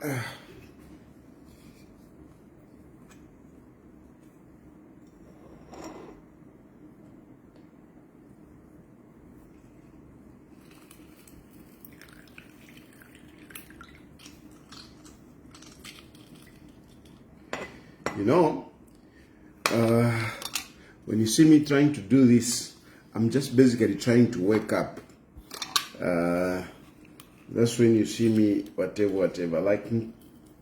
You know, when you see me trying to do this, I'm just basically trying to wake up. That's when you see me, whatever. Like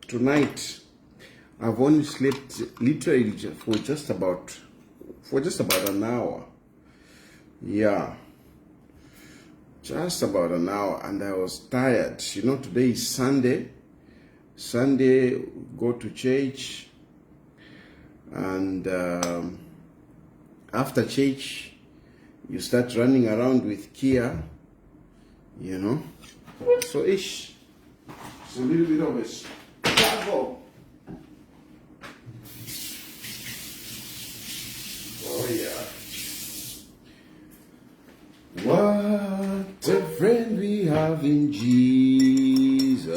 tonight, I've only slept literally for just about an hour. Yeah, just about an hour, and I was tired. You know, today is Sunday. Sunday, go to church. And after church, you start running around with Kia, you know. So it's a little bit of a struggle. Oh yeah. What a friend we have in Jesus.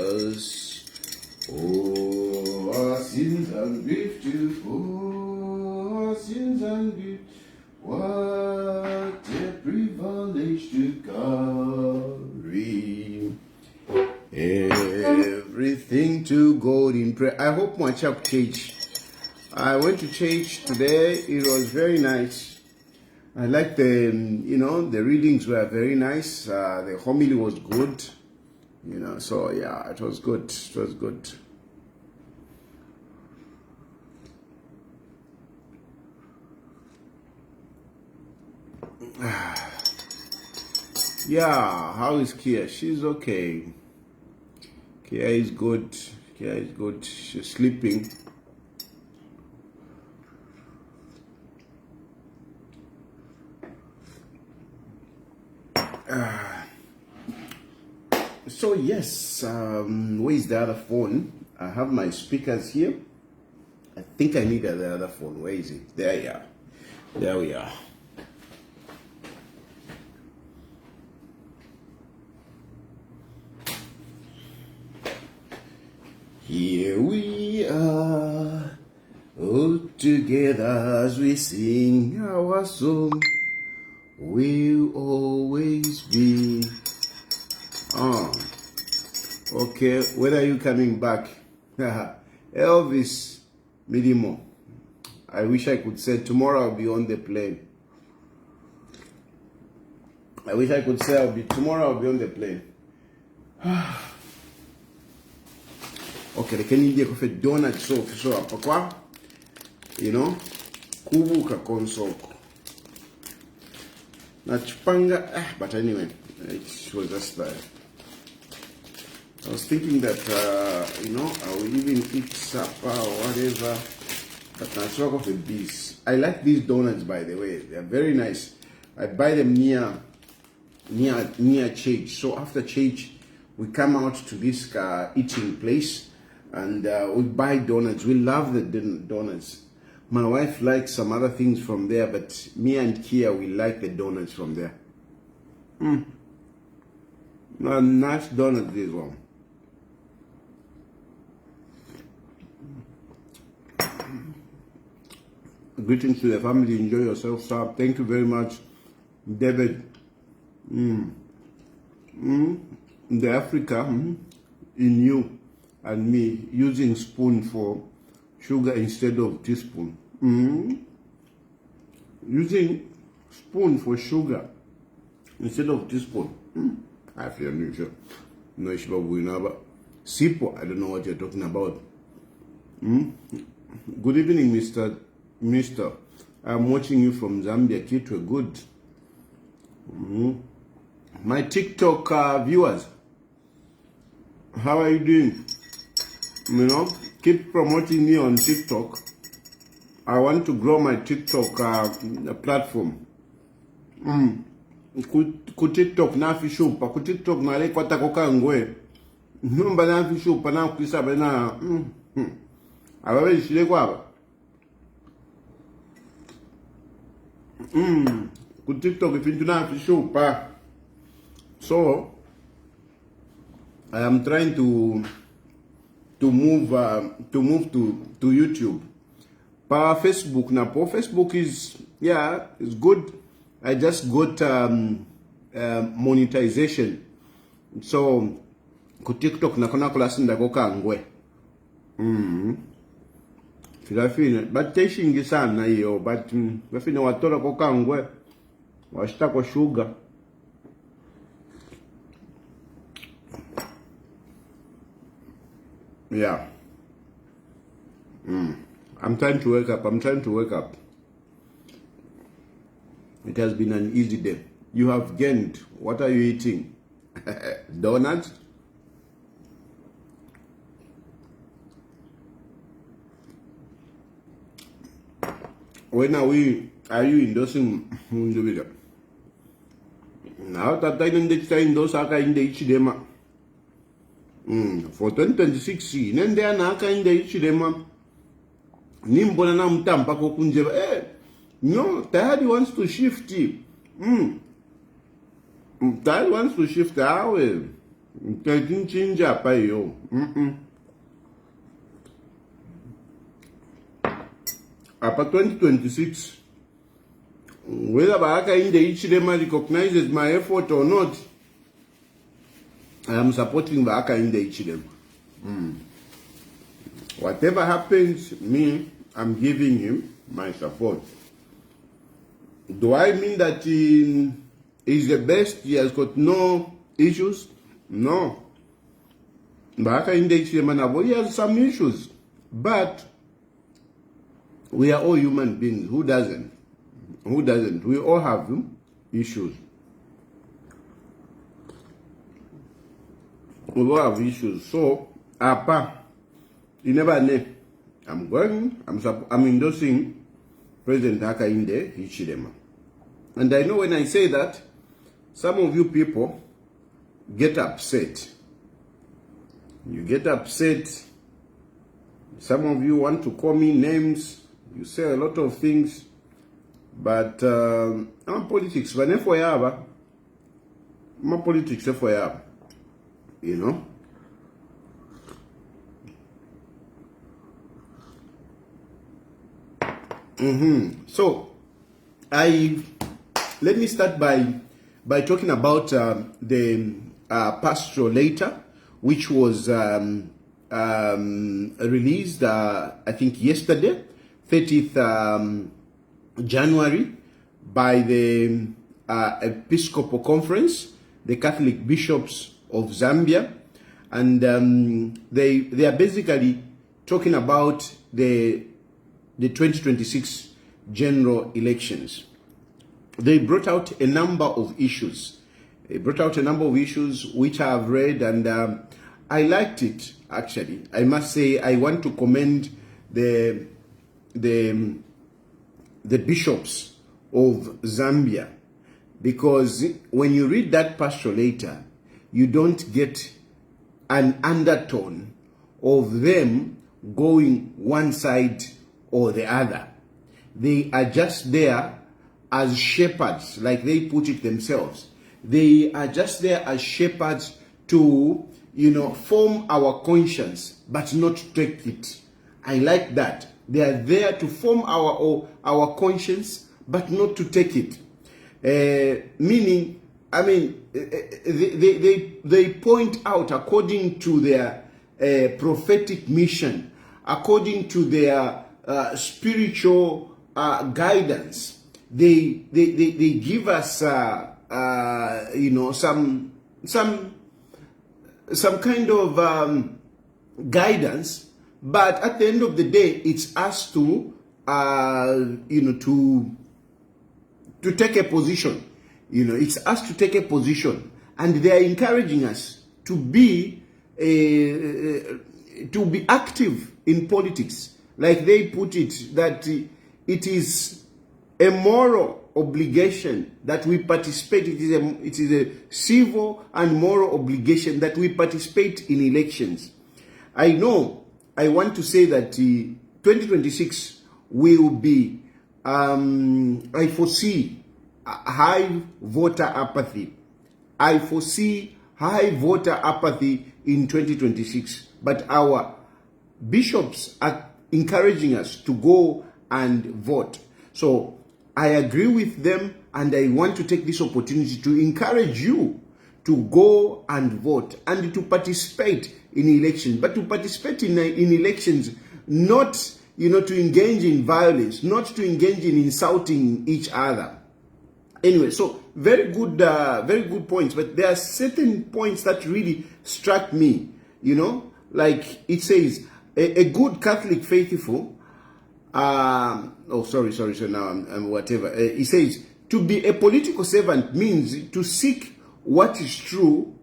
Oh, our sins and grief to our sins and grief. What a privilege to carry everything to God in prayer. I hope my chap church. I went to church today. It was very nice. I like the, the readings were very nice. The homily was good. So yeah, it was good. It was good. Yeah, how is Kia? She's okay. Kia is good. Kia is good. She's sleeping. So yes, where is the other phone? I have my speakers here. I think I need the other phone. Where is it? There you are. There we are. Here we are, all together as we sing our song. We'll always be. Okay, when are you coming back? Elvis Midimo. I wish I could say tomorrow I'll be on the plane. I wish I could say tomorrow I'll be on the plane. Okay, the Kenyan coffee donut so apa kubuka konsoko. Na chipanga, but anyway, it was just that. I was thinking that, I will even eat supper or whatever, but I struck off with these. I like these donuts, by the way. They're very nice. I buy them near church. So after church, we come out to this eating place, and we buy donuts. We love the donuts. My wife likes some other things from there, but me and Kia, we like the donuts from there. Nice donut, this one. Greetings to the family. Enjoy yourself, sir. Thank you very much, David. The Africa, in you and me, using spoon for sugar instead of teaspoon. Using spoon for sugar instead of teaspoon. I feel new sure. No, Sipo, I don't know what you're talking about. Good evening, Mister. I'm watching you from Zambia. Kitwe, good. My TikTok viewers, how are you doing? Keep promoting me on TikTok. I want to grow my TikTok platform. Ku TikTok na fishupa, ku TikTok na le kwata koka ngwe. Numba na fishupa na kuisaba na ababe shile kwaba. Ku TikTok ifintu na fishupa. So I am trying to to move to YouTube. Power Facebook now. Facebook is it's good. I just got monetization. So ku TikTok nakona kulasinda kokangwe. Filafine but teshingi sana hiyo but bafine watola kokangwe washita kwa sugar. Yeah. I'm trying to wake up. It has been an easy day. You have gained. What are you eating? Donuts? When are you endorsing Munjubida? Now that I didn't endorse Aka in the Ichidema. For 2026, nende anaka in the Ichidema. Nimbona na mtampa kokunjeba. No, Tahadi wants to shift. Tahadi wants to shift awe. Taking change up yo. Apa 2026, whether Baaka in the Ichidema recognizes my effort or not, I am supporting Baaka in the Ichidema. Whatever happens, I'm giving him my support. Do I mean that he's the best? He has got no issues? No. Baaka in the Ichidema, he has some issues. But we are all human beings. Who doesn't? Who doesn't? We all have issues. We all have issues. So, Apa, you never know. I'm endorsing President Hakainde Hichilema. And I know when I say that, some of you people get upset. You get upset. Some of you want to call me names. You say a lot of things. But I'm politics. But for yaba, I'm politics for yaba. You know? So, let me start by talking about the pastoral letter, which was released, I think yesterday, 30th January, by the Episcopal Conference, the Catholic Bishops of Zambia, and they are basically talking about the 2026 general elections. They brought out a number of issues. Which I have read, and I liked it, actually. I must say, I want to commend the bishops of Zambia, because when you read that pastoral letter, you don't get an undertone of them going one side or the other. They are just there as shepherds, like they put it themselves. They are just there as shepherds to, form our conscience, but not to take it. I like that. They are there to form our conscience, but not to take it. Meaning, they point out according to their prophetic mission, according to their spiritual guidance. They give us some kind of guidance, but at the end of the day, it's us to take a position. It's us to take a position, and they are encouraging us to be active in politics. Like they put it, that it is a moral obligation that we participate. It is a civil and moral obligation that we participate in elections. I know I want to say that 2026 will be, I foresee high voter apathy. I foresee high voter apathy in 2026. But our bishops are encouraging us to go and vote. So I agree with them, and I want to take this opportunity to encourage you to go and vote and to participate in elections, but to participate in elections, not to engage in violence, not to engage in insulting each other. Anyway, so very good points, but there are certain points that really struck me, like it says, a good Catholic faithful, now I'm whatever. It says, to be a political servant means to seek what is true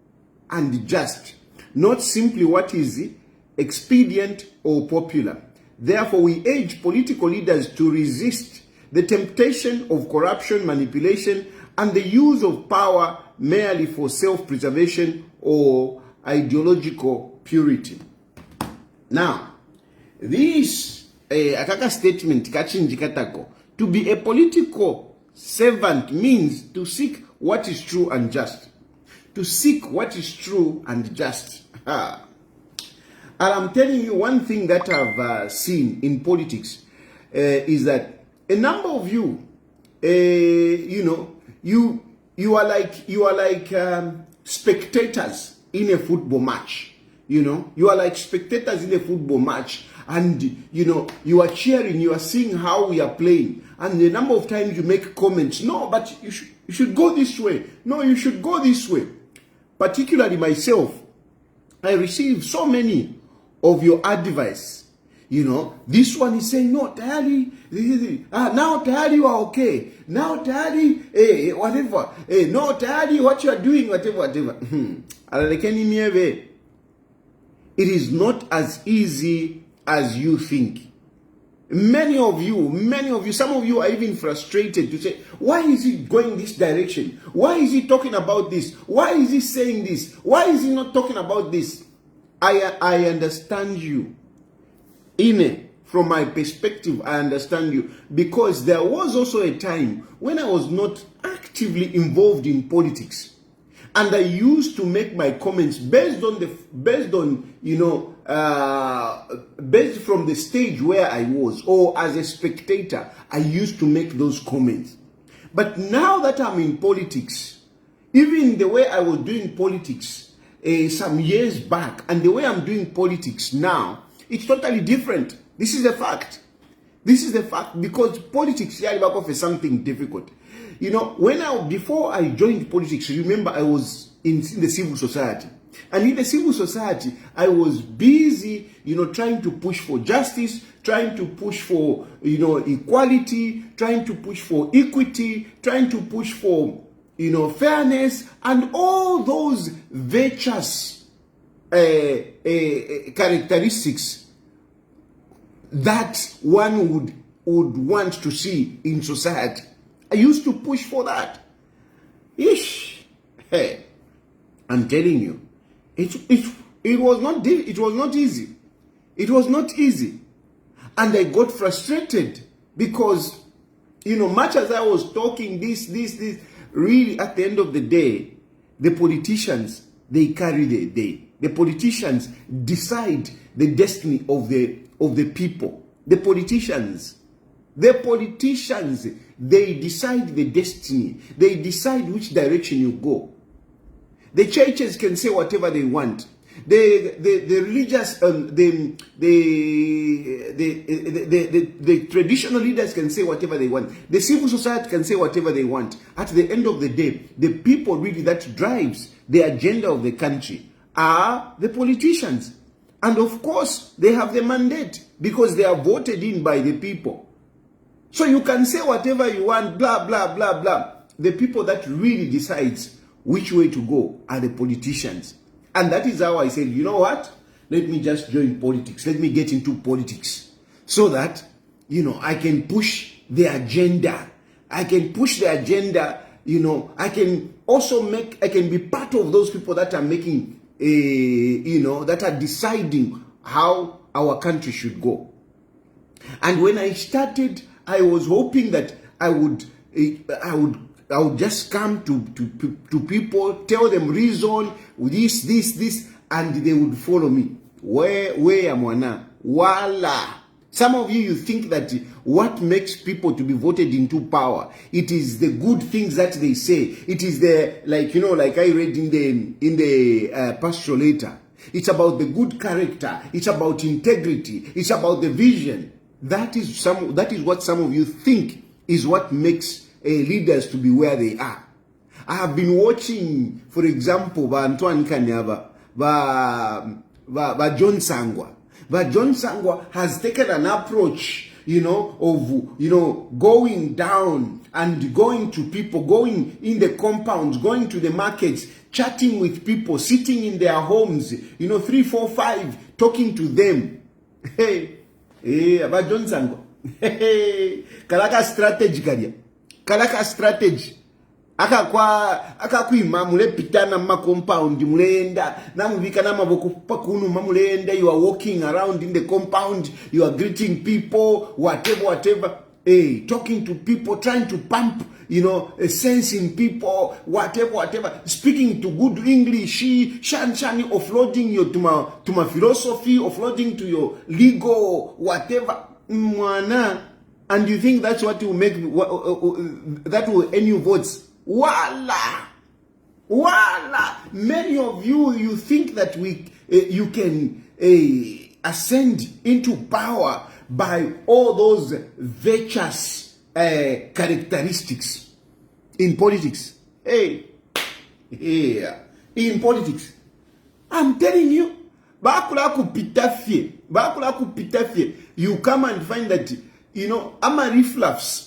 and just, not simply what is expedient or popular. Therefore, we urge political leaders to resist the temptation of corruption, manipulation, and the use of power merely for self-preservation or ideological purity. Now, this akaka statement kachinji katako, to be a political servant means to seek what is true and just. To seek what is true and just. And I'm telling you one thing that I've seen in politics is that a number of you, you are like spectators in a football match. You are like spectators in a football match, and you are cheering, you are seeing how we are playing, and the number of times you make comments, no, but you should go this way, no, you should go this way. Particularly myself, I receive so many of your advice. This one is saying, no, Tayari, now Tayari you are okay. Now Tayari, whatever. No, Tayari, what you are doing, whatever. It is not as easy as you think. Many of you, some of you are even frustrated to say, why is he going this direction? Why is he talking about this? Why is he saying this? Why is he not talking about this? I understand you. From my perspective, I understand you, because there was also a time when I was not actively involved in politics, and I used to make my comments based from the stage where I was, or as a spectator, I used to make those comments. But now that I'm in politics, even the way I was doing politics some years back and the way I'm doing politics now, it's totally different. This is a fact. This is a fact, because politics is something difficult. Before I joined politics, remember I was in the civil society. And in the civil society, I was busy, trying to push for justice, trying to push for, equality, trying to push for equity, trying to push for, fairness, and all those virtuous characteristics that one would want to see in society. I used to push for that. Hey, I'm telling you, it was not easy. It was not easy. And I got frustrated because, much as I was talking this, really at the end of the day, the politicians, they carry the day. The politicians decide the destiny of the people. The politicians, they decide the destiny. They decide which direction you go. The churches can say whatever they want. The religious, the traditional leaders can say whatever they want. The civil society can say whatever they want. At the end of the day, the people really that drives the agenda of the country are the politicians. And of course, they have the mandate because they are voted in by the people. So you can say whatever you want, blah, blah, blah, blah. The people that really decides which way to go are the politicians. And that is how I said, you know what? Let me just join politics. Let me get into politics so that, I can push the agenda. I can push the agenda, I can also I can be part of those people that are making, that are deciding how our country should go. And when I started, I was hoping that I would just come to people, tell them reason, this, and they would follow me. Where am I now? Wala. Some of you think that what makes people to be voted into power, it is the good things that they say. It is the, like I read in the pastoral letter. It's about the good character. It's about integrity. It's about the vision. That is what some of you think is what makes leaders to be where they are. I have been watching, for example, Antoine Kanyava, John Sangwa. But John Sangwa has taken an approach, of, going down and going to people, going in the compounds, going to the markets, chatting with people, sitting in their homes, 3, 4, 5, talking to them. About John Sangwa. Kalaka strategy kanya. Kalaka strategy. Akakwima mulepitana ma compound mulenda namubika namaboko pakunu mamulenda. You are walking around in the compound, you are greeting people, whatever, talking to people, trying to pump a sense in people, whatever, speaking to good English, shani offloading you to my philosophy, offloading to your legal, whatever, mwana. And you think that's what will make that will earn you votes? Wala. Many of you think that you can ascend into power by all those virtuous characteristics in politics. In politics, I'm telling you, bakula kupitafie. You come and find that ama reflux.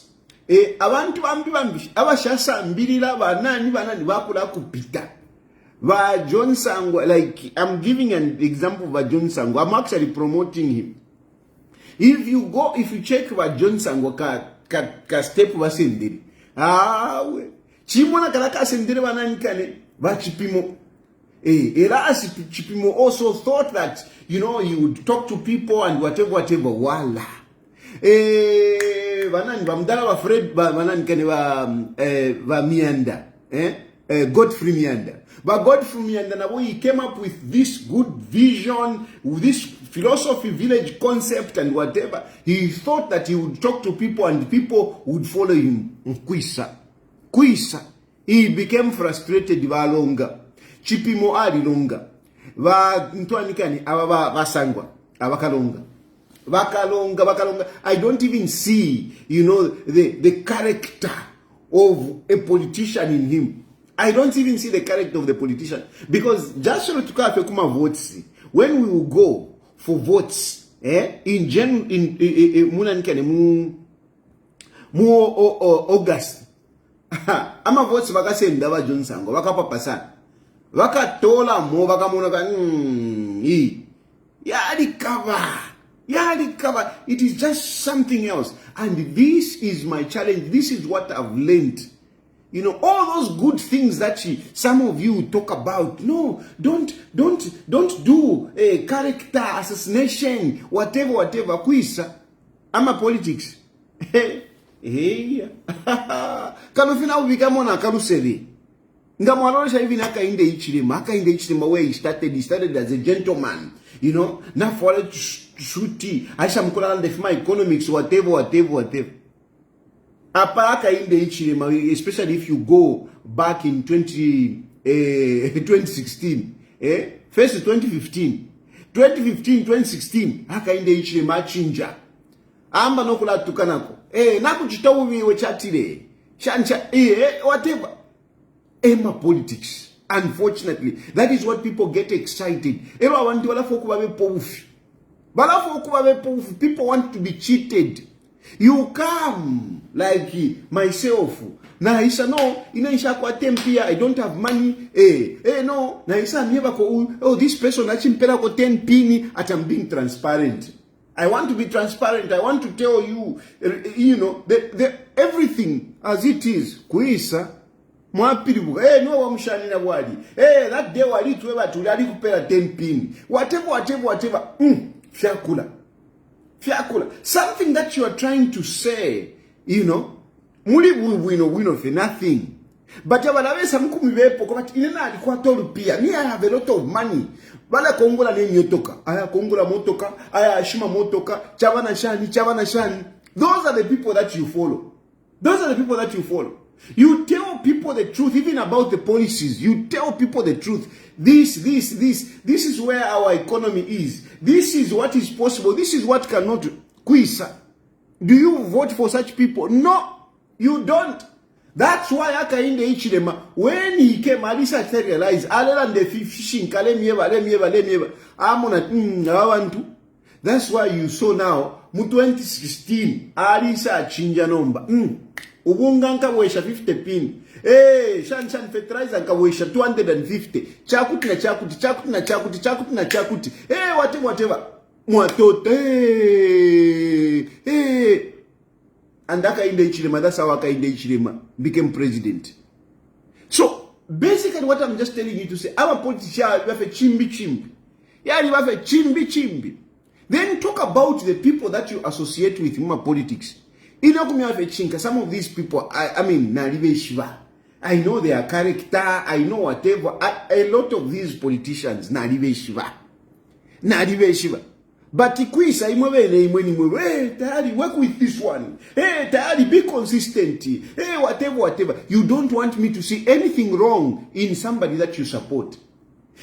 Abantu bambi abashasambirira banani bakula kupita. Ba John Sangwa, like I'm giving an example of John Sangwa. I'm actually promoting him. If you check what John Sangwa ka step wasendiri. Chimona kalaka sendiri banani kane ba chipimo. Erasi chipimo also thought that he would talk to people and whatever. Wala. Banani bamdala wa Fred banani kane wa Mianda, Godfrey Mianda. But Godfrey Mianda, now he came up with this good vision, with this philosophy, village concept and whatever. He thought that he would talk to people and people would follow him. Kuisa. He became frustrated longa. Chipimo ali longa. Ntwani kani Sangwa abakalonga. Bakalonga. I don't even see, the character of a politician in him. I don't even see the character of the politician. Because just to kuma votes, when we will go for votes, in August, ama votes bakasenda ba John Sangwa bakapapasa. Bakatola mo bakamona Yadikava. It is just something else. And this is my challenge. This is what I've learned. All those good things that some of you talk about. No, don't do a character assassination, whatever. Kuisa. Ama politics. Kamefina ubikamona karuseri. Ngamwalosha hivi nakainde ichilima where he started as a gentleman. Not for it shuti. Aisha mkula ndefima economics, whatever. Apaka in the ichilima, especially if you go back in 2016, first 2015, 2016, haka in the ichilima chinja. Amba no kula tukanako. Naku chitawu we chatile. Chancha, whatever. Emma politics. Unfortunately, that is what people get excited. People want to be cheated. You come like myself. Na isa no, inaisha kwa tempia, I don't have money. No, na isa mieba ko this person achimpera ko 10 pini at I'm being transparent. I want to be transparent. I want to tell you, the everything as it is. Kuisa mwapiribuka no wamshanina wali that day wali tuweba tulali kupera 10 pin whatever fiakula something that you are trying to say muli wino for nothing. But yabalabesa mukumi bepo but inena alikuwa tolupia. Me, I have a lot of money. Bala kongola ne nyotoka. Aya kongola motoka, aya ashima motoka, chavana shani. Those are the people that you follow. Those are the people that you follow. You tell people the truth, even about the policies. You tell people the truth. This is where our economy is. This is what is possible. This is what cannot. Kwisa. Do you vote for such people? No, you don't. That's why Hakainde Hichilema, when he came, Alisa realized, Alan the fishing, Kalemieva, Amona, that's why you saw now, mu 2016, Alisa chinja nomba. Ubunganka wesha 50 pin. Shan fertilizer ka wesha 250. Chakuti. Whatever. Mwatote. And Hakainde Hichilema, that's how Hakainde Hichilema became president. So, basically what I'm just telling you to say, our politicians have a chimbi. Yeah, you have a chimbi. Then talk about the people that you associate with Muma politics. Some of these people, I mean, Nalive Shiva. I know their character, I know whatever. A lot of these politicians, Nalive Shiva. But Ikwisa, Tayari, work with this one. Tayari, be consistent. Whatever. You don't want me to see anything wrong in somebody that you support.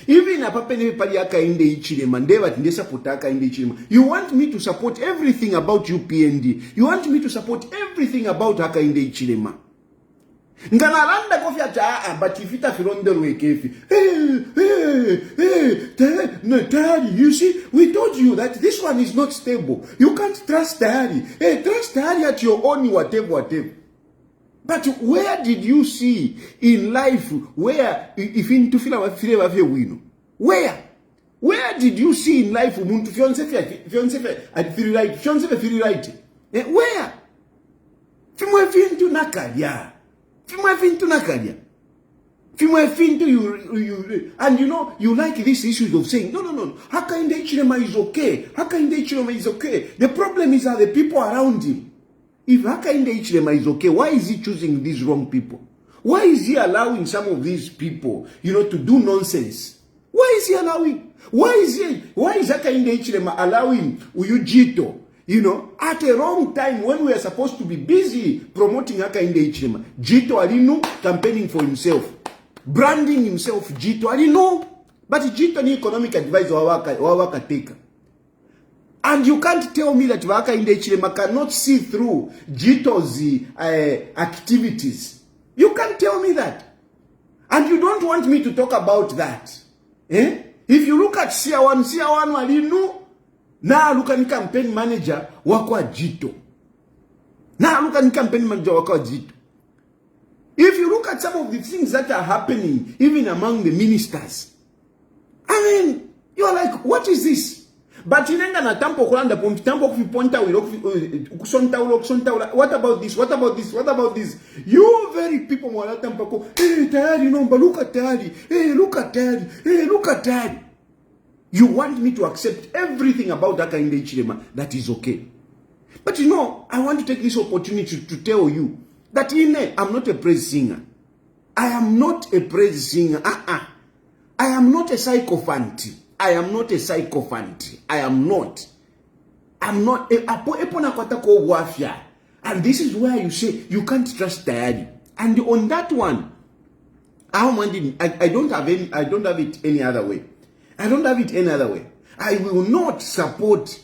Even a papene pali Hakainde Hichilema, Ndeva tinde support Hakainde Hichilema. You want me to support everything about UPND. You want me to support everything about Hakainde Hichilema. Nganalanda kofi ata but if ita filondero wekefi. Tayari, you see, we told you that this one is not stable. You can't trust Tayari. Trust Tayari at your own whatever. But where did you see in life where if into wino? Where did you see in life umuntu fiance at feel right? Where? Fimwe fintu nakalia. You and you know you like these issues of saying no. Hakainde Hichilema is okay. The problem is that the people around him. If Hakainde Hichilema is okay, why is he choosing these wrong people? Why is he allowing some of these people, to do nonsense? Why is he allowing? Why is Hakainde Hichilema allowing Uyujito? At a wrong time when we are supposed to be busy promoting Hakainde Hichilema. Jito alino campaigning for himself. Branding himself, Jito alino. But Jito ni economic advisor wawaka teka. And you can't tell me that Hakainde Hichilema cannot see through Jito's activities. You can't tell me that. And you don't want me to talk about that. If you look at Siawan walinu, now look at campaign manager wakwa Jito. If you look at some of the things that are happening, even among the ministers, I mean, you're like, what is this? But inenga na tampo kulanda tampo kufiponta kusonta. What about this? You very people mwala tampo ko, Tayari nomba, look at Tayari. You want me to accept everything about Hakainde Hichilema that is okay. But I want to take this opportunity to tell you that I'm not a praise singer. I am not a praise singer. I am not a sycophant. I am not. And this is where you say you can't trust Tayari. And on that one, I don't have it any other way. I will not support.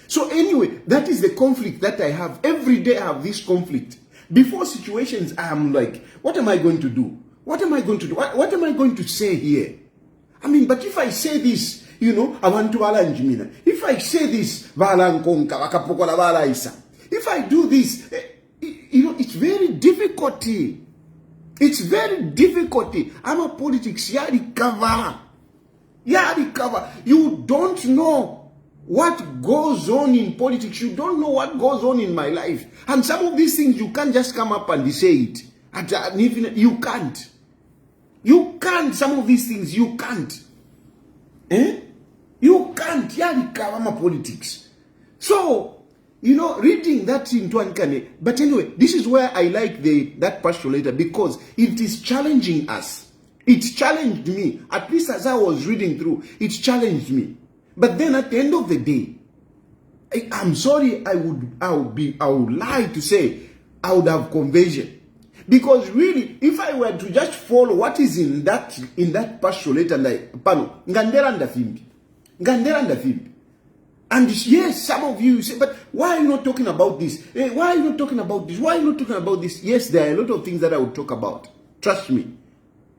So anyway, that is the conflict that I have. Every day I have this conflict. Before situations, I am like, what am I going to do? What am I going to say here? I mean, but if I say this, I want to Alanjimina. If I say this, if I do this, it's very difficult. I'm a politics. Yari cover. You don't know what goes on in politics. You don't know what goes on in my life. And some of these things, you can't just come up and say it. You can't. Some of these things, you can't. You can't. I'm a politics. So, reading that into Ankane. But anyway, this is where I like that pastoral letter, because it is challenging us. It challenged me, at least as I was reading through, it challenged me. But then at the end of the day, I'm sorry, I would lie to say I would have conversion. Because really, if I were to just follow what is in that pastoral letter, like pano, ngandera ndafimbi. And yes, some of you say, but why are you not talking about this? Why are you not talking about this? Why are you not talking about this? Yes, there are a lot of things that I would talk about. Trust me.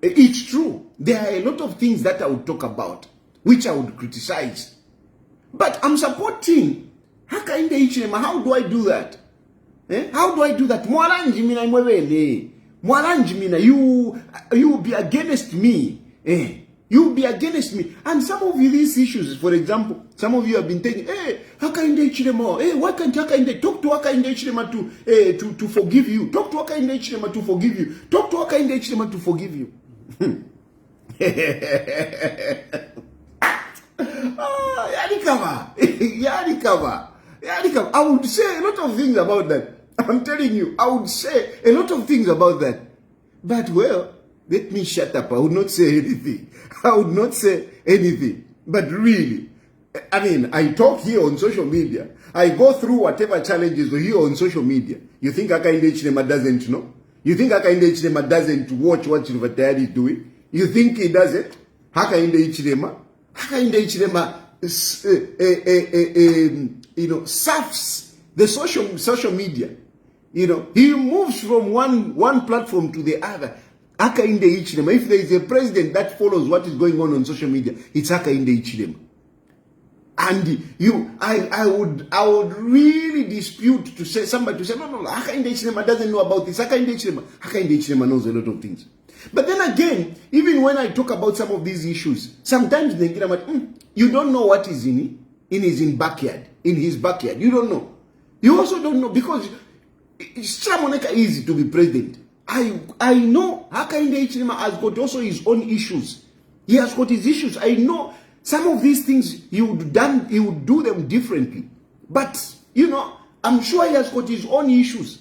It's true. There are a lot of things that I would talk about, which I would criticize. But I'm supporting. How do I do that? How do I do that? You be against me. You be against me. And some of these issues, for example, some of you have been thinking, Hakainde Ichilema, why can't Hakainde talk to Hakainde Ichilema to forgive you? Talk to Hakainde Ichilema to forgive you. Talk to Hakainde Ichilema to forgive you. Yarikava. I would say a lot of things about that. I'm telling you, I would say a lot of things about that. But well, let me shut up. I would not say anything. I would not say anything. But really, I mean, I talk here on social media. I go through whatever challenges here on social media. You think Hakainde Ichilema doesn't know? You think Hakainde Ichilema doesn't watch what Silvertide is doing? You think he doesn't? Hakainde Ichilema surfs the social media. He moves from one platform to the other. Hakainde Ichilema. If there is a president that follows what is going on social media, it's Hakainde Ichilema. And I would really dispute to say somebody to say no, Hakainde Ichilema doesn't know about this. Hakainde Ichilema knows a lot of things. But then again, even when I talk about some of these issues, sometimes they get like, you don't know what is in his backyard, in his backyard. You don't know. You also don't know, because it's easy to be president. I know Hakainde Ichilema has got also his own issues. He has got his issues. I know some of these things he would do them differently. But I'm sure he has got his own issues.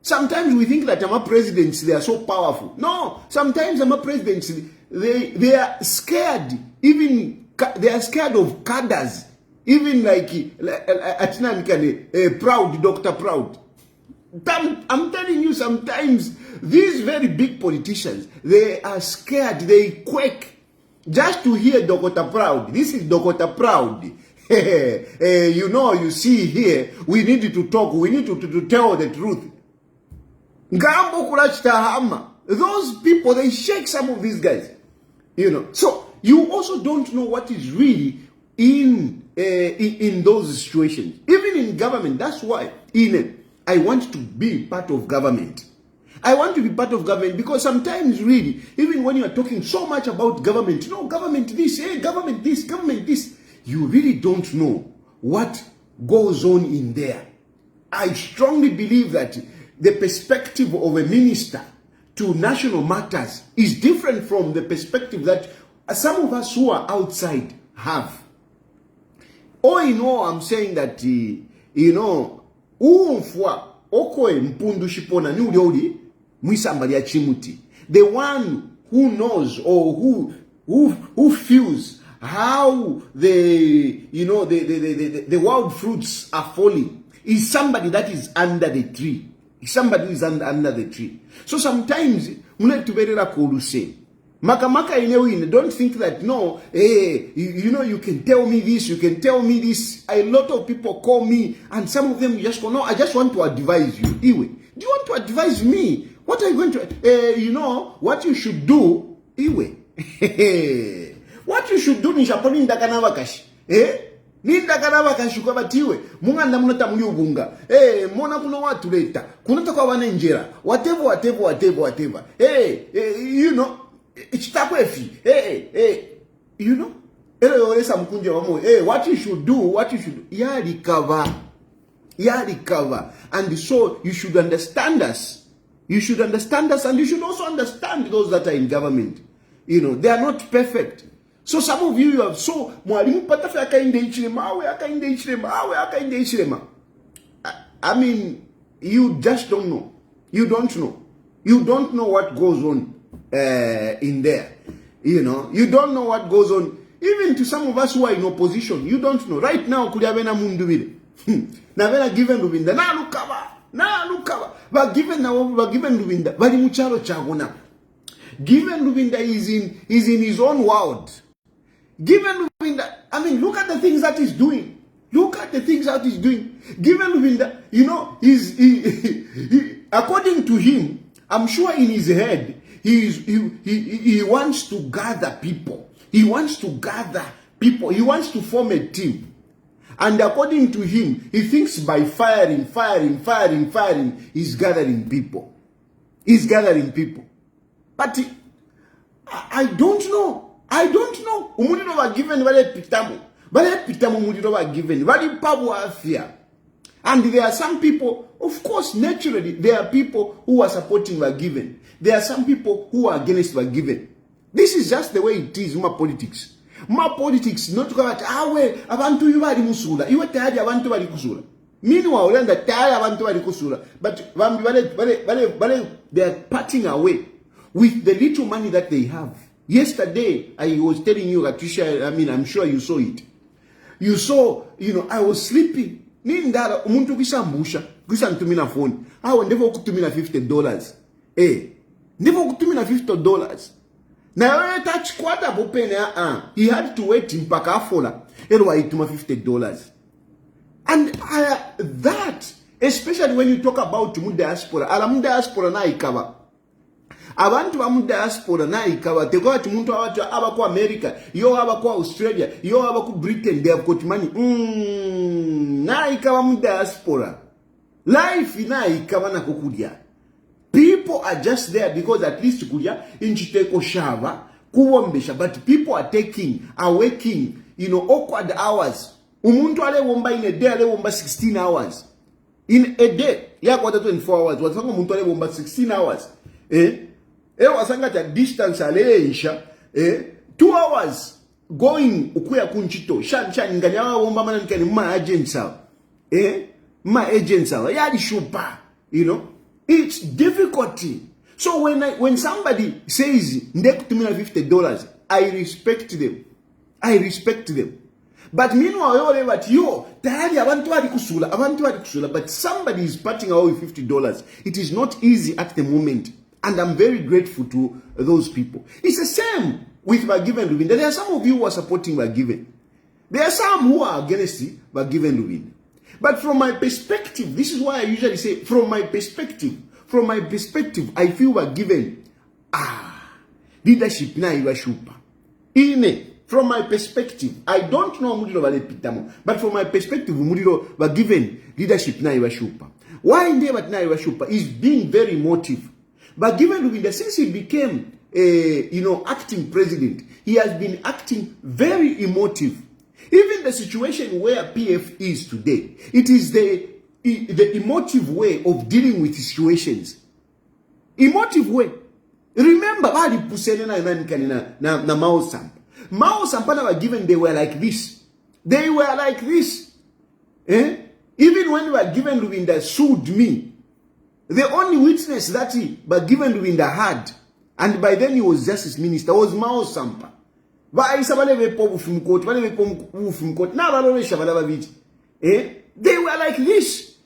Sometimes we think that our presidents, they are so powerful. No, sometimes our presidents, they are scared. Even they are scared of cadres. Even like Proud, Dr. Proud. I'm telling you, sometimes these very big politicians, they are scared. They quake just to hear Dr. Proud. This is Dr. Proud. You see here, we need to talk. We need to tell the truth. Those people, they shake some of these guys. So you also don't know what is really in those situations. Even in government, that's why I want to be part of government. I want to be part of government because sometimes really, even when you are talking so much about government, government this, government this, government this, you really don't know what goes on in there. I strongly believe that the perspective of a minister to national matters is different from the perspective that some of us who are outside have. All in all, I'm saying that, the one who knows or who feels how the wild fruits are falling is somebody that is under the tree. Somebody who is under the tree. So sometimes, don't think that, no, you can tell me this, you can tell me this. A lot of people call me, and some of them just go, no, I just want to advise you. Iwe, do you want to advise me? What are you going to, what you should do, Iwe. What you should do, Nishaponi Ndakanavakashi. Ninda kanava kashuka batiwe munganda munota muli ubunga mona kuno watu leta kunota kwa wana njera whatever ichitakwefi olesa mkunje wa moyo what you should do ya recover and so you should understand us and you should also understand those that are in government. They are not perfect. So some of you have mwalimu patafe Hakainde Ichilema. I mean, you just don't know. You don't know. You don't know what goes on in there. You know, you don't know what goes on. Even to some of us who are in opposition, you don't know. Right now, Kuliabena Mundubile. Navena given Rubinda. Na lukaba. But given Rubinda. But Mucharo Chagona. Given Rubinda is in his own world. Given Rubinda, I mean, look at the things that he's doing. Look at the things that he's doing. Given Rubinda, you know, according to him, I'm sure in his head, he wants to gather people. He wants to gather people. He wants to form a team. And according to him, he thinks by firing, he's gathering people. He's gathering people. But I don't know. I don't know. Umuliro wa given wale pitamu. Wale pitamu umuliro wa given. Wale pabu afia. And there are some people, of course, naturally, there are people who are supporting Wagiven. There are some people who are against Wagiven. This is just the way it is, my politics. My politics, not to go at abantu yubari musula. You are tired abantu bari kusula. Meanwhile, we are tired abantu bari kusula. But they are parting away with the little money that they have. Yesterday, I was telling you, Katisha, I mean, I'm sure you saw it. You saw, you know, I was sleeping. Nindara umuntu kisambusha ntumina phone awo ndivyo kutumina $50 ndivyo kutumina $50 na yeye touch kwata bopene he had to wait mpaka afola elwa ituma $50 and that especially when you talk about mu diaspora ala mu diaspora na ikaba abantu ba mu diaspora na ikaba teko ati muntu aba ku America yo aba ku Australia yo aba ku Britain they have got money na ikaba mu diaspora life na ikaba na kukudia people are just there because at least kudia inchiteko shava kuombesha but people are working you know awkward hours umuntu ale womba in a day ale womba 16 hours in a day ya kwa 24 hours wasanga umuntu ale womba 16 hours wasanga ta distance aleisha 2 hours going ukuya kunchito shan nganya womba mana nkani ma agents ma agents ya dishupa you know it's difficulty. So when somebody says ndekutumina $50 I respect them but meanwhile yo tayari abantu bali kusula but somebody is parting away with $50. It is not easy at the moment. And I'm very grateful to those people. It's the same with Wagiven Lubinda. There are some of you who are supporting Wagiven. There are some who are against Wagiven Lubinda. But from my perspective, this is why I usually say, from my perspective, I feel Wagiven, leadership na iwashupa. From my perspective, I don't know Mudiro Vale Pitamo, but from my perspective, Mudiro Wagiven, leadership na iwashupa. Why Ndebat na iwashupa is being very emotive. But given Lubinda, since he became acting president, he has been acting very emotive. Even the situation where PF is today, it is the emotive way of dealing with situations. Emotive way. Remember, na Mao Sampa. Mao Sampa were given, they were like this. They were like this. Even when we were given Lubinda sued me, the only witness that Wagiven Lubinda had, and by then he was justice minister, was Mao Sampa. They were like this.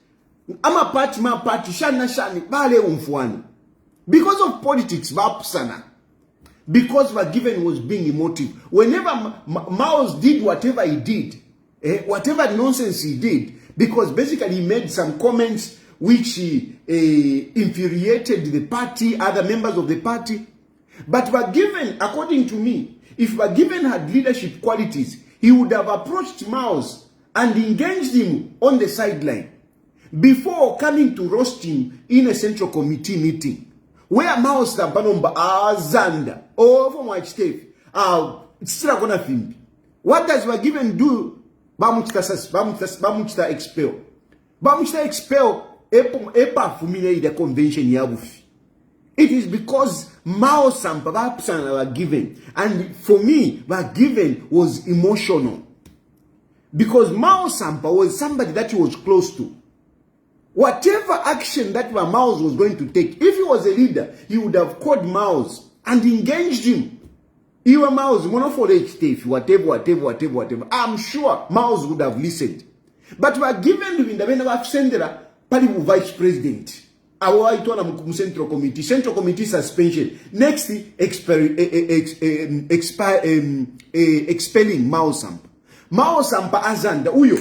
Ama party, ma party, shani, bale umfuani. Because of politics, because Wagiven was being emotive. Whenever Mao did whatever he did, whatever nonsense he did, because basically he made some comments which infuriated the party, other members of the party. But Wagiven, according to me, if Wagiven had leadership qualities, he would have approached Mao and engaged him on the sideline before coming to roast him in a central committee meeting. Where Mao Stampanomba Zanda, from White State, it's still gonna think. What does Wagiven do? Bamuchita expel. Bamuchita expel epa fumile the convention yabufi. It is because Mao Sampa were given, and for me, Wagiven was emotional because Mao Sampa was somebody that he was close to. Whatever action that Miles was going to take, if he was a leader, he would have called Miles and engaged him. Iwe Miles, whatever. I'm sure Miles would have listened. But we are given to the Sendera, Palibu Vice President. Our Central Committee suspension. Next, expelling Mao Sampa. Mao Sampa azanda uyo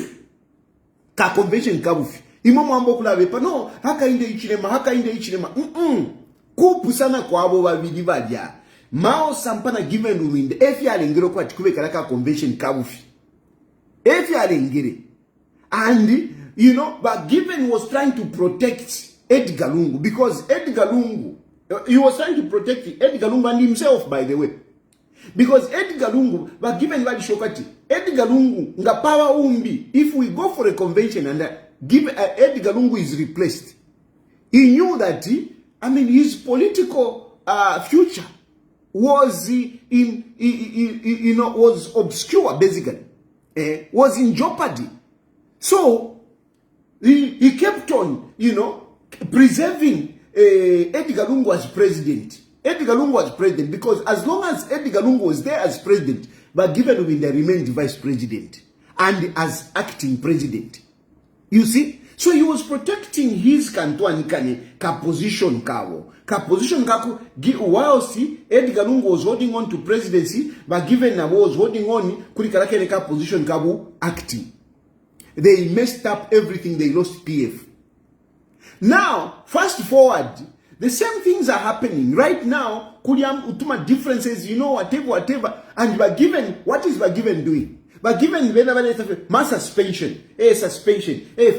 ka convention kabufi. Imomo ambo kulabepa no haka inde ichilema. Kupusana kwa abo babiri badya. Mao Sampa na given wind. Efi alengero kwa chikube kalaka convention kabufi. Efi alengere. And but Given was trying to protect Edgar Lungu, because Edgar Lungu, he was trying to protect Edgar Lungu and himself, by the way. Because Edgar Lungu, but Given by Shokati, Edgar Lungu, nga power umbi, if we go for a convention and Edgar Lungu is replaced, he knew that, his political future was was obscure, basically, was in jeopardy. So, he kept on, preserving Edgar Lungu as president. Edgar Lungu was president because as long as Edgar Lungu was there as president, but Given they remained vice president and as acting president. You see? So he was protecting his Kantuanikane ka position kawo. Ka position kako whilst Edgar Lungu was holding on to presidency, but Given was holding on kulikalake ka position kawo acting. They messed up everything. They lost PF. Now, fast forward, the same things are happening right now. Kuliam utuma differences, whatever. And Given, what is Given doing? Given mass suspension,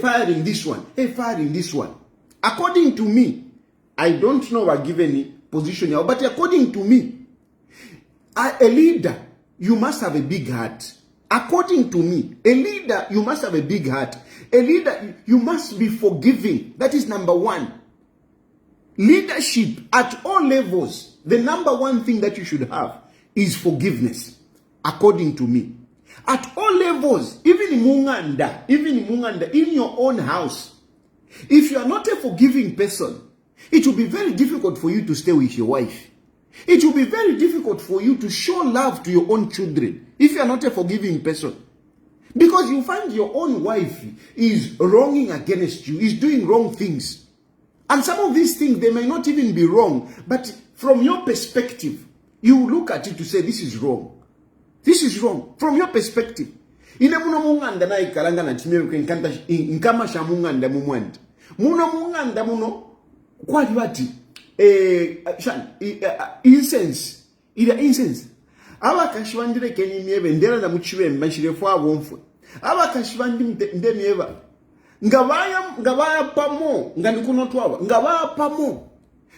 firing this one, firing this one. According to me, I don't know what Given position now, but according to me, a leader, you must have a big heart. According to me, a leader, you must have a big heart. A leader, you must be forgiving. That is number one. Leadership at all levels, the number one thing that you should have is forgiveness. According to me. At all levels, even in Munganda, in your own house, if you are not a forgiving person, it will be very difficult for you to stay with your wife. It will be very difficult for you to show love to your own children if you are not a forgiving person. Because you find your own wife is wronging against you, is doing wrong things. And some of these things, they may not even be wrong, but from your perspective, you look at it to say, this is wrong. This is wrong. From your perspective. Ine muno munganda na ikalanga na chimero kenkanta inkama sha munganda mumwandi. Muno munganda muno kwa liwati incense. Ida incense. Aba kashwandire keni miebe ndera na muchiwe mbashirefo abomfwe. Aba kashwandi nde mieba. Ngabaya pamo nganikunotwaba. Ngabaya pamo.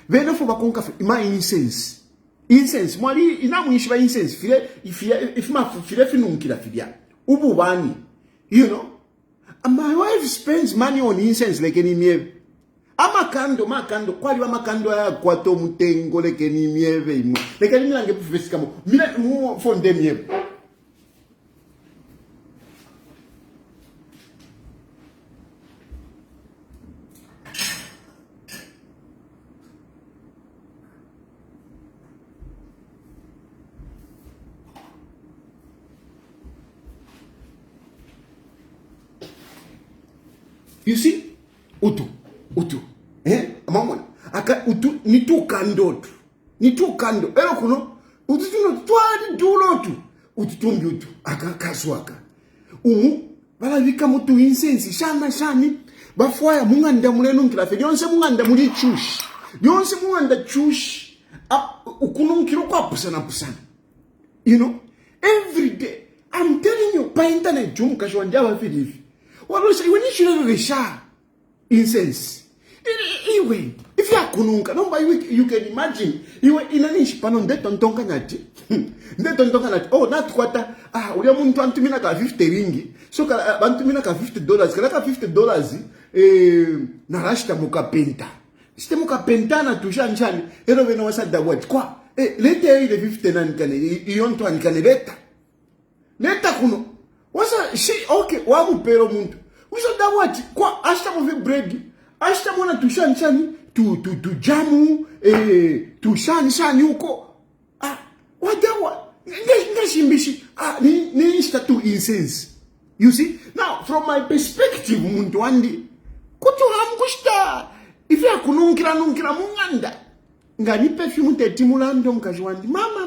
Venefo bakonka ima incense. Incense mwali inamwishiba incense file finunkila fidia. Ubu bani. My wife spends money on incense like any miebe. Makando kwali wa makando ya kwato mutengo leke ni mieve imo leke ni nange pufesika mo mile mu fonde mieve. You see? Utu. Amamwana. Aka utu nitu kando. Ero kuno utu no twali dulotu. Ututumbi utu aka kaswaka. Bala vika mutu incense shani bafwaya munganda muleno nkilafe yonse munganda muli chush. Yonse munganda chush. Ukuno nkiro kwa pusana. Every day I'm telling you pa internet jumu kashwanja wa fidifi. Walosha when you should incense. If you are kununka, you can imagine. You are in an inch panon de tontonka nati. Oh, not quarter. We are muntu antumina ka 50 ringi. So antumina ka $50. Kalaka $50. Narashta muka penta. Site muka penta na tushanchani. Ero vena wasada what? Kwa? Lete ile 50 nanikane. Iyonto anikane leta. Leta kuno. Wasa she okay. Wamu pero muntu. Wiso da what? Kwa ashta move bread. ashita mwana tushani tujamu tushani huko wadawa ngashimbishi ni statu incense. You see, now from my perspective muntu wandi kutu hamkushta ife akunungkira munganda ngani perfume tetimulando mkazi wandi mama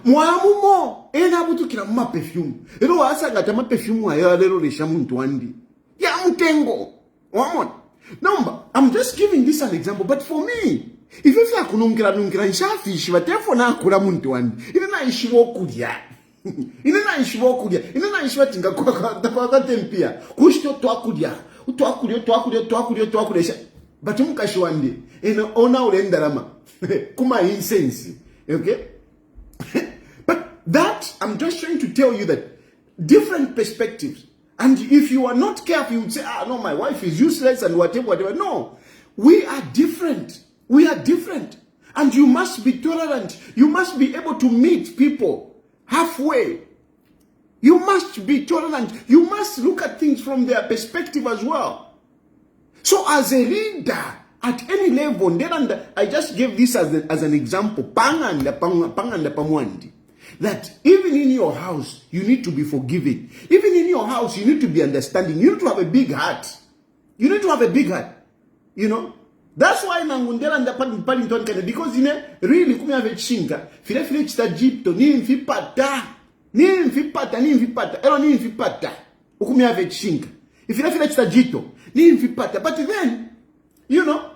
mwamumo ena butukira mu perfume ero wasagata ma perfume ayo lero lesha muntu wandi ya mutengo wamona. Number, I'm just giving this an example, but for me, if you feel kunungkira nshafishi batefona akula muntu wandi ina ishiwo kudya ina ishiwo tinga kwa tempia kushito twakudya but mukashi wandi ina ona ulendarama kuma incense. Okay. But that, I'm just trying to tell you that different perspectives. And if you are not careful, you would say, no, my wife is useless and whatever. No, we are different. We are different. And you must be tolerant. You must be able to meet people halfway. You must be tolerant. You must look at things from their perspective as well. So as a leader, at any level, then I just gave this as an example, that even in your house, you need to be forgiving. Even in your house, you need to be understanding. You need to have a big heart. You need to have a big heart. You know? That's why nangundela ndapali kana, because really kumya vechinga file chita jipto ni mfipata ero ni mfipata ukumya vechinga file chita jito ni mfipata. But then, you know,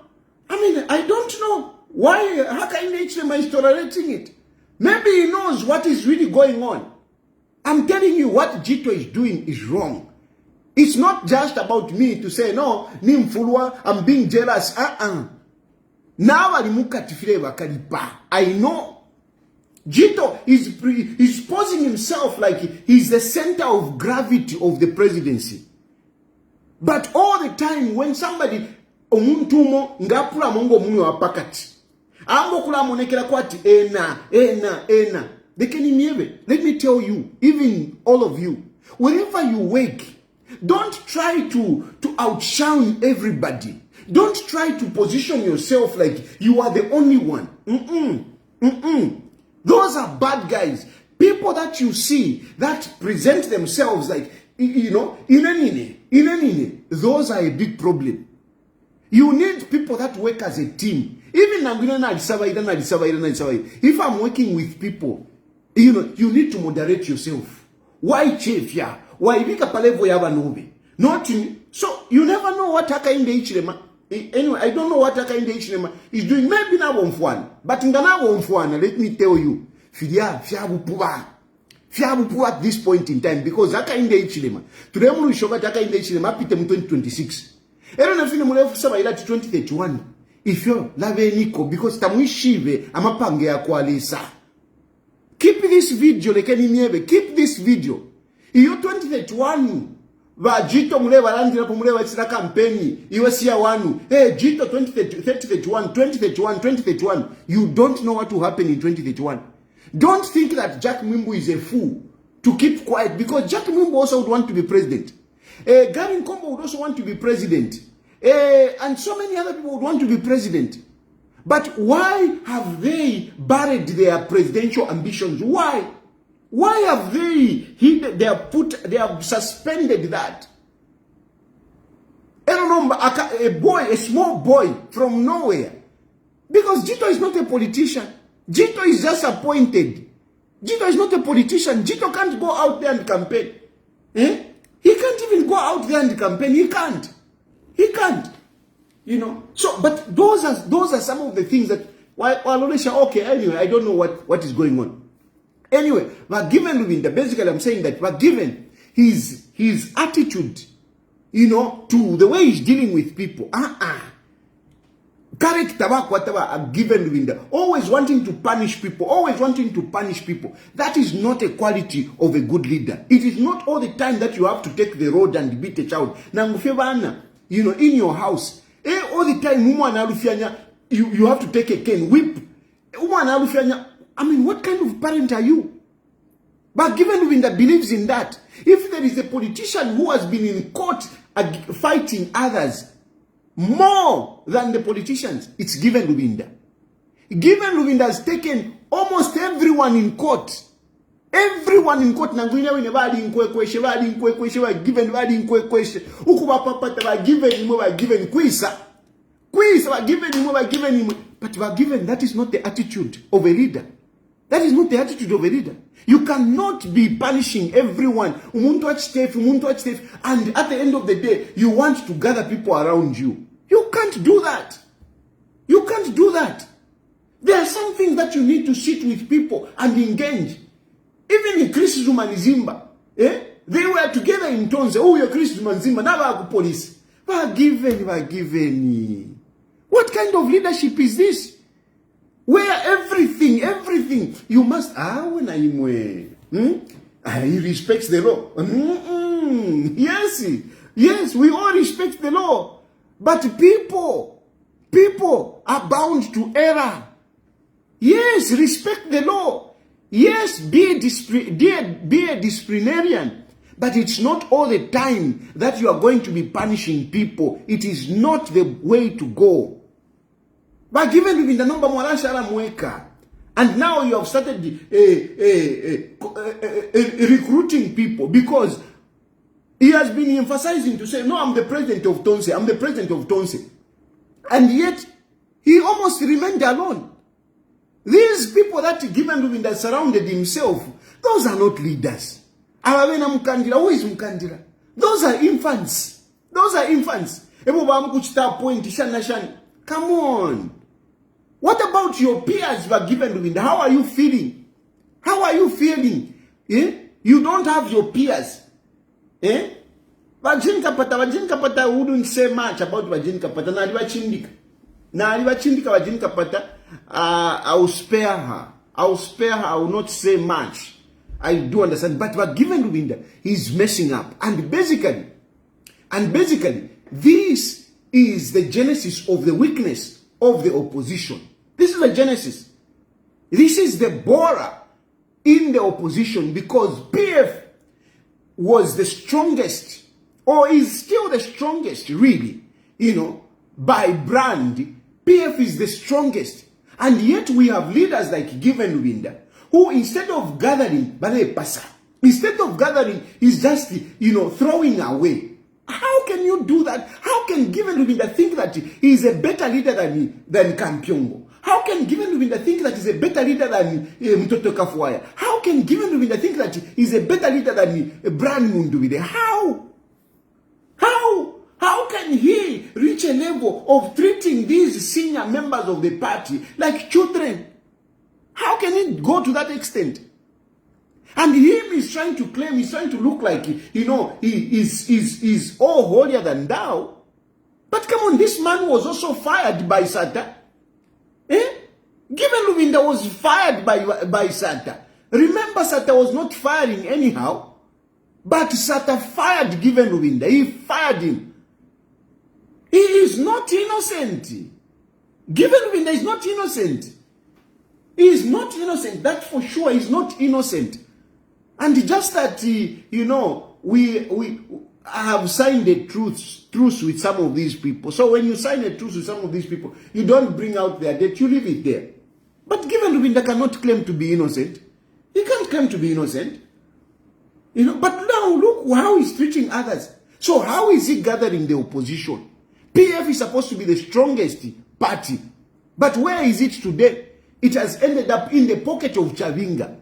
I mean, I don't know why Hakainde Hichilema is tolerating it. Maybe he knows what is really going on. I'm telling you, what Jito is doing is wrong. It's not just about me to say, no, Nimfulwa, I'm being jealous. Now I know. Jito is posing himself like he's the center of gravity of the presidency. But all the time, when somebody, omuntumo ngapula mongo mwe wapakati. Ambo kula monekela kwati, ena. Let me tell you, even all of you, wherever you wake, don't try to outshine everybody. Don't try to position yourself like you are the only one. Those are bad guys. People that you see that present themselves like, you know, inenine. Those are a big problem. You need people that work as a team. Even if I'm working with people, you know, you need to moderate yourself. Why chief ya? Why bika palevo ya banove? Not in, so you never know what Hakainde Hichilema. Anyway, I don't know what Hakainde Hichilema is doing. Maybe na womfwana, but ngana womfwana. Let me tell you, fiabupuwa at this point in time, because Hakainde Hichilema. Today mulu shoga Hakainde Hichilema apite mu 2026. Ero na fine mulefu saba ila 2031. If you lave niko, because tamuishive amapange ya kualisa. Keep this video, lekeni niebe. Keep this video. Iyo 2031, va Jito mulewa landi na pumulewa isina kampeni. Iwe siya wanu. Hey, Jito 2031. You don't know what will happen in 2031. Don't think that Jack Mwimbu is a fool to keep quiet, because Jack Mwimbu also would want to be president. Gavin Kombo would also want to be president. And so many other people would want to be president. But why have they buried their presidential ambitions? Why? Why have they have suspended that? I don't know, a small boy from nowhere. Because Jito is not a politician. Jito is just appointed. Jito is not a politician. Jito can't go out there and campaign. He can't even go out there and campaign. He can't. You know. So, but those are some of the things that okay, anyway, I don't know what is going on. Anyway, but given Lubinda, basically I'm saying that, but given his attitude, you know, to the way he's dealing with people, character, whatever, given Lubinda, always wanting to punish people, that is not a quality of a good leader. It is not all the time that you have to take the road and beat a child. You know, in your house, all the time, you have to take a cane, whip. I mean, what kind of parent are you? But given Lubinda believes in that, if there is a politician who has been in court fighting others, more than the politicians. It's Given Rubinda. Given Rubinda has taken almost everyone in court. Everyone in court nangwine wine bali nkwekweshe ba given bali nkwekweshe ukuba papa ba given mo ba given kwisa ba given mo ba given but ba given. That is not the attitude of a leader. That is not the attitude of a leader. You cannot be punishing everyone umuntu achitefu and at the end of the day you want to gather people around you. You can't do that. You can't do that. There are some things that you need to sit with people and engage. Even in Chris Zuma Nzimba, they were together in Tonse. Oh, you're Chris Zuma Nzimba, now police. Given. What kind of leadership is this? Where everything, you must, when he respects the law. Yes, we all respect the law. But people are bound to error. Yes, respect the law. Yes, be a disciplinarian. But it's not all the time that you are going to be punishing people. It is not the way to go. But given the number mweka, and now you have started recruiting people because he has been emphasizing to say, no, I'm the president of Tonse. I'm the president of Tonse. And yet, he almost remained alone. These people that Given Rubinda surrounded himself, those are not leaders. Who is Mukandira? Those are infants. Come on. What about your peers who are Given Rubinda? How are you feeling? You don't have your peers. Vajin Kapata wouldn't say much about Vajin Kapata. Na aliwachindika Vajin Kapata. I'll spare her. I will not say much. I do understand. But Given Rubinda, he's messing up. And basically, this is the genesis of the weakness of the opposition. This is the genesis. This is the borer in the opposition because PF was the strongest, or is still the strongest, really. By brand, PF is the strongest. And yet we have leaders like Given Rubinda, who instead of gathering, is just, throwing away. How can you do that? How can Given Rubinda think that he is a better leader than Kampyongo? How can Given Rubinda think that he's a better leader than Mtoto Kafuaya? How can Given Rubinda think that he's a better leader than Brian Mundubile? How can he reach a level of treating these senior members of the party like children? How can it go to that extent? And him is trying to claim, he's trying to look like, he is all holier than thou. But come on, this man was also fired by Sata. Given Rubinda was fired by Sata. Remember, Sata was not firing anyhow. But Sata fired Given Rubinda. He fired him. He is not innocent. Given Rubinda is not innocent. He is not innocent. That for sure is not innocent. And just that, we have signed a truce with some of these people. So when you sign a truce with some of these people, you don't bring out their debt, you leave it there. But Given Rubinda cannot claim to be innocent. He can't claim to be innocent. But now look how he's treating others. So how is he gathering the opposition? PF is supposed to be the strongest party. But where is it today? It has ended up in the pocket of Chavinga.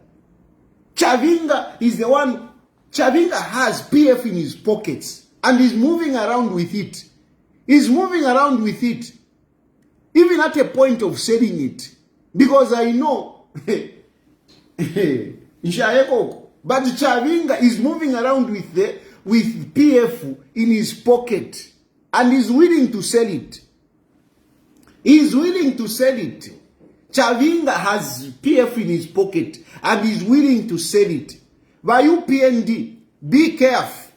Chavinga is the one. Chavinga has PF in his pockets and is moving around with it. Even at a point of selling it. Because I know, but Chavinga is moving around with PF in his pocket and is willing to sell it. Chavinga has PF in his pocket and is willing to sell it. Vayu PND, be careful.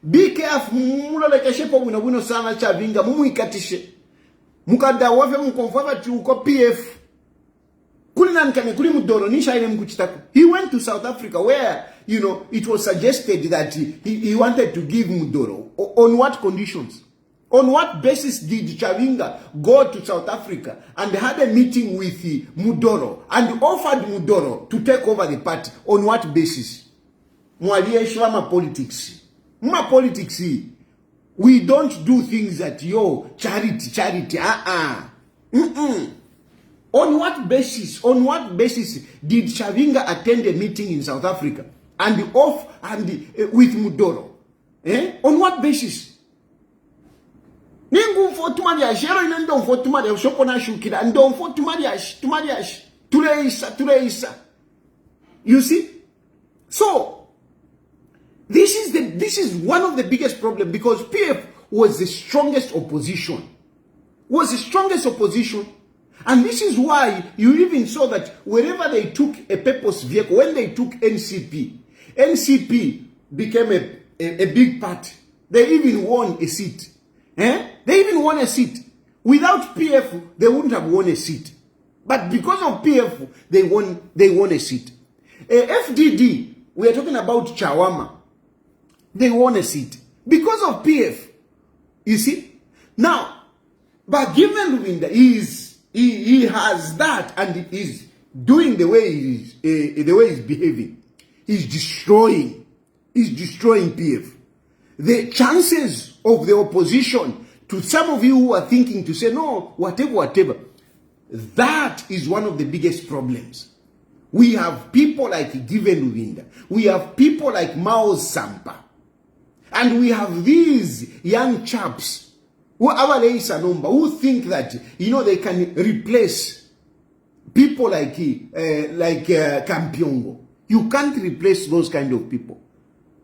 Be careful. Mulolekeshe po buno sana Chavinga, mumuikatishe. Mukada wafe mkonfava chuko PF. He went to South Africa where, it was suggested that he wanted to give Mudoro. On what conditions? On what basis did Chavinga go to South Africa and had a meeting with Mudoro and offered Mudoro to take over the party? On what basis? Mwalieshwama politics. Ma politics. We don't do things that charity. On what basis? On what basis did Chavinga attend a meeting in South Africa and with Mudoro? On what basis? Ningu for tumariash, don't for tumariash, shopona shukira, and don't for tumariash, tuleisa. You see? So this is one of the biggest problems, because PF was the strongest opposition. And this is why you even saw that wherever they took a purpose vehicle, when they took NCP became a big party. They even won a seat. They even won a seat. Without PF, they wouldn't have won a seat. But because of PF, they won a seat. FDD, we are talking about Chawama. They won a seat. Because of PF. You see? Now, but given Luvinda, he has that, and he's doing the way he's behaving. He's destroying PF. The chances of the opposition, to some of you who are thinking to say, no, whatever, that is one of the biggest problems. We have people like Given Luvinda. We have people like Mao Sampa. And we have these young chaps who think that, they can replace people like Kampiongo. You can't replace those kind of people.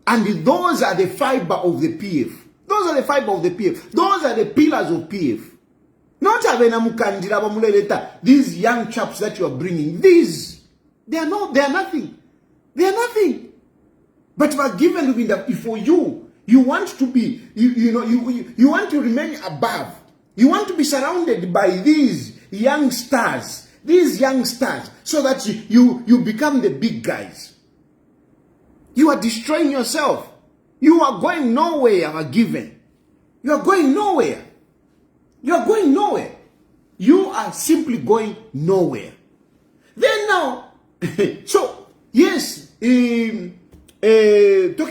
And those are the fiber of the PF. Those are the pillars of PF. Not these young chaps that you are bringing. They are nothing. They are nothing. But for given for you want to be, you want to remain above. You want to be surrounded by these young stars, so that you become the big guys. You are destroying yourself. You are going nowhere, Given. You are going nowhere. You are going nowhere. You are simply going nowhere. Then now, so, yes, talking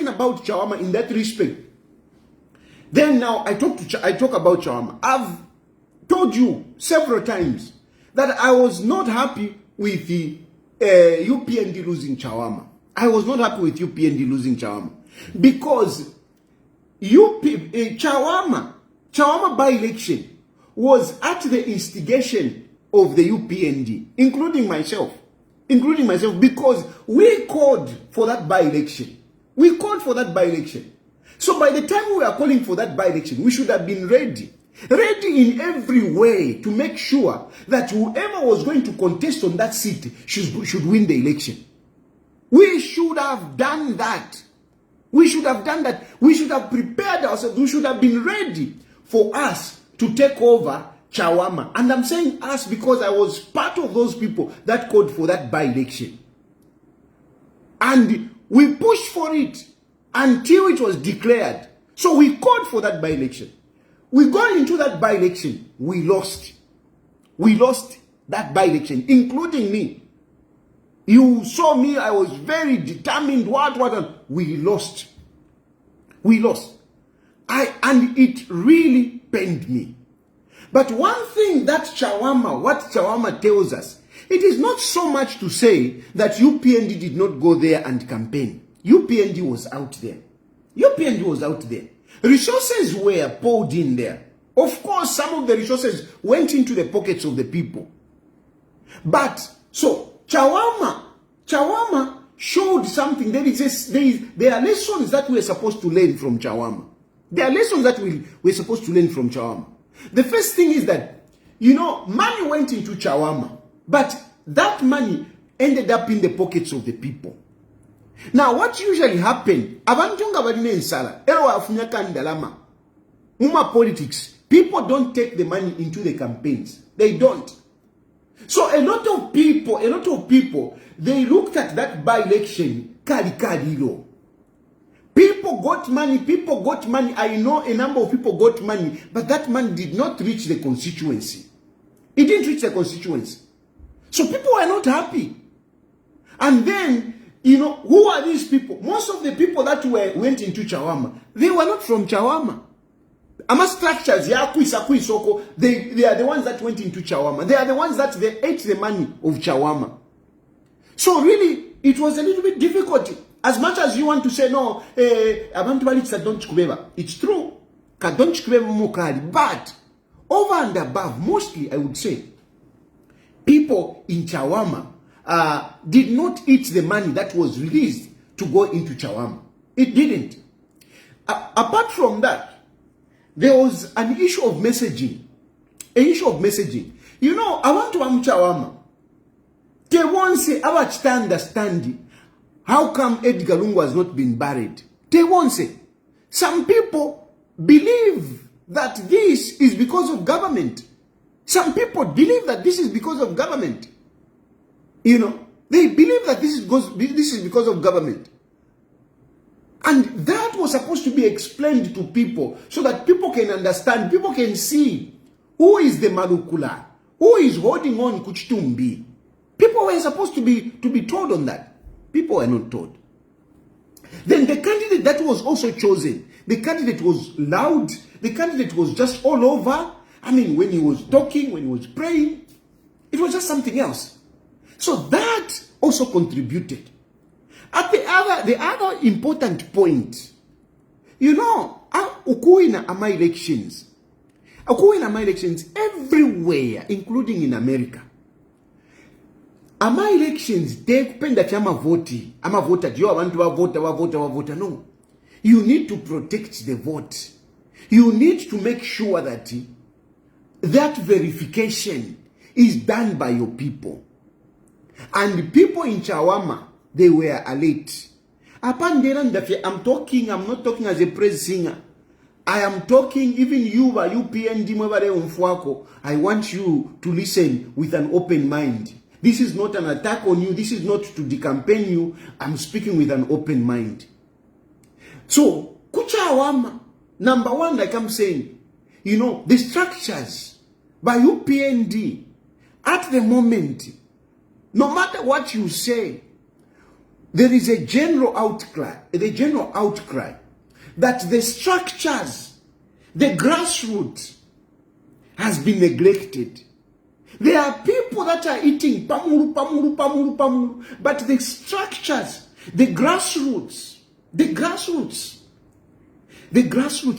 about Chawama in that respect, then now I talk about Chawama. I've told you several times that I was not happy with the UPND losing Chawama. I was not happy with UPND losing Chawama, because Chawama by-election was at the instigation of the UPND, including myself, because we called for that by-election. So by the time we are calling for that by-election, we should have been ready in every way to make sure that whoever was going to contest on that seat should win the election. We should have done that. We should have prepared ourselves. We should have been ready for us to take over Chawama. And I'm saying us because I was part of those people that called for that by-election. And we pushed for it until it was declared. So we called for that by-election. We got into that by-election. We lost. We lost that by-election, including me. You saw me, I was very determined, we lost. And it really pained me. But one thing that what Chawama tells us, it is not so much to say that UPND did not go there and campaign. UPND was out there. Resources were poured in there. Of course, some of the resources went into the pockets of the people. But, so, Chawama showed something. There are lessons that we're supposed to learn from Chawama. We're supposed to learn from Chawama. The first thing is that, money went into Chawama, but that money ended up in the pockets of the people. Now, what usually happened, politics, people don't take the money into the campaigns. They don't. So a lot of people, they looked at that by-election, people People got money. I know a number of people got money, but that money did not reach the constituency. It didn't reach the constituency. So people were not happy. And then, who are these people? Most of the people that went into Chawama, they were not from Chawama. Ama structures, they are the ones that went into Chawama. They are the ones that they ate the money of Chawama. So really, it was a little bit difficult. As much as you want to say, no, abantu bali don't kubeba. It's true. Kadonch kubeba mukali. But, over and above, mostly, I would say, people in Chawama did not eat the money that was released to go into Chawama. It didn't. Apart from that, there was an issue of messaging. I want to Chawama. They won't say, I want to understand how come Edgar Lungu has not been buried. They won't say. Some people believe that this is because of government. Some people believe that this is because of government. They believe that this is because of government. And that was supposed to be explained to people so that people can understand, people can see who is the Malukula, who is holding on Kuchitumbi. People were supposed to be told on that. People were not told. Then the candidate that was also chosen, the candidate was loud, the candidate was just all over. I mean, when he was talking, when he was praying, it was just something else. So that also contributed. At the other important point, ukuina ama elections everywhere, including in America. Ama elections, they depend on ama voter. Do you want to vote? No. You need to protect the vote. You need to make sure that that verification is done by your people. And the people in Chawama, they were alert. I'm not talking as a praise singer. I am talking, even you PND, I want you to listen with an open mind. This is not an attack on you. This is not to decampaign you. I'm speaking with an open mind. So, Kuchawama, number one, like I'm saying, the structures by UPND, at the moment, no matter what you say, there is a general outcry that the structures, the grassroots, has been neglected. There are people that are eating pamuru, but the structures, the grassroots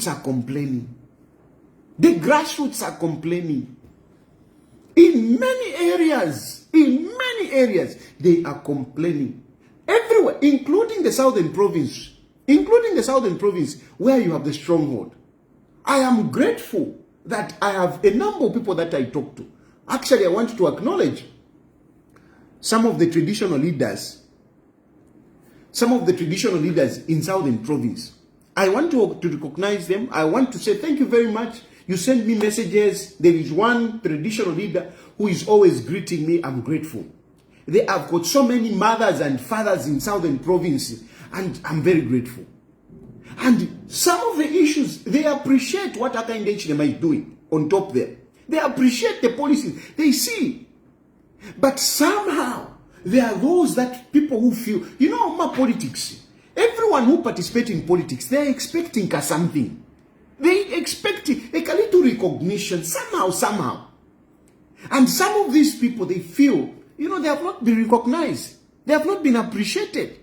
are complaining. The grassroots are complaining. In many areas, they are complaining. Everywhere, including the southern province, where you have the stronghold. I am grateful that I have a number of people that I talk to. Actually, I want to acknowledge some of the traditional leaders in southern province. I want to recognize them. I want to say thank you very much. You send me messages. There is one traditional leader who is always greeting me. I'm grateful. They have got so many mothers and fathers in southern province, and I'm very grateful. And some of the issues, they appreciate what Hakainde Hichilema is doing on top there. They appreciate the policies. They see. But somehow, there are those that people who feel, my politics, everyone who participates in politics, they're expecting something. They expect a little recognition, somehow. And some of these people, they feel, they have not been recognized. They have not been appreciated.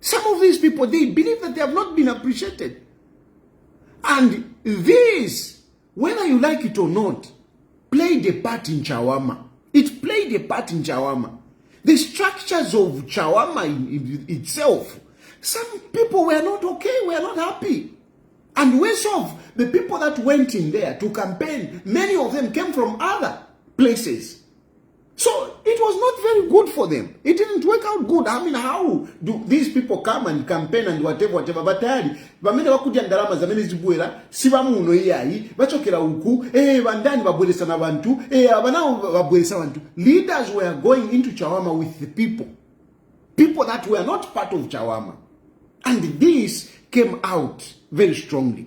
Some of these people, they believe that they have not been appreciated. And this, whether you like it or not, played a part in Chawama. It played a part in Chawama. The structures of Chawama itself, some people were not okay, were not happy. And worse off, the people that went in there to campaign, many of them came from other places. So it was not very good for them. It didn't work out good. I mean, how do these people come and campaign and whatever? But tayari, bamene wakuja ndalama zamene zibuela, sibamu uno yai, bachokera uku, bandani babwelesa na bantu, abanao babwelesa bantu. Leaders were going into Chawama with the people. People that were not part of Chawama. And this came out very strongly.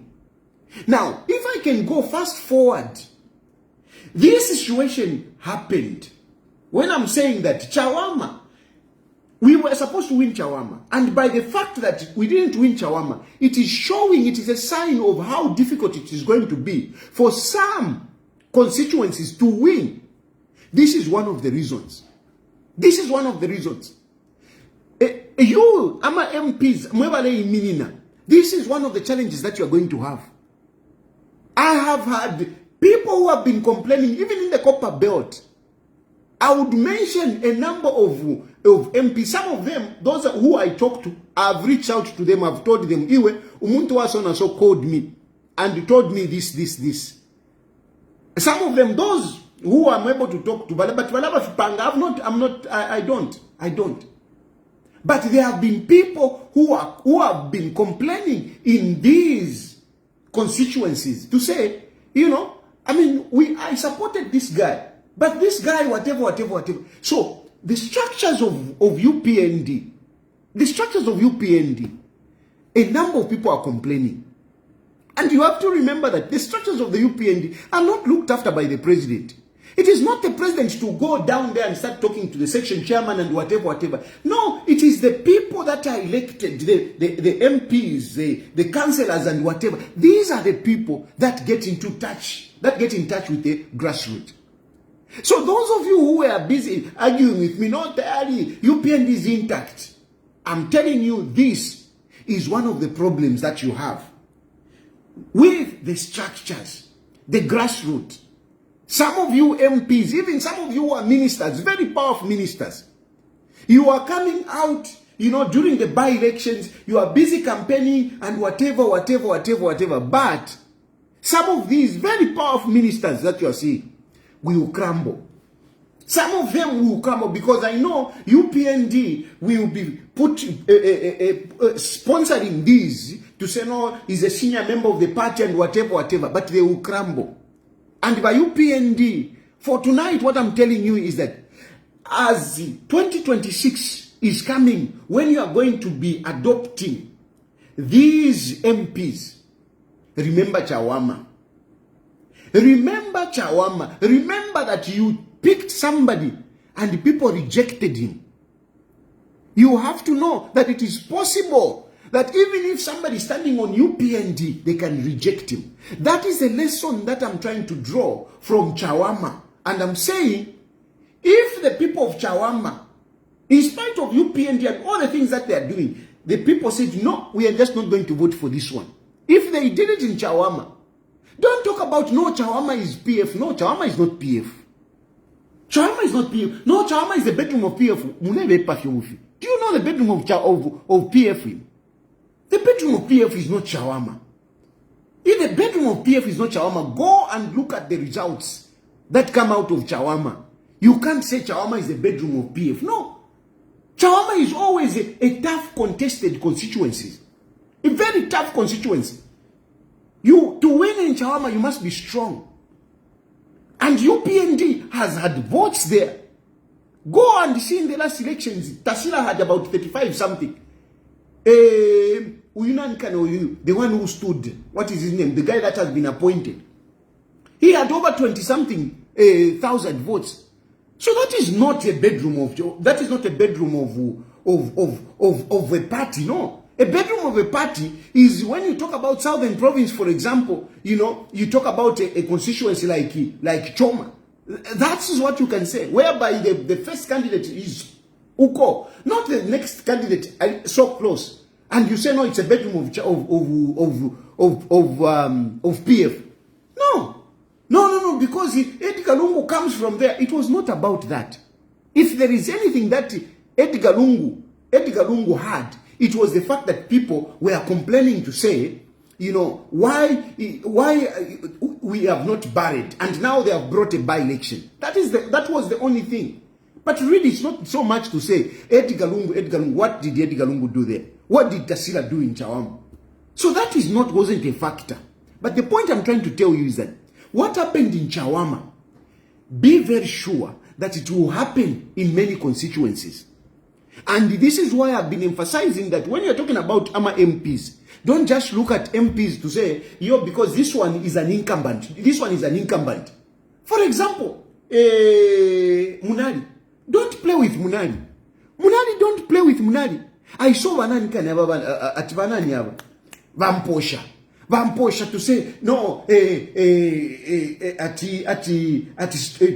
Now, if I can go fast forward, this situation happened when I'm saying that Chawama, we were supposed to win Chawama. And by the fact that we didn't win Chawama, it is showing, it is a sign of how difficult it is going to be for some constituencies to win. This is one of the reasons. This is one of the reasons. You, Ama MPs, this is one of the challenges that you are going to have. I have had people who have been complaining, even in the Copper Belt. I would mention a number of MPs. Some of them, those who I talked to, I've reached out to them, I've told them, Iwe, Umuntu Wasona so called me and told me this. Some of them, those who I'm able to talk to, but I don't. But there have been people who have been complaining in these constituencies to say, I supported this guy, but this guy, whatever. So the structures of UPND, a number of people are complaining. And you have to remember that the structures of the UPND are not looked after by the president. It is not the president to go down there and start talking to the section chairman and whatever. No, it is the people that are elected, the MPs, the councillors and whatever. These are the people that get in touch with the grassroots. So those of you who were busy arguing with me, not UPND is intact. I'm telling you, this is one of the problems that you have with the structures, the grassroots. Some of you MPs, even some of you who are ministers, very powerful ministers, you are coming out, during the by-elections, you are busy campaigning and whatever. But some of these very powerful ministers that you are seeing will crumble. Some of them will crumble because I know UPND will be sponsoring these to say, no, he's a senior member of the party and whatever, but they will crumble. And by UPND, for tonight, what I'm telling you is that as 2026 is coming, when you are going to be adopting these MPs, remember Chawama. Remember Chawama. Remember that you picked somebody and people rejected him. You have to know that it is possible that even if somebody is standing on UPND, they can reject him. That is a lesson that I'm trying to draw from Chawama. And I'm saying, if the people of Chawama, in spite of UPND and all the things that they are doing, the people said, no, we are just not going to vote for this one. If they did it in Chawama, don't talk about, no, Chawama is PF. No, Chawama is not PF. Chawama is not PF. No, Chawama is the bedroom of PF. Do you know the bedroom of PF? The bedroom of PF is not Chawama. If the bedroom of PF is not Chawama, go and look at the results that come out of Chawama. You can't say Chawama is the bedroom of PF. No. Chawama is always a tough contested constituency. A very tough constituency. To win in Chawama, you must be strong. And UPND has had votes there. Go and see in the last elections, Tasila had about 35 something. The one who stood, what is his name? The guy that has been appointed. He had over 20 something thousand votes. So that is not a bedroom of a party. No, a bedroom of a party is when you talk about Southern Province, for example. You talk about a constituency like Choma. That is what you can say. Whereby the first candidate is Uko, not the next candidate so close. And you say, no, it's a bedroom of PF. No, because Edgar Lungu comes from there. It was not about that. If there is anything that Edgar Lungu had, it was the fact that people were complaining to say, why we have not buried, and now they have brought a by-election. That was the only thing. But really, it's not so much to say, Edgar Lungu, what did Edgar Lungu do there? What did Tasila do in Chawama? So that wasn't a factor. But the point I'm trying to tell you is that what happened in Chawama, be very sure that it will happen in many constituencies. And this is why I've been emphasizing that when you're talking about AMA MPs, don't just look at MPs to say, yo, because this one is an incumbent. This one is an incumbent. For example, Munali. Don't play with Munali. Munali, don't play with Munali. I saw Banani at Banani Vamposha. Vamposha to say, no,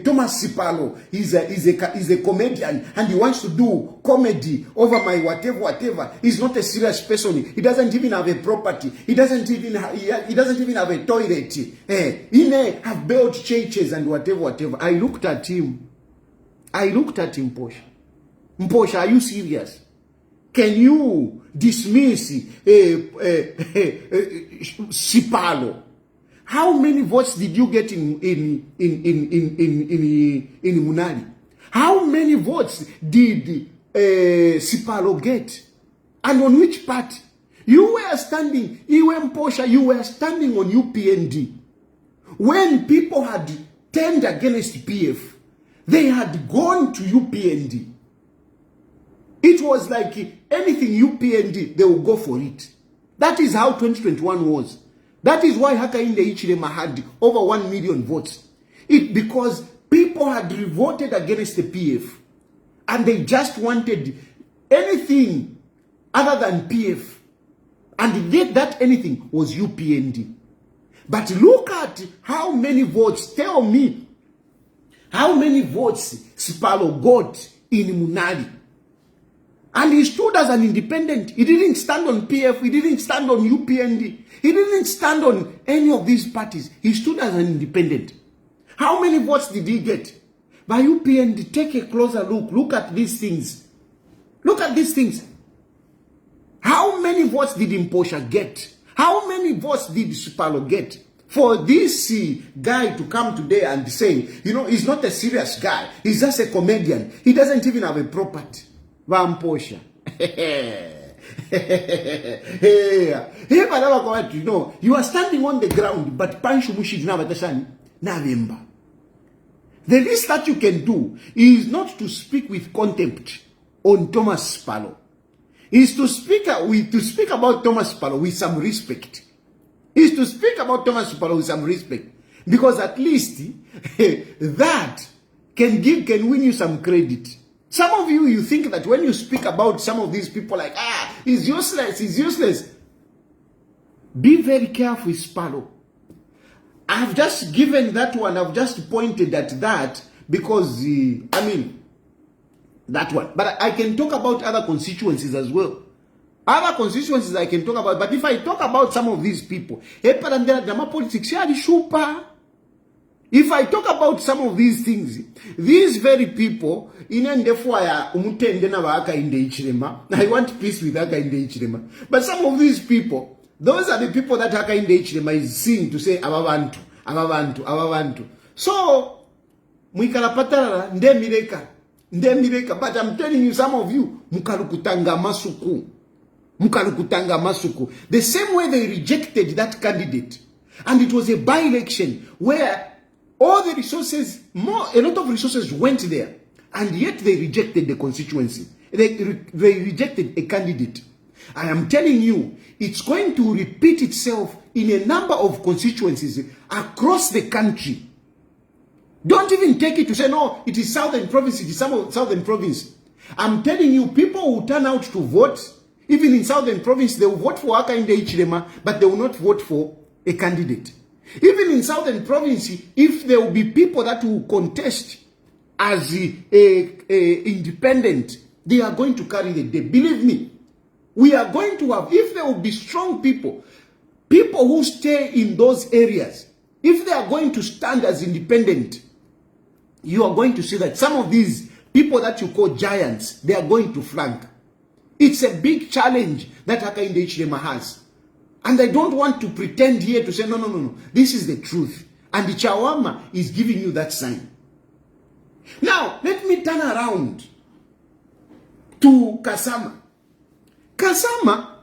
Thomas Sipalo is a comedian and he wants to do comedy over my whatever. He's not a serious person. He doesn't even have a property. He doesn't even have a toilet. He may have built churches and whatever. I looked at him, Mposha. Mposha, are you serious? Can you dismiss Sipalo? How many votes did you get in Munali? How many votes did Sipalo get? And on which part? You were standing, Mposha, you were standing on UPND. When people had turned against PF, they had gone to UPND. It was like anything UPND, they will go for it. That is how 2021 was. That is why Hakainde Hichilema had over 1 million votes. Because people had revolted against the PF. And they just wanted anything other than PF. And that anything was UPND. But look at how many votes, tell me, how many votes Sipalo got in Munali. And he stood as an independent. He didn't stand on PF. He didn't stand on UPND. He didn't stand on any of these parties. He stood as an independent. How many votes did he get? By UPND, take a closer look. Look at these things. Look at these things. How many votes did Mposha get? How many votes did Sipalo get? For this guy to come today and say, you know, he's not a serious guy. He's just a comedian. He doesn't even have a property. Vamposha. You know, you are standing on the ground, but Panshumushi Navemba. The least that you can do is not to speak with contempt on Thomas Sipalo. Is to speak about Thomas Sipalo with some respect. Is to speak about Thomas Sipalo with some respect. Because at least that can win you some credit. Some of you think that when you speak about some of these people like, he's useless. Be very careful with Sipalo. I've just given that one, I've just pointed at that because, that one. But I can talk about other constituencies as well. Other constituencies I can talk about. But if I talk about some of these people, if I talk about some of these things, these very people, I want peace with Hakainde Hichilema. But some of these people, those are the people that Hakainde Hichilema is seeing to say, Ababantu. So, Mwikalapatara, Ndemireka. But I'm telling you, some of you, Mukalukutanga Masuku. The same way they rejected that candidate. And it was a by-election where all the resources, a lot of resources went there, and yet they rejected the constituency. They rejected a candidate. I am telling you, it's going to repeat itself in a number of constituencies across the country. Don't even take it to say, no, it is Southern Province, it is Southern Province. I'm telling you, people will turn out to vote. Even in Southern Province, they will vote for Hakainde Hichilema, but they will not vote for a candidate. Even in Southern Province, if there will be people that will contest as independent, they are going to carry the day. Believe me, we are going to have, if there will be strong people who stay in those areas, if they are going to stand as independent, you are going to see that some of these people that you call giants, they are going to flank. It's a big challenge that Hakainde Hichilema has. And I don't want to pretend here to say, no. This is the truth. And the Chawama is giving you that sign. Now, let me turn around to Kasama. Kasama,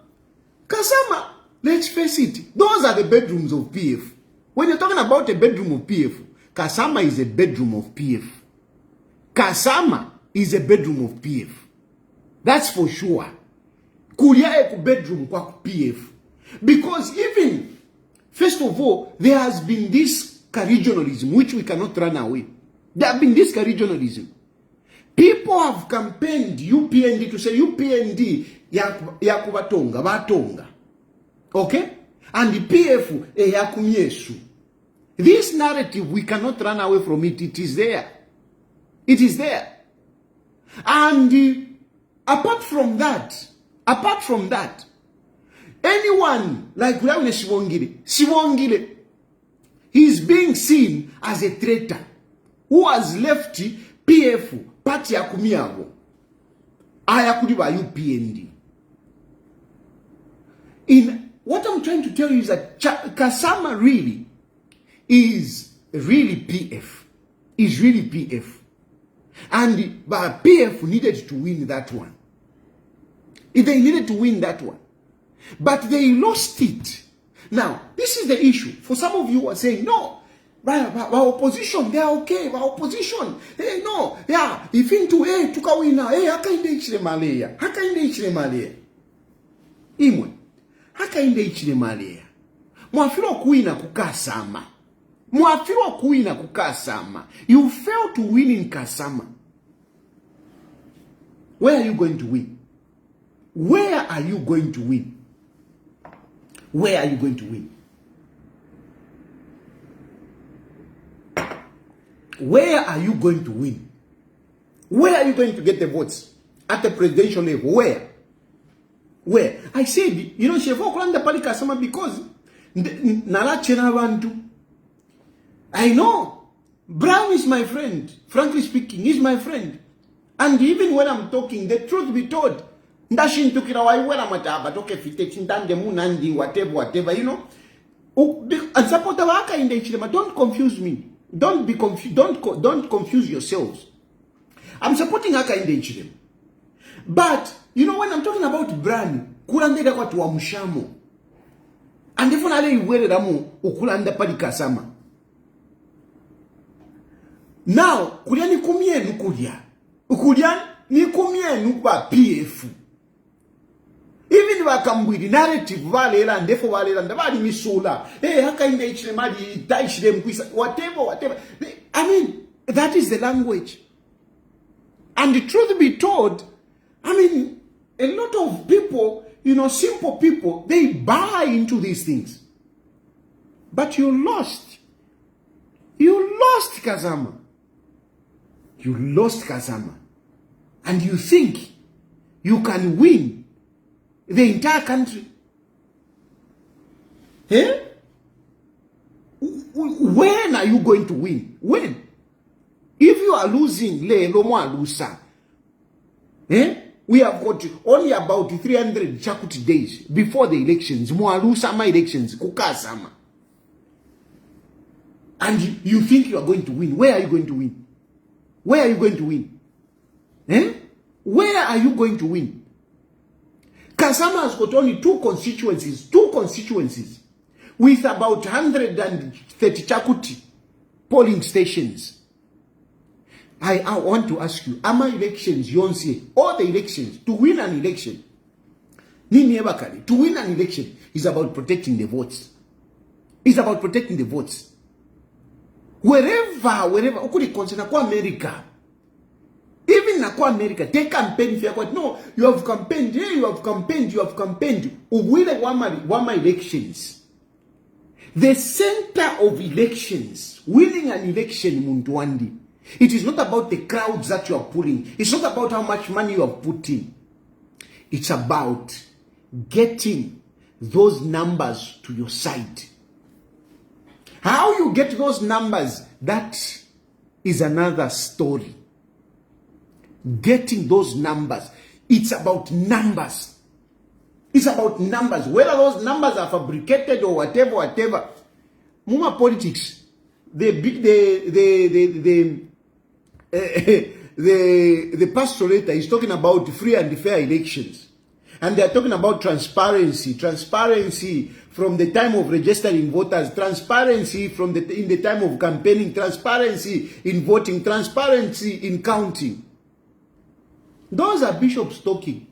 let's face it, those are the bedrooms of PF. When you're talking about a bedroom of PF, Kasama is a bedroom of PF. Kasama is a bedroom of PF. That's for sure. Kulia ku bedroom kwa PF. Because even, first of all, there has been this regionalism which we cannot run away. There have been this regionalism. People have campaigned UPND to say UPND yakubatonga batonga. Okay? And the PF yakumyesu. This narrative, we cannot run away from it. It is there. It is there. And apart from that, anyone like Sibongile is being seen as a traitor who has left PF, party ya kumiago, ayakudiba UPND. In what I'm trying to tell you is that Kasama really is really PF. Is really PF. And but PF needed to win that one. They needed to win that one. But they lost it. Now, this is the issue. For some of you who are saying, no, our opposition, they are okay. Our opposition, hey, no, yeah, if into tukawina, hakainde ichile malaya. Hakainde ichile malaya. Imwe, hakainde ichile malaya. Mwafiro kuina kukasama. Mwafiro kuina kukasama. You fail to win in Kasama. Where are you going to win? Where are you going to win? Where are you going to win? Where are you going to win? Where are you going to get the votes? At the presidential level. Where? Where? I said, you know, Shefo Kulanda Pali Kasama because Nala Chena Bantu. I know. Brown is my friend. Frankly speaking, he's my friend. And even when I'm talking, the truth be told, Ndashin tukira wa iwela mataba toke fite chindande munandi whatever, you know. And supporter waka in the chilema. Don't confuse me. Don't be confused. Don't confuse yourselves. I'm supporting Haka in the chilema. But you know when I'm talking about brand, kulande kwa tuwa mshamo. And if unale iwele damu ukulanda pali Kasama. Now, kulia ni kumienu kulia. Ukulia ni kumienu kwa PF. Even wakambwidi narrative valela ndefo valela ndabali misula. Haka inde ichile mali itaishile mkwisa. Whatever. I mean, that is the language. And the truth be told, I mean, a lot of people, you know, simple people, they buy into these things. But you lost. You lost Kasama. You lost Kasama. And you think you can win the entire country. Eh? When are you going to win? When? If you are losing, we have got only about 300 Chakuti days before the elections. Elections. Kukasama. And you think you are going to win. Where are you going to win? Where are you going to win? Where are you going to win? Kasama has got only two constituencies with about 130 Chakuti polling stations. I want to ask you, Ama elections, Yonsi, all the elections, to win an election, to win an election is about protecting the votes. It's about protecting the votes. Wherever, ukuri concern kwa America, even na kwa America, take campaign for what? No, you have campaigned, you have campaigned. Uwile wama elections. The center of elections, winning an election, Mundwandi. It is not about the crowds that you are pulling. It's not about how much money you have put in. It's about getting those numbers to your side. How you get those numbers, that is another story. Getting those numbers. It's about numbers. It's about numbers. Whether those numbers are fabricated or whatever. Muma politics. The pastorator is talking about free and fair elections. And they are talking about transparency from the time of registering voters, transparency in the time of campaigning, transparency in voting, transparency in counting. Those are bishops talking.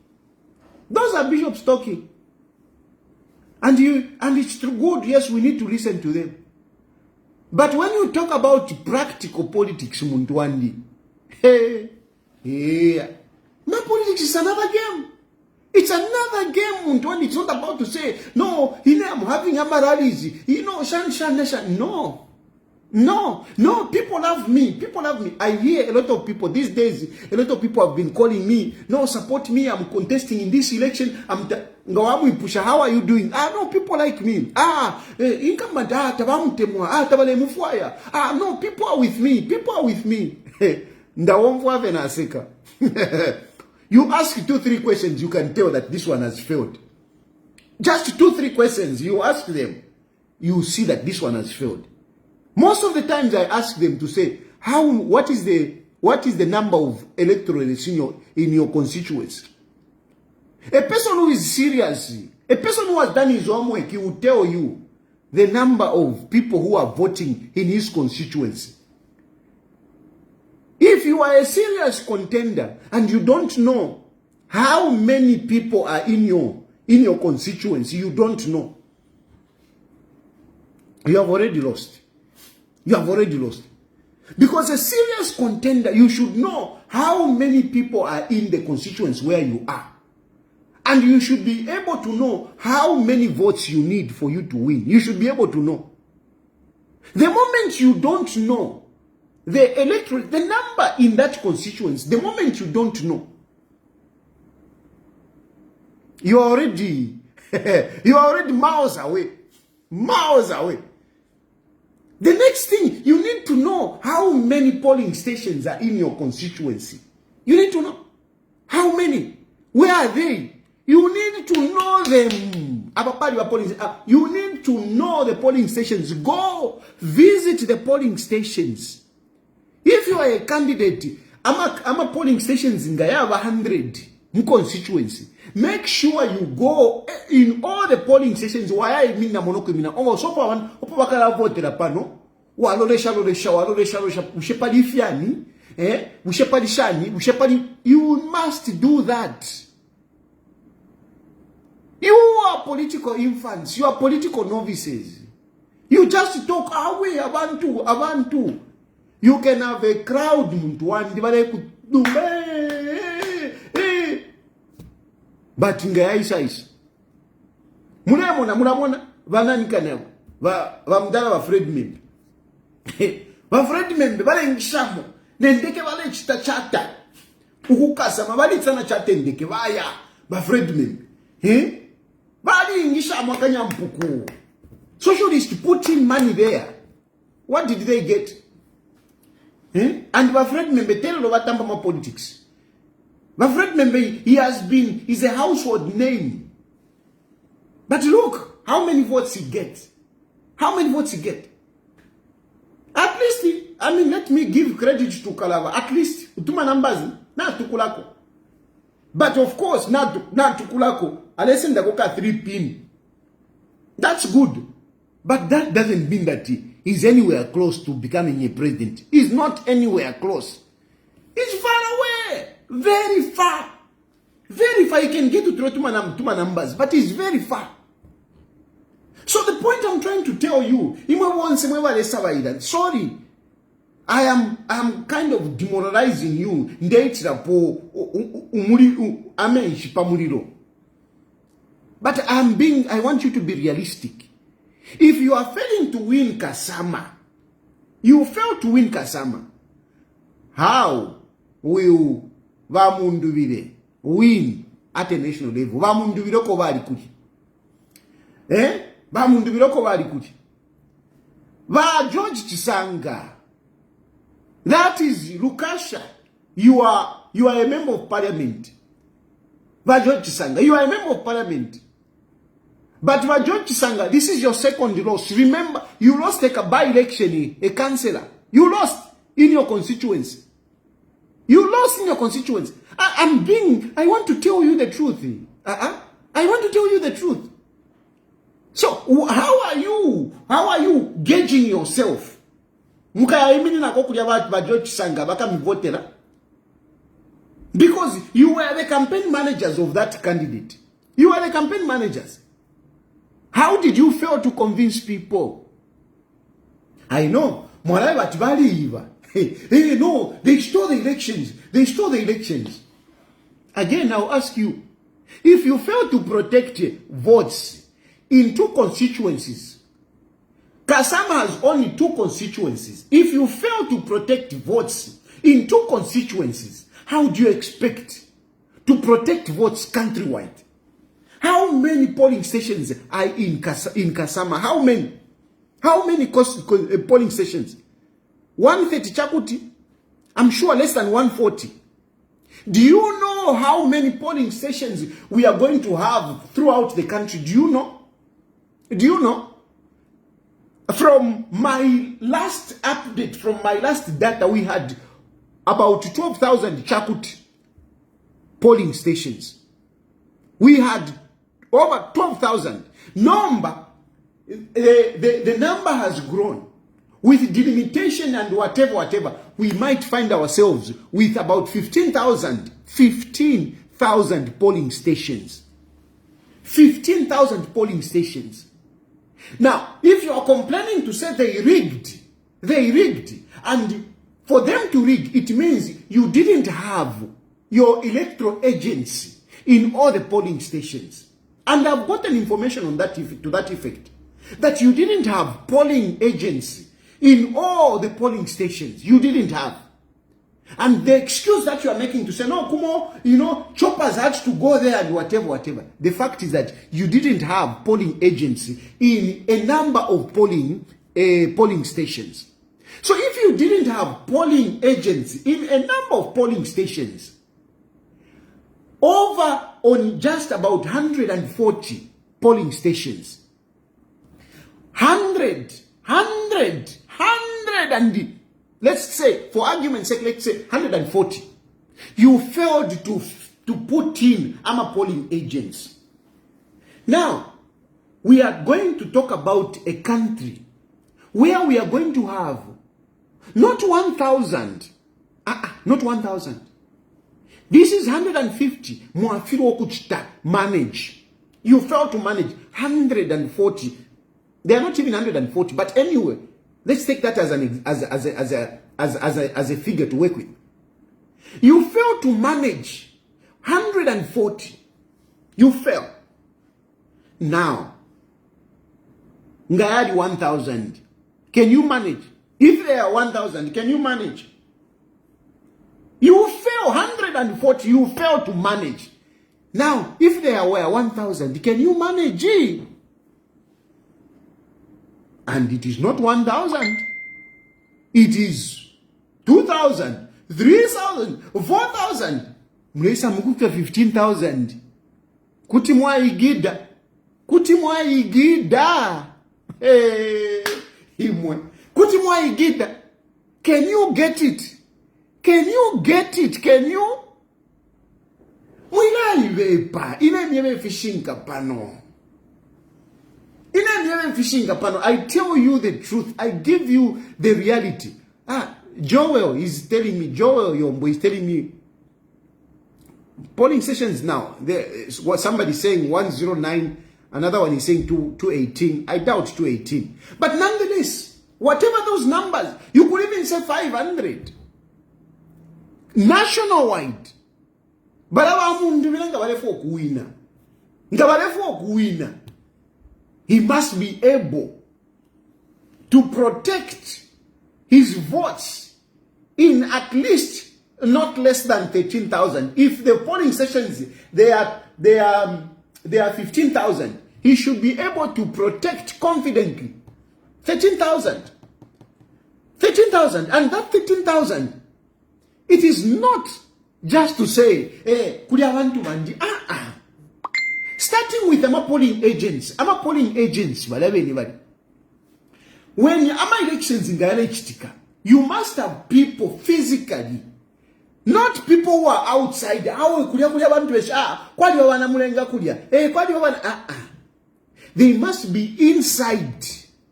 Those are bishops talking. And it's good, yes, we need to listen to them. But when you talk about practical politics, Muntwandi, my politics is another game. It's another game, Muntwandi. It's not about to say, no, I'm having rallies, shan. No, people love me. People love me. I hear a lot of people these days, a lot of people have been calling me, no, support me, I'm contesting in this election, how are you doing? No, people like me. No, people are with me. People are with me. You ask 2-3 questions, you can tell that this one has failed. Just 2-3 questions, you ask them, you see that this one has failed. Most of the times I ask them to say, what is the number of electorates in your constituency? A person who is serious, a person who has done his homework, he will tell you the number of people who are voting in his constituency. If you are a serious contender and you don't know how many people are in your constituency, you don't know. You have already lost. You have already lost. Because a serious contender, you should know how many people are in the constituency where you are. And you should be able to know how many votes you need for you to win. You should be able to know. The moment you don't know the electorate, the number in that constituency, the moment you don't know, you are already miles away. Miles away. The next thing, you need to know how many polling stations are in your constituency. You need to know. How many? Where are they? You need to know them. You need to know the polling stations. Go visit the polling stations. If you are a candidate, I'm a polling stations in Gayava 100 in constituency. Make sure you go in all the polling stations. Why I mean na monoko mina. Oh, so for one, opakala vote la pano. Waloresha, ushepadi fiani, ushepadi shani, ushepadi. You must do that. You are political infants. You are political novices. You just talk away, abantu. You can have a crowd, but ngayisa is. Munamona, vanani kaneo. Vamdala va Fred Membe. Va Fred Membe, vale ngishamo. Nendeke vale chita. Ukukasa, mavali tsana chate ndeke vaya. Va Fred Membe. Vale ngishamo kanyampuku. Socialists put in money there. What did they get? And my friend Membe tell over Tampama politics. My friend Membe, he's a household name. But look, how many votes he gets. How many votes he get? At least, let me give credit to Kalava. At least, utuma numbers, na tukulako. But of course, na tukulako, unless in the Goka 3 pin. That's good. But that doesn't mean that he's anywhere close to becoming a president. He's not anywhere close. He's far away. Very far. Very far. He can get to Tuma numbers, but he's very far. So the point I'm trying to tell you, sorry, I am kind of demoralizing you. But I want you to be realistic. If you are failing to win Kasama, you fail to win Kasama, how will Vamunduvire win at a national level? Vamunduvire kovali kuti. Vamunduvire kovali kuti. Va George Chisanga. That is Lukasha. You are a member of parliament. Va George Chisanga. You are a member of parliament. But George Chisanga, this is your second loss. Remember, you lost a by-election, a councillor. You lost in your constituency. You lost in your constituency. I want to tell you the truth. I want to tell you the truth. So, how are you gauging yourself? The Because you were the campaign managers of that candidate. You were the campaign managers. How did you fail to convince people? I know. No, they stole the elections. They stole the elections. Again, I'll ask you, if you fail to protect votes in 2 constituencies, Kasama has only 2 constituencies. If you fail to protect votes in 2 constituencies, how do you expect to protect votes countrywide? How many polling stations are in Kasama? How many? How many polling stations? 130 Chakuti? I'm sure less than 140. Do you know how many polling stations we are going to have throughout the country? Do you know? Do you know? From my last update, from my last data, we had about 12,000 Chakuti polling stations. We had over 12,000. The number has grown. With delimitation and whatever, we might find ourselves with about 15,000 polling stations. 15,000 polling stations. Now, if you are complaining to say they rigged, and for them to rig, it means you didn't have your electoral agency in all the polling stations. And I've gotten information on that to that effect, that you didn't have polling agency in all the polling stations. You didn't have. And the excuse that you are making to say, no, Kumo, choppers had to go there and whatever. The fact is that you didn't have polling agency in a number of polling stations. So if you didn't have polling agency in a number of polling stations, over on just about 140 polling stations, 100 and let's say, for argument's sake, let's say 140. You failed to put in polling agents. Now, we are going to talk about a country where we are going to have not 1,000, not 1,000. This is 150. Manage. You failed to manage 140. They are not even 140, but anyway, let's take that as a figure to work with. You fail to manage 140. You fail. Now, Ngayadi 1,000. Can you manage? If there are 1,000, can you manage? You fail 140. You fail to manage. Now, if there were 1,000, can you manage? And it is not 1,000. It is 2,000, 3,000, 4,000. Mlesa mkuka 15,000. Kuti mwa igida. Hey, imwe. Kuti mwa igida. Can you get it? Can you get it? Can you? Mwila ivepa. Ina miye fishinka pano. I tell you the truth. I give you the reality. Joel is telling me, Joel Yombo is telling me, polling sessions now, there's what somebody saying 109, another one is saying 218. I doubt 218. But nonetheless, whatever those numbers, you could even say 500. Nationwide. He must be able to protect his votes in at least not less than 13,000. If the polling sessions they are 15,000, he should be able to protect confidently 13,000. 13,000, and that 13,000, it is not just to say, hey, could I want to mandi? Starting with polling agents, anybody. When elections in Galachitika, you must have people physically, not people who are outside. They must be inside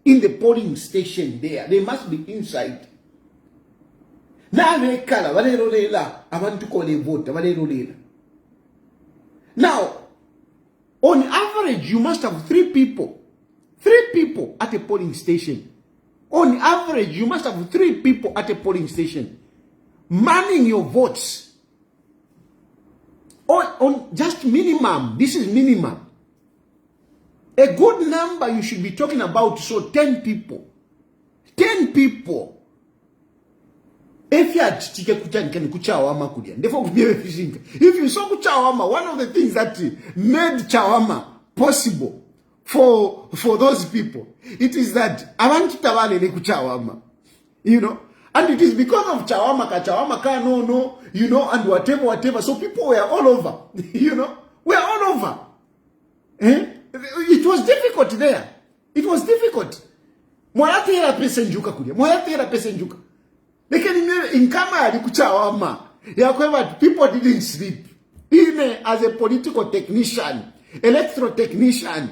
in the polling station there. They must be inside. N'abekala balerolela abantu kole vote balerolela. Now, on average, you must have 3 people. 3 people at a polling station. On average, you must have 3 people at a polling station manning your votes. On just minimum. This is minimum. A good number you should be talking about, so 10 people. 10 people. If you saw Chawama, one of the things that made Chawama possible for those people, it is that abantu tabale le kuchawama, you know, and it is because of Chawama ka no, you know, and whatever. So people were all over, you know, we're all over. It was difficult there. It was difficult. Moyate era pesenjuka kulia. Moyate era pesenjuka. Lekeni inkama alikuchawama. Ya kwamba people didn't sleep. Even as a political technician, electoral technician,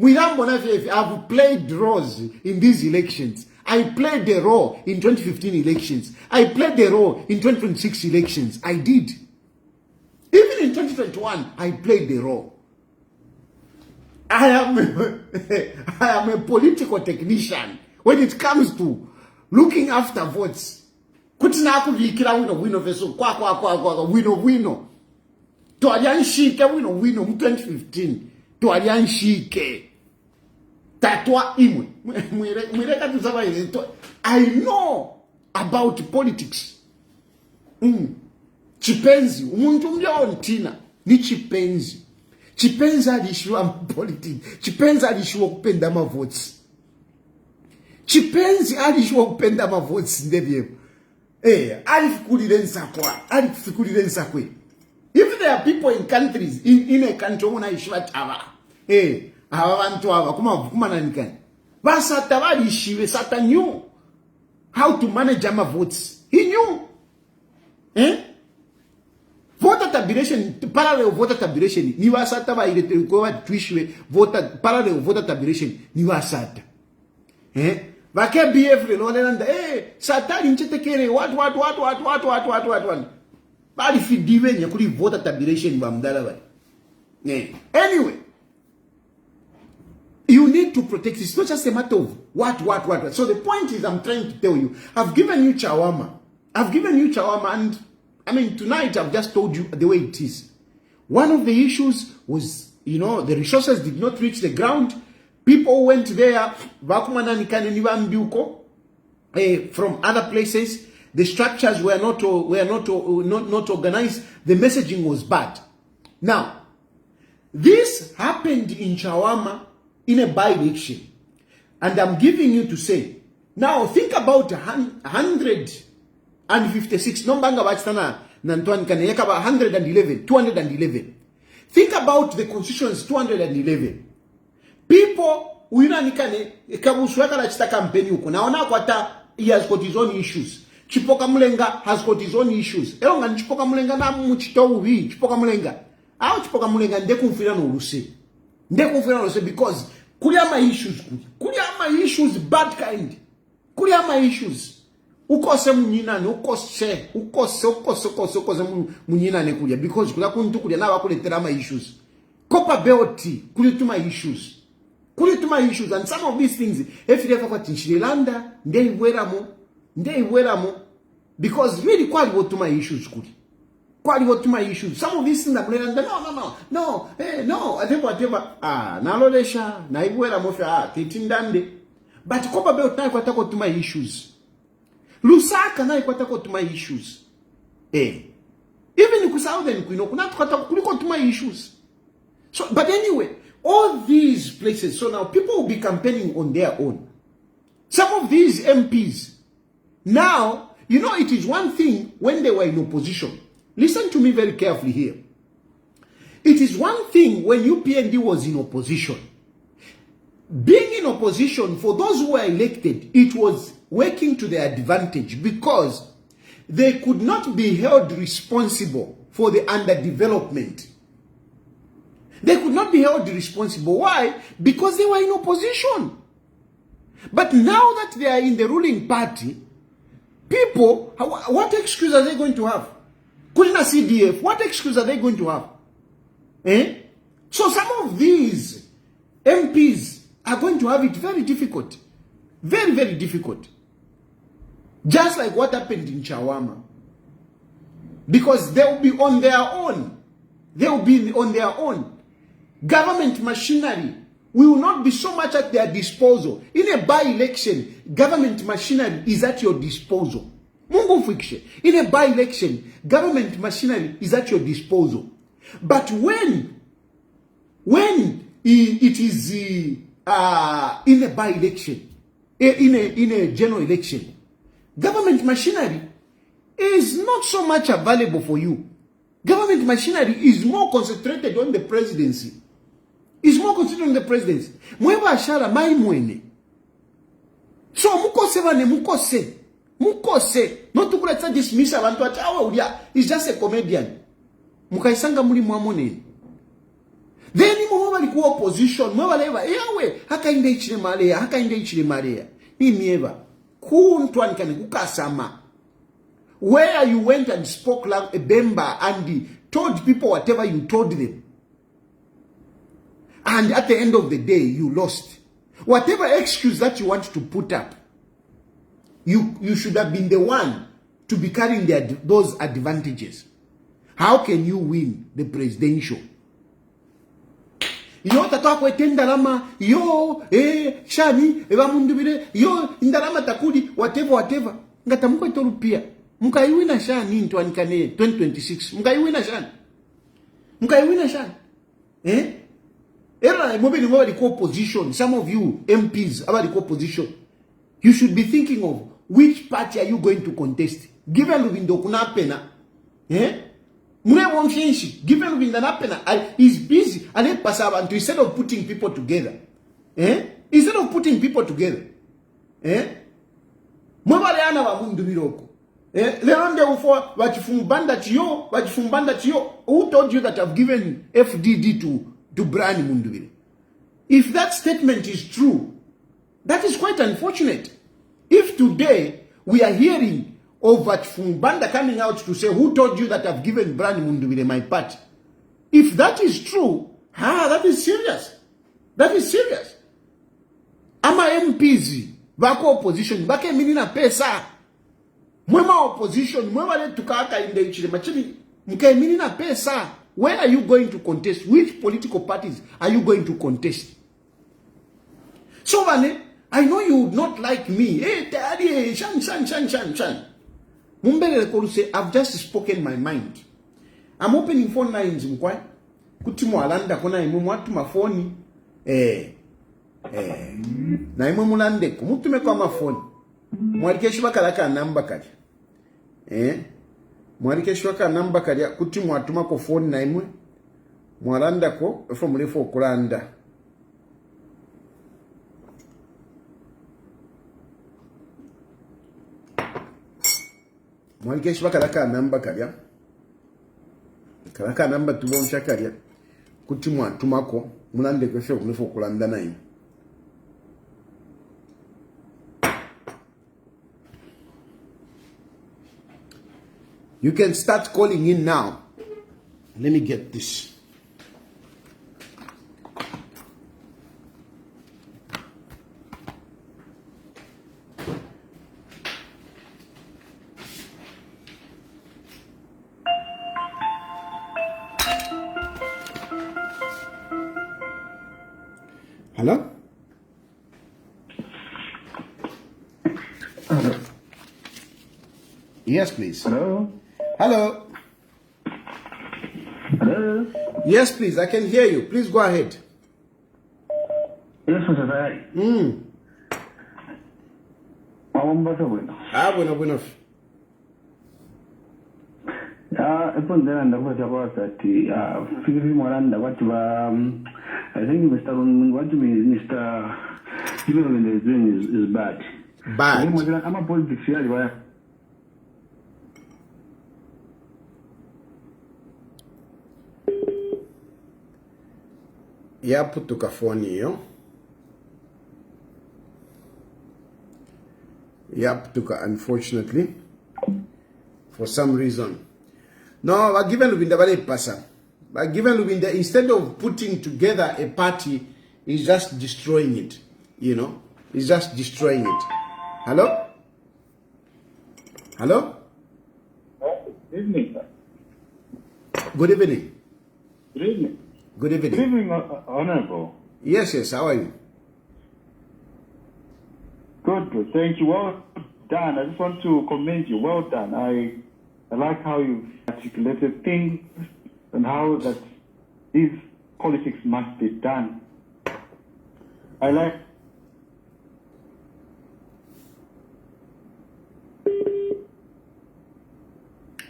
I've played roles in these elections. I played the role in 2015 elections. I played the role in 2026 elections. I did. Even in 2021, I played the role. I am a political technician when it comes to looking after votes. Kutina kuvikira wino veso kwa wino. To alianshike wino mu 2015. To alianshike. Tatwa imwe. Mwireka tuzaba ile. I know about politics. Chipenzi. Umuntu mlio ntina. Ni chipenzi. Chipenzi alishiwa politics. Chipenzi alishiwa kupenda ma votes. Chipenzi alishiwa kupenda ma votes ndebye. Alifikulile nsakwe. If there are people in countries, in a country wona ishiwa tawa. Abantu aba kuma nanikani. Basata balishiwe, Sata knew how to manage ama votes. He knew. Voter tabulation, parallel voter tabulation, ni wasata ba ile kwa tuishwe voter parallel voter tabulation ni wasata. Vake BF le lolanda sata linchetekere what. Bali fidiwe nya kuli voter tabulation ba mdala ba. Anyway, you need to protect. It's not just a matter of what. So the point is, I'm trying to tell you, I've given you Chawama, and I mean, tonight I've just told you the way it is. One of the issues was, you know, the resources did not reach the ground. People went there from other places. The structures were not organized. The messaging was bad. Now, this happened in Chawama in a by-election. And I'm giving you to say, now think about 156. No banga bachana nantuan kaneka ba 211. Think about the constitutions 211. People uinanikane kabusweka la chita campaign huko. Naona kwata he has got his own issues. Chipoka Mulenga has got his own issues. Elonga Chipoka Mulenga na muchito uvi. Chipoka Mulenga. How Chipoka Mulenga ndekumfira no luse. Because kuliama issues bad kind. Kuliama issues. Ukose munyinane, ukose munyinane kulia. Because kulia kuntu kulia na wakuletera ama issues. Kopa beoti kulituma issues. And some of these things, if you ever got in Sri Lanka, they wear mo. Because really quite what to my issues kuli. Some of these things I'm no, whatever. Nalolesha, na ibuera mo fa, titindande. But kopa beoti na ikwatako to my issues. Lusaka na ikwatako to my issues. Even in Southern Kuino, kuliko to my issues. So, but anyway, all these places, so now people will be campaigning on their own. Some of these MPs, now, you know, it is one thing when they were in opposition. Listen to me very carefully here. It is one thing when UPND was in opposition. Being in opposition, for those who were elected, it was working to their advantage because they could not be held responsible for the underdevelopment. They could not be held responsible. Why? Because they were in opposition. But now that they are in the ruling party, People, what excuse are they going to have? Kulina CDF, what excuse are they going to have? So some of these MPs are going to have it very difficult. Very, very difficult. Just like what happened in Chawama. Because they will be on their own. They will be on their own. Government machinery will not be so much at their disposal. In a by-election, government machinery is at your disposal. Mungu fiction. In a by-election, government machinery is at your disposal. But when it is in a by-election, in a general election, government machinery is not so much available for you. Government machinery is more concentrated on the presidency. Is more concentrated on the presidency. Mweba ashara mai mwene. So mukose vane mukose. Mukose. Not to kuleta dismiss abantu ati awa ulia. He's just a comedian. Mukaisanga muli mwamone. Then mweba likuwa opposition. Mweba leva. Yawe. Haka inde ichile malea. Haka inde ichile malea. Ni mieva. Kuntwani kane kukasama. Where you went and spoke like a Bemba and told people whatever you told them. And at the end of the day, you lost. Whatever excuse that you want to put up, you should have been the one to be carrying those advantages. How can you win the presidential? Yo tatakwe tendalama, yo, shani, eva mundubire, yo, indalama takudi, whatever. Ngatamuko itoru pia. Mukaiwina shani into anikane 2026. Mukaiwina shani. Mukaiwina shani. Era mobile ngo the opposition. Some of you MPs about the opposition. You should be thinking of which party are you going to contest. Given Lubindo kuna pena. Mune wonfinshi. Given Lubindo na pena is busy and pasabantu instead of putting people together. Instead of putting people together. Mwabale ana wa mundu biroko. Leonde ufo wachifumbanda chiyo. Who told you that I've given FDD to Brian Mundubile? If that statement is true, that is quite unfortunate. If today we are hearing of Wachifumbanda coming out to say, who told you that I've given Brian Mundubile my part? If that is true, that is serious. That is serious. Ama MPs, wako opposition, wake minina pesa. Mwema opposition, mwema le tukaka inde ichile machini, mke minina pesa. Where are you going to contest? Which political parties are you going to contest? So, Vane, I know you would not like me. Hey, daddy, shan. Mumbele Koruse, I've just spoken my mind. I'm opening phone lines, mkwa. Kutimu alanda kona imumu watu mafoni. Na imumu lande, kumutume kwa mafoni. Mwarikeshiwa kalaka namba kari. Mwarikeshiwa ka namba kari kutimu watuma ko phone na imwe. Mwaranda ko, efo mulefo okulanda. Mwarikeshiwa kalaka namba kari. Kalaka namba tubonsha kari. Kutimu watuma ko, mulande ko efo mulefo okulanda na imwe. You can start calling in now. Let me get this. Hello? Yes, please. Hello? Hello? Hello? Yes, please. I can hear you. Please go ahead. Yes, Mr. Zai. Bueno. Upon then, and what about that? Figuring more and what I think what Mr. Given is doing is bad. Bad. I'm a politics here. Yep, Tuka, unfortunately. For some reason. No, but given Lubinda Valley Pasa. But given Lubinda, instead of putting together a party, he's just destroying it. You know? He's just destroying it. Hello? Hello? Good evening, sir. Good evening. Good evening. Good evening. Good evening, Honorable. Yes, yes. How are you? Good, good. Thank you. Well done. I just want to commend you. Well done. I like how you've articulated things and how that these politics must be done. I like.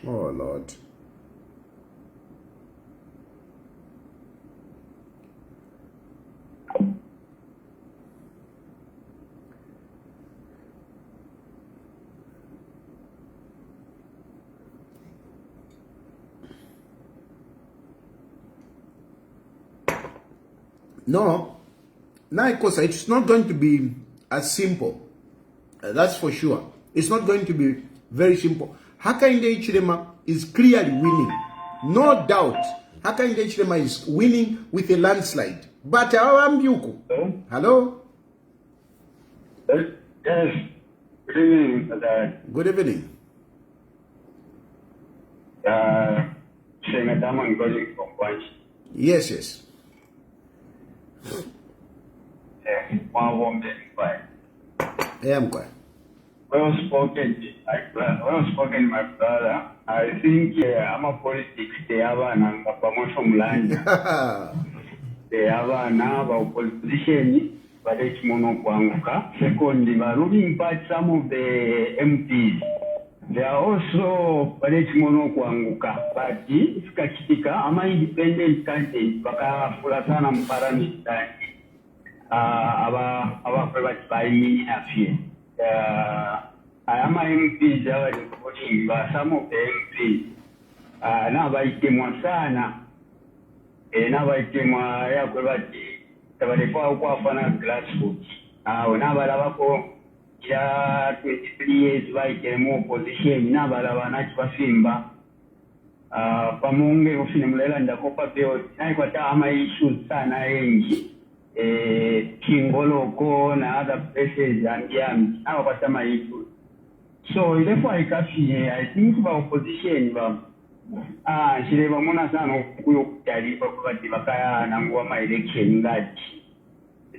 Oh, Lord. No, Naikosa, it's not going to be as simple. That's for sure. It's not going to be very simple. Hakainde Hichilema is clearly winning. No doubt. Hakainde Hichilema is winning with a landslide. But Awambyuku. Hello? Yes. Good evening, Dad. Good evening. Saying a diamond calling from Punch. Yes, yes. One woman, fine. I am quite. Well spoken, my brother. I think I'm a politics. They have an promotion land. They have an opposition, but it's monoquanguka. Secondly, by ruling back some of the MPs. They are also Palech monoquanguka. But it's Kachitika, I'm an independent candidate, Baka Fulatana Paramita. Our private by me affair. I am an MP, but some of the MPs now by Timwasana, now by Timwa, Tavalepa, grassroots. Now, ya 23 years baitemu opposition n'abalaba Simba pamunge ofinimulela ndakopa peo naikwata ama issues sana engi Kingoloko na other places and yam akwata ma issues so ilefo ikafie I think ba opposition ba shireba mona sana kuyo kutalipa kubati bakaya nangwa ma election ngati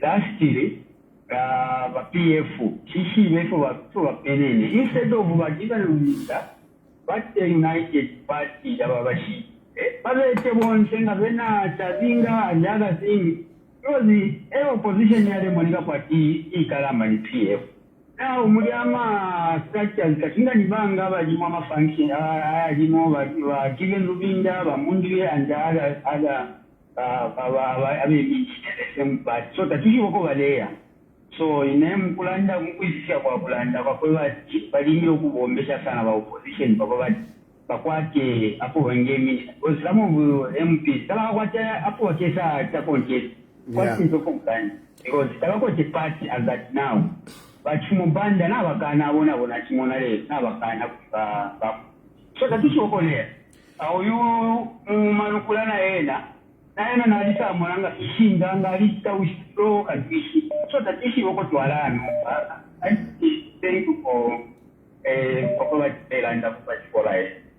last year PF, instead of but the United Party, but they won't send a Vena, Chazinga, and the other thing. Because the opposition near the Monica Party, Ikalamani PF. Now, Muriama structures, Katinga Nibanga, Jimama function, Jimova, given Rubinda, Mundi, and the other, the same part. So that you go over there. So inem kulanda mkuisisha kwa kulanda kwa kwa balimi okubombesha sana ba opposition bakwate apo wengemi some of MP tala kwate apo kesa takonje kwati zokukani because tala kwate party as that now but mumbanda na bakana bona chimona le na bakana ba so tatisho okole au yu manukulana yena naena nalisa mwananga ishinga ngalita ustro kadishi so that issue wako twalano I thank you for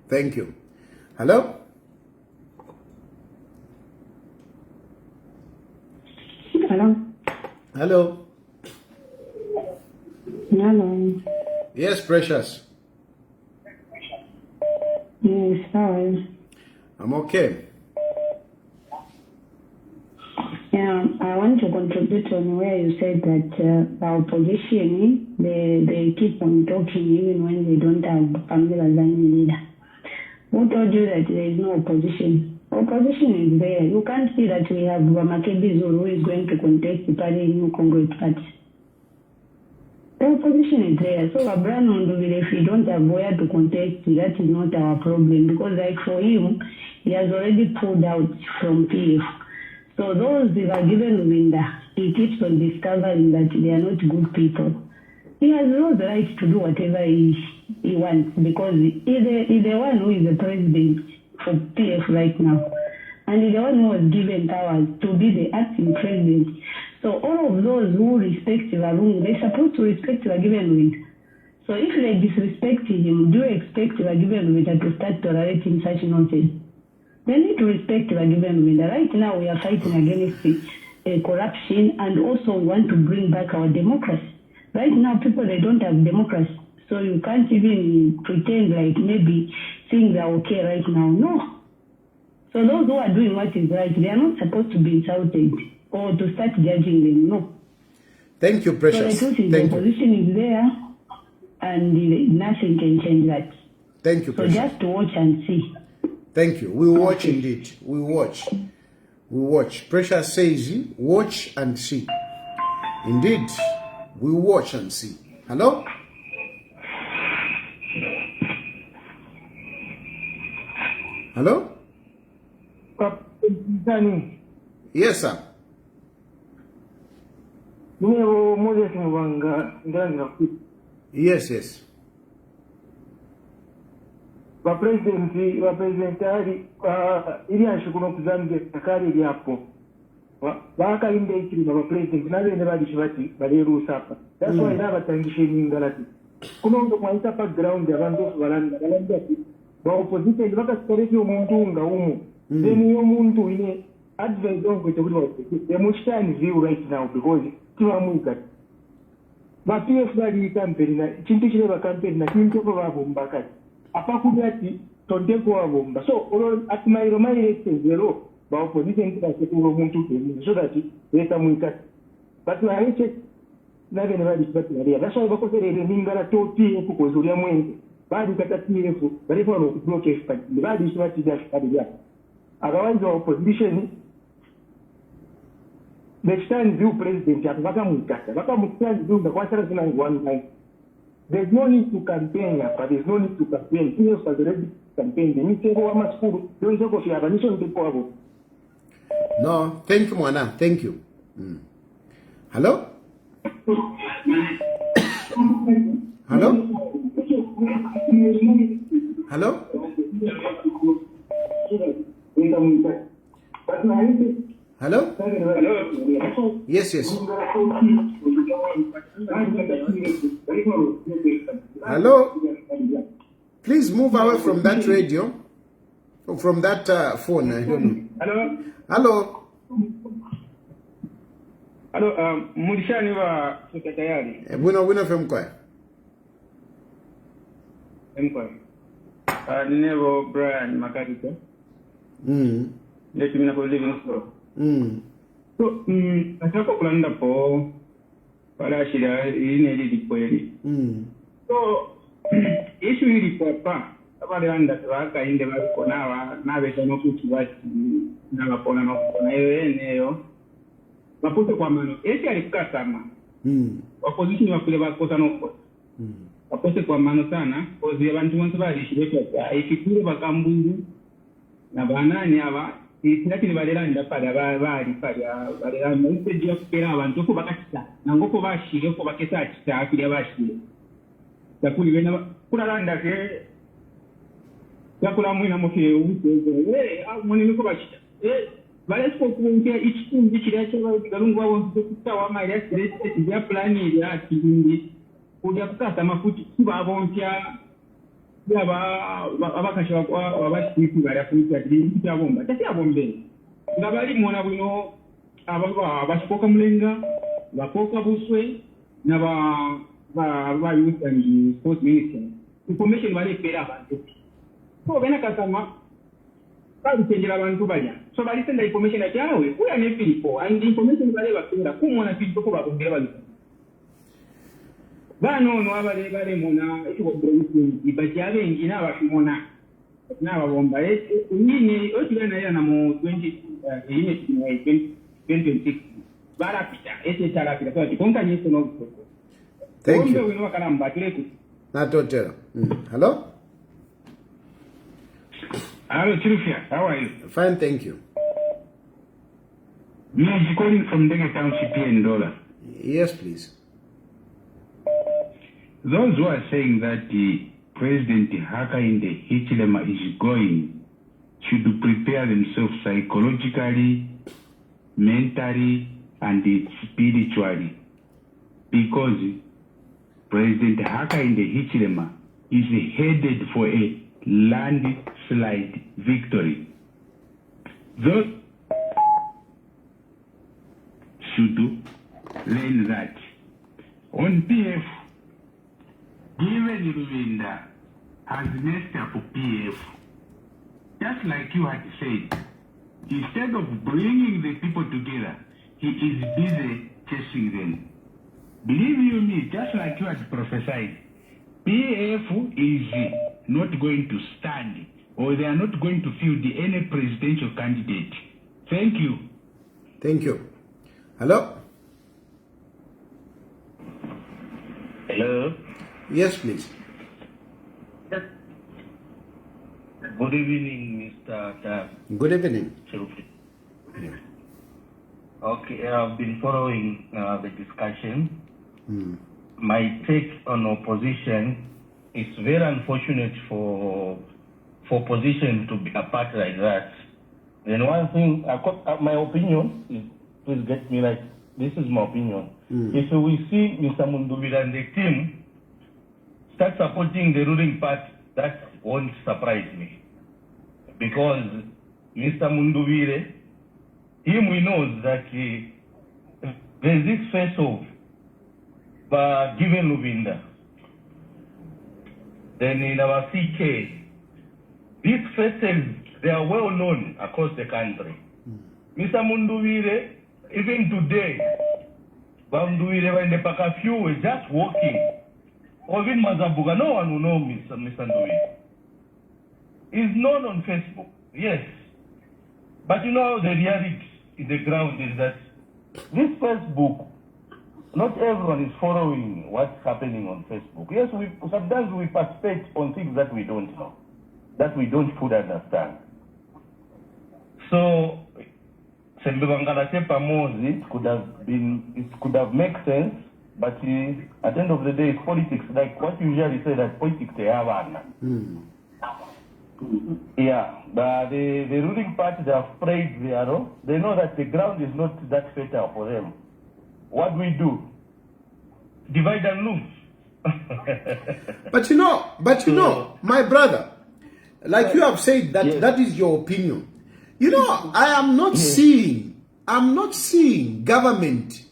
thank you. Hello? Hello? Hello? Hello? Yes, Precious. Yes, how are you? I'm okay. Yeah, I want to contribute on where you said that the opposition, they keep on talking even when they don't have Pamela Zani leader. Who told you that there is no opposition? Opposition is there. You can't see that we have Makebi Zulu who is going to contest the party in New Congress Party. The opposition is there. So Abraham Onduvile, if we don't have where to contest, that is not our problem. Because like for him, he has already pulled out from PF. So those that are given window, he keeps on discovering that they are not good people. he has no right to do whatever he wants because he's the one who is the president for PF right now. And he's the one who was given powers to be the acting president. So all of those who respect Varungu, they're supposed to respect Vagivenwinda. So if they disrespect him, do you expect Vagivenwinda to start tolerating such nonsense? They need to respect Vagivenwinda. Right now we are fighting against corruption and also want to bring back our democracy. Right now people, they don't have democracy. So you can't even pretend like maybe things are okay right now. No. So those who are doing what is right, they are not supposed to be insulted or to start judging them. No. Thank you, Precious. So the truth is the opposition is there and nothing can change that. Thank you, Precious. So just watch and see. Thank you. We watch indeed. We watch. We watch. Precious says, watch and see. Indeed, we watch and see. Hello? Hello? Yes, sir. Yes, yes. President ali ili ashikuno kuzambia takali lyapo bakalinda ikiri ba president nabene bali shibati bali rusapa that's why naba tangishe ningalati kuno ndo mwaita background abantu balanda ati ba opposition bakasikaleje umuntu nga umu then yo muntu ine advance on kwete kuti the mushani view right now because tiwamuika ba PF bali campaign na chintu chile ba campaign na chintu ko babo mbakati apakubati tondeko wabomba so at my zero ba opposition kuba muntu kene so that leta muika but na hiche na bene bali sibati na that's why bakoserere ningala toti kukozulia mwenge bali kata TF bali for block expert bali sibati da kadi ya otherwise opposition next time view president ataka muika baka muika view kwa sara zina one time. There's no need to campaign, but there's no need to campaign. Yes, has already campaigned. You say, "Oh, I'm school." Don't talk of your mission people. No, thank you, Mwana. Thank you. Hello? Hello? Hello? Hello? Hello? Yes, yes. Hello? Please move away from that radio. Or from that phone. I don't know. Hello? Hello? Hello, Murishani wa sekretariali. Wino femkwa. Emkwa. Ninebo Brian Makadika. Ndio mimi nako living store. So, nataka kulanda po para shida ile likweli. So, issue ilikuwa pa abale anda twaka inde bako na beta no kuchiwati na bapona no na eneo maputo kwa mano eti alikasama opposition wakule bakosa no ko apose kwa mano sana kozi abantu bonse bali shibeka ikikuru bakambungu na banani aba itinakini baliranda pala bali pala baliranda ite yo kupera abantu ko bakatita nangoko bashire ko baketa kita akiri bashire takuli bena kulalanda ke yakula mwina muke utezo mwini ko bashita bale ko kunja ichitumbi kiracho galungu wabo kutawa mali ya plani ya kindi kuja kukata mafuti kuba bontya yaba abakasha kwa abashiki bali afunika ndi yabomba tati yabombe ngabali mona bino abashikoka mulenga bakoka buswe na ba youth and sports minister information bali pera abantu so bena kasama bali tengera abantu bali so bali senda information yawe uya ne Filipo and information bali bakira kumona Filipo ko babongera bali bano no abale mona ekiko bronze ibachi abengi na bashimona na babomba nini otugana yana mu 2026 barapita tarapita so kikonka nyeso no koko. Thank you. Wino wakalamba kireku Natotera. Hello? Hello Chirufia, how are you? Fine, thank you. I'm calling from Denga Township here in Dola. Yes, please. those who are saying that President Hakainde Hichilema is going should prepare themselves psychologically, mentally, and spiritually, because President Hakainde Hichilema is headed for a landslide victory. Those should learn that. On PF, given Luvinda has messed up PF, just like you had said, instead of bringing the people together, he is busy chasing them. Believe you me, just like you had prophesied, PF is not going to stand, or they are not going to field any presidential candidate. Thank you. Thank you. Hello? Hello. Yes, please. Good evening, Mr. Tam. Good evening. Okay, I've been following the discussion. Mm. My take on opposition is very unfortunate for opposition to be apart like that. Then one thing, my opinion is, please get me right, this is my opinion. If we see Mr. Mundubira and the team start supporting the ruling party, that won't surprise me. Because Mr. Mundubire, we know that there's this face of given Luvinda. Then in our CK, these faces, they are well known across the country. Mr. Mundubire, even today, Mundubire when the Pakafiu were just walking, or even Mazabuga, no one will know Mr. Ndubire. He's known on Facebook, yes. But you know the reality in the ground is that this Facebook, not everyone is following what's happening on Facebook. Yes, sometimes we participate on things that we don't know, that we don't fully understand. So, it could have made sense, but at the end of the day, it's politics. Like what you usually say, that politics they have. Yeah, but the ruling party, they have prayed their role. They know that the ground is not that fertile for them. What we do? Divide and lose. But you know, my brother, like you have said that that is your opinion. You know, I am not seeing government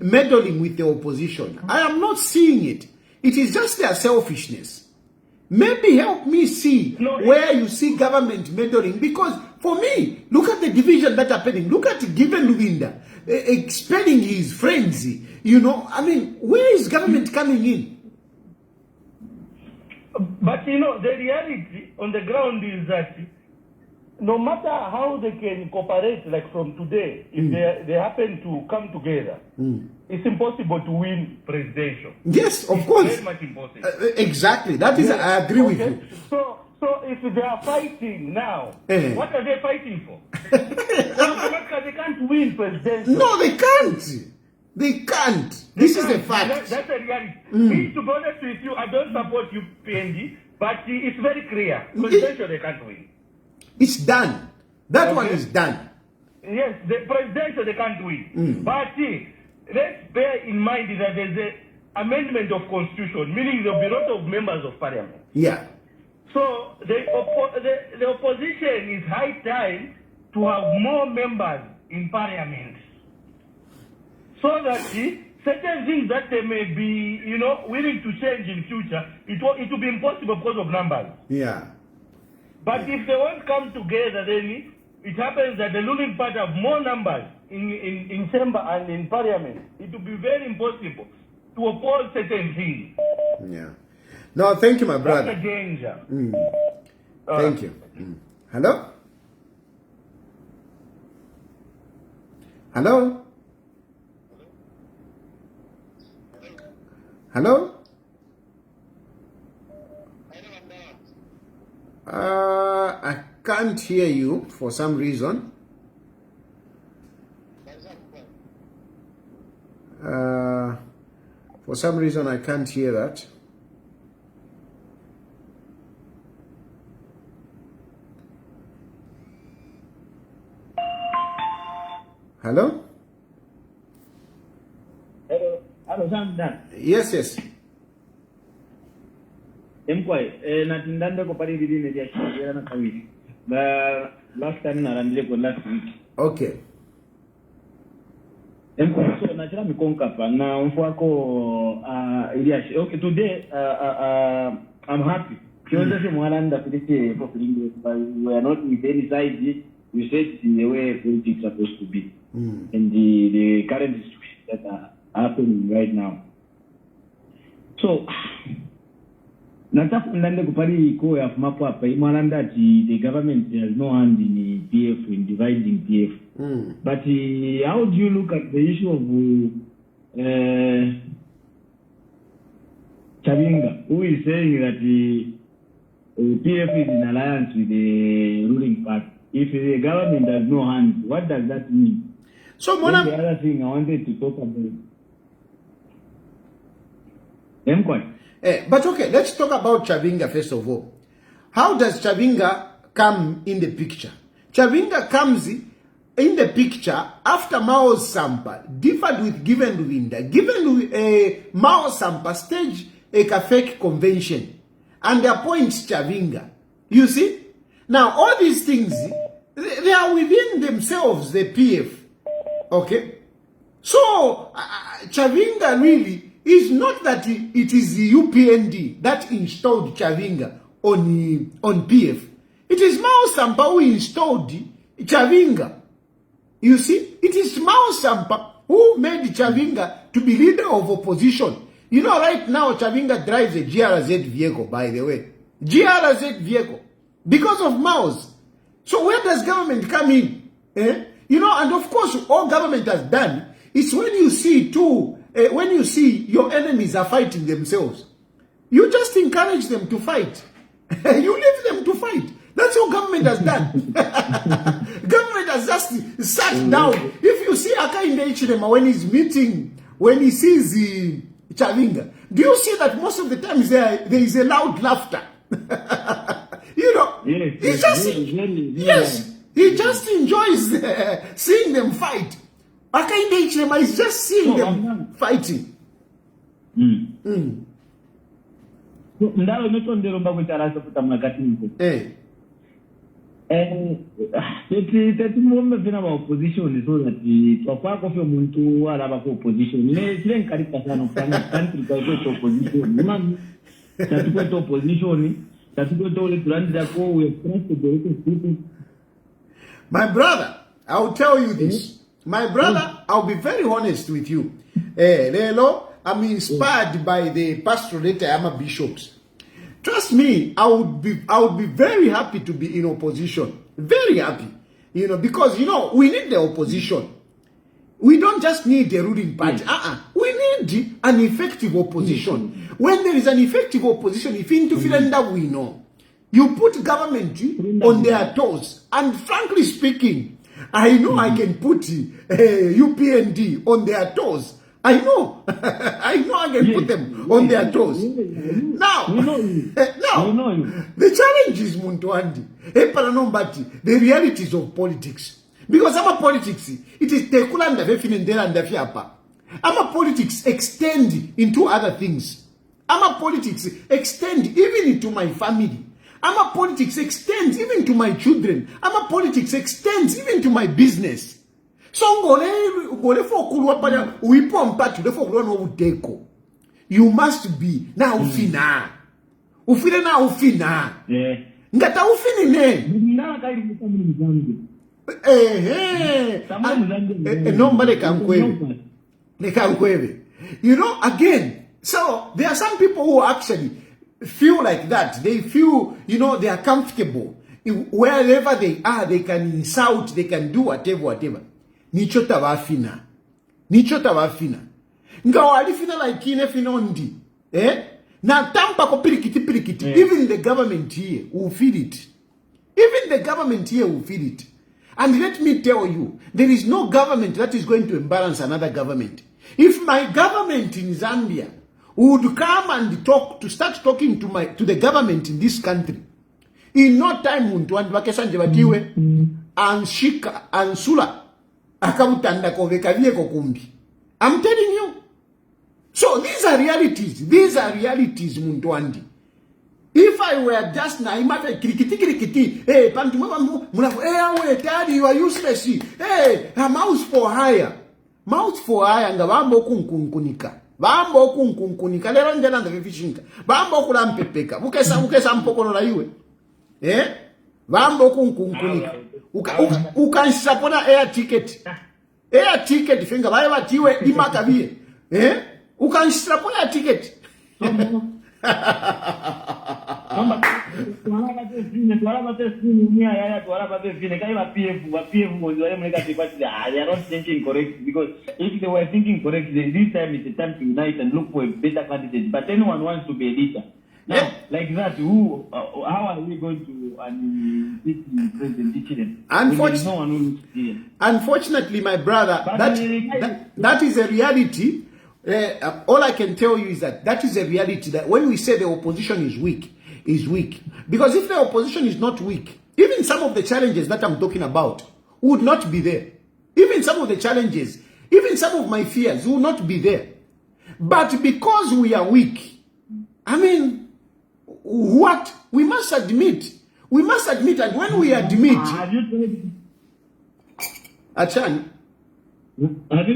meddling with the opposition. I am not seeing it. It is just their selfishness. Maybe help me see where you see government meddling, because for me, look at the division that happening. Look at Given Luvinda expelling his friends. You know, I mean, where is government coming in? But you know, the reality on the ground is that no matter how they can cooperate, like from today, if they happen to come together, it's impossible to win presidential. Yes, of course. Very much impossible. Exactly. That is, I agree with you. So if they are fighting now, what are they fighting for? They can't win presidential. No, they can't. They can't. This is a fact. That's the reality. Me, to be honest with you, I don't support you, PNG, but it's very clear. Presidential, they can't win. It's done. That one is done. Yes, the presidential, they can't win. But let's bear in mind that there's an amendment of constitution, meaning there will be a lot of members of parliament. Yeah. So the opposition is high time to have more members in parliament, so that certain things that they may be, willing to change in future, it will be impossible because of numbers. Yeah. But if they won't come together, then it happens that the ruling party have more numbers in chamber and in parliament. It will be very impossible to oppose certain things. Yeah. No, thank you, my brother. That's a danger. Thank you. Hello? Hello? Hello? I can't hear you for some reason. For some reason, I can't hear that. Hello? Hello, Sam. Yes, yes. Last time last week. Okay. So nachira mikonka pa na mfuako okay, today I'm happy. Kionza se mwalanda kudike for English, but we are not with any side. We said the way politics are supposed to be, and the current situation that are happening right now. So nataka ndande kupali iko ya mapo hapa imalanda the government has no hand in PF in dividing PF. But how do you look at the issue of Chavinga, who is saying that PF is in alliance with the ruling party? If the government has no hand, what does that mean? So, the other thing I wanted to talk about. But okay, let's talk about Chavinga first of all. How does Chavinga come in the picture? Chavinga comes in the picture after Mao Sampa differed with Given Luwinda. Mao Sampa staged a fake convention and appoints Chavinga. You see? Now, all these things, they are within themselves, the PF. Okay? So, Chavinga really is not that it is the UPND that installed Chavinga on PF. It is Mao Sampa who installed Chavinga. You see, it is Mao Sampa who made Chavinga to be leader of opposition. You know, right now, Chavinga drives a GRZ vehicle, by the way. GRZ vehicle. Because of Mao's. So where does government come in? You know, and of course, all government has done is when you see when you see your enemies are fighting themselves, you just encourage them to fight. You leave them to fight. That's what government has done. Government has just sat down. If you see Hakainde Hichilema when he's meeting, when he sees Chavinga, do you see that most of the times there is a loud laughter? You know, he just enjoys seeing them fight. Hakainde Hichilema is just seeing them fighting. Ndalo metondero mbakutarasa kutamwakati niko. Teti mwombe vina wa opposition so that twakwako fyo muntu alaba ku opposition. Nile nkarika sana kufanya country kwa hiyo opposition. Mami tatuko opposition, tatuko ole turandi yako we express the people. My brother, I'll tell you this. My brother, I'll be very honest with you. Lelo, I'm inspired by the pastorate Ama bishops. Trust me, I would be very happy to be in opposition. Very happy. You know, because, you know, we need the opposition. We don't just need the ruling party. We need an effective opposition. When there is an effective opposition, if interferenda we know, you put government on their toes. And frankly speaking, I know I can put UPND on their toes. I know. I know I can put them on their toes. Now, the challenge is Muntuandi. The realities of politics. Because our politics, it is tekulanda vefinendela and fiapa. Our politics extend into other things. Our politics extend even into my family. Our politics extends even to my children. Our politics extends even to my business. So you must be now ufina. Ufine na ufina. Ngata ufini ne. No kankwebe. You know, again, so there are some people who actually feel like that. They feel, you know, they are comfortable. Wherever they are, they can insult, they can do whatever. Nichota wafina. Nga walifina like ine finondi. Na tampa ko pirikiti. Even the government here will feel it. And let me tell you, there is no government that is going to embarrass another government. If my government in Zambia would come and start talking to the government in this country, in no time muntu andibakesanje batiwe anshika ansula akabutanda kovekavie kokumbi. I'm telling you. So these are realities. These are realities, muntu andi. If I were just naimate krikiti, hey, pantu munafu, hey, awe, daddy, you are useless. Hey, a mouse for hire. Mouse for hire, nga bambo kunkunkunika. Bambo kunkunkunika, lero njana nda vifishinka. Bambo kulampepeka. Ukesa mpokolo la iwe. Bambo kunkunkunika. Ukansapona air ticket. Air ticket, finga, baye batiwe, imaka vie. Ukansapona air ticket. They are not thinking correct, because if they were thinking correct, then this time is the time to unite and look for a better candidate. But anyone wants to be a leader. Now, like that, how are we going to beat the president teaching them? Unfortunately, my brother, that is a reality. All I can tell you is that is a reality, that when we say the opposition is weak. Because if the opposition is not weak, even some of the challenges that I'm talking about would not be there. Even some of the challenges, even some of my fears will not be there. But because we are weak, I mean, what? We must admit, and when we admit... Achan, have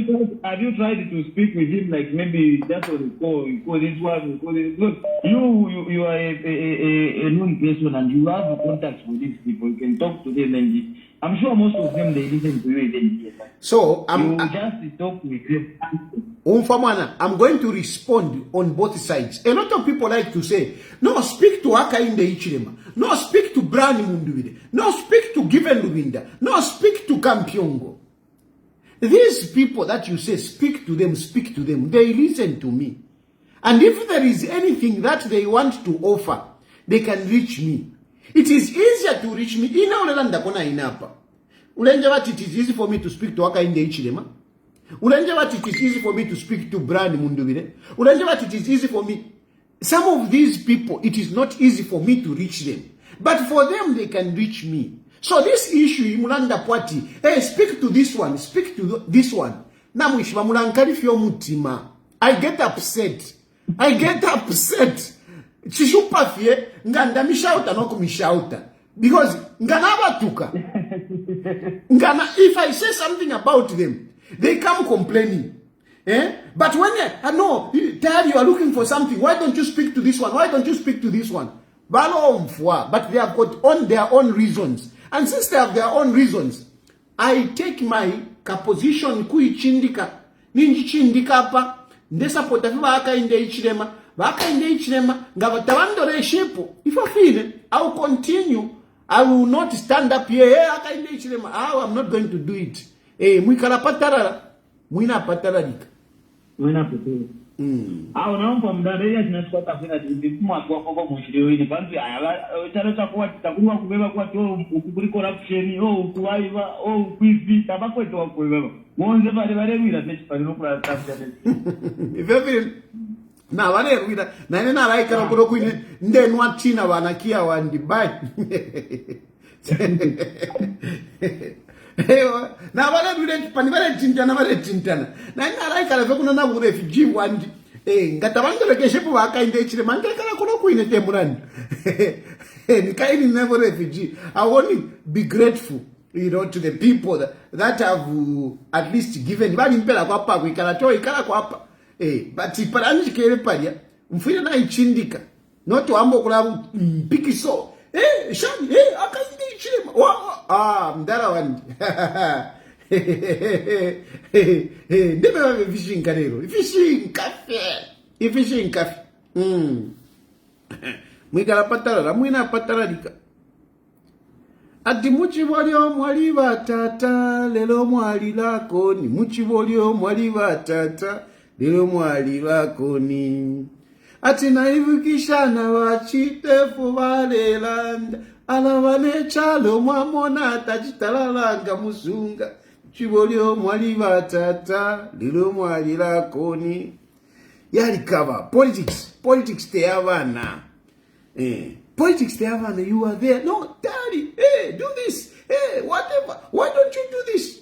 you tried to speak with him, like maybe just on the call, you call this one, you call this? Look, you are a known person and you have contacts with these people. You can talk to them, and I'm sure most of them, they listen to you even here. So you just talk with them. I'm going to respond on both sides. A lot of people like to say, no, speak to Hakainde Hichilema. No, speak to Brani Munduwire. No, speak to Given Lubinda. No, speak to Kampiongo. These people that you say, speak to them, they listen to me. And if there is anything that they want to offer, they can reach me. It is easier to reach me. Ina ulelanda kona inapa. Ulenja what it is easy for me to speak to Hakainde Hichilema. Ulenja what it is easy for me to speak to Brani Munduwire. Ulenja what it is easy for me. Some of these people, it is not easy for me to reach them. But for them, they can reach me. So this issue, Mulanda Pwati, hey, speak to this one, speak to this one. Namwishima mulankari fyo mutima. I get upset. Chishupa fye, nganda mishauta noko mishauta. Because ngana abatuka. If I say something about them, they come complaining. But when Dad, you are looking for something, why don't you speak to this one? Why don't you speak to this one? But they have got their own reasons. And since they have their own reasons, I take my position kuichindika. Ninji chindika hapa. Ndesa potafiba Hakainde Hichilema. Ngabatawandore shepo. If I feel I will continue. I will not stand up here. Hey, Hakainde Hichilema. I'm not going to do it. Mwikala patarara. Mwina patararika. Mwina patararika. Naomba mdadea tunachukua tafuna ndikumwa kwa mshiriki ni bantu chalo cha kwa takuwa kubeba kwa ukuburi corruption ukuwaiva ukwizi tabako to kubeba monze bale wira pali no kula tafuna ivevi na bale wira na nena like ro kwine ndenwa china wanakia wandibai na bale dule pani bale tintana na ina like la kuna na refugee wandi ngatabandele keshepo Hakainde Hichilema ngekala kuno kuine temurani nikaini never refugee. I want to be grateful, to the people that have at least given bali mpela kwa hapa kuikala to ikala kwa hapa but iparanji kele palia mfira na ichindika not ambo kula pikiso shani Hakainde Hichilema mdara wandi ndebe vishinga lero ifishing cafe mwikala patarara mwina patararika ati muchibolyo mwali batata lelo mwali lakoni muchibolyo mwali batata lelo mwali lakoni ati naivukishana wachitefu valelanda alavane chalo mwamona tachitalanga musunga chibolyo mwali batata lilo mwali lakoni yali cover politics teyabana politics teyabana. You are there, no daddy, hey, do this, hey, whatever, why don't you do this?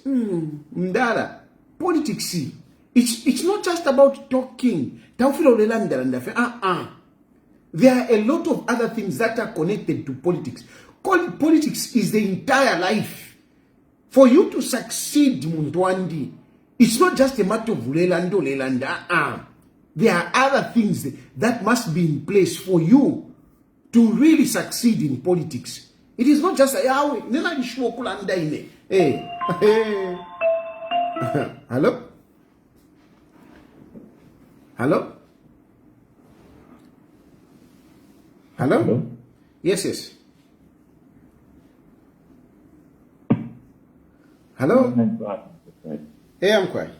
Mdala politics, it's not just about talking. There are a lot of other things that are connected to politics. Politics is the entire life. For you to succeed, Muntwandi, it's not just a matter of lelanda. There are other things that must be in place for you to really succeed in politics. It is not just hello? Hello? Hello? Yes. Hello? Hey, I'm quiet.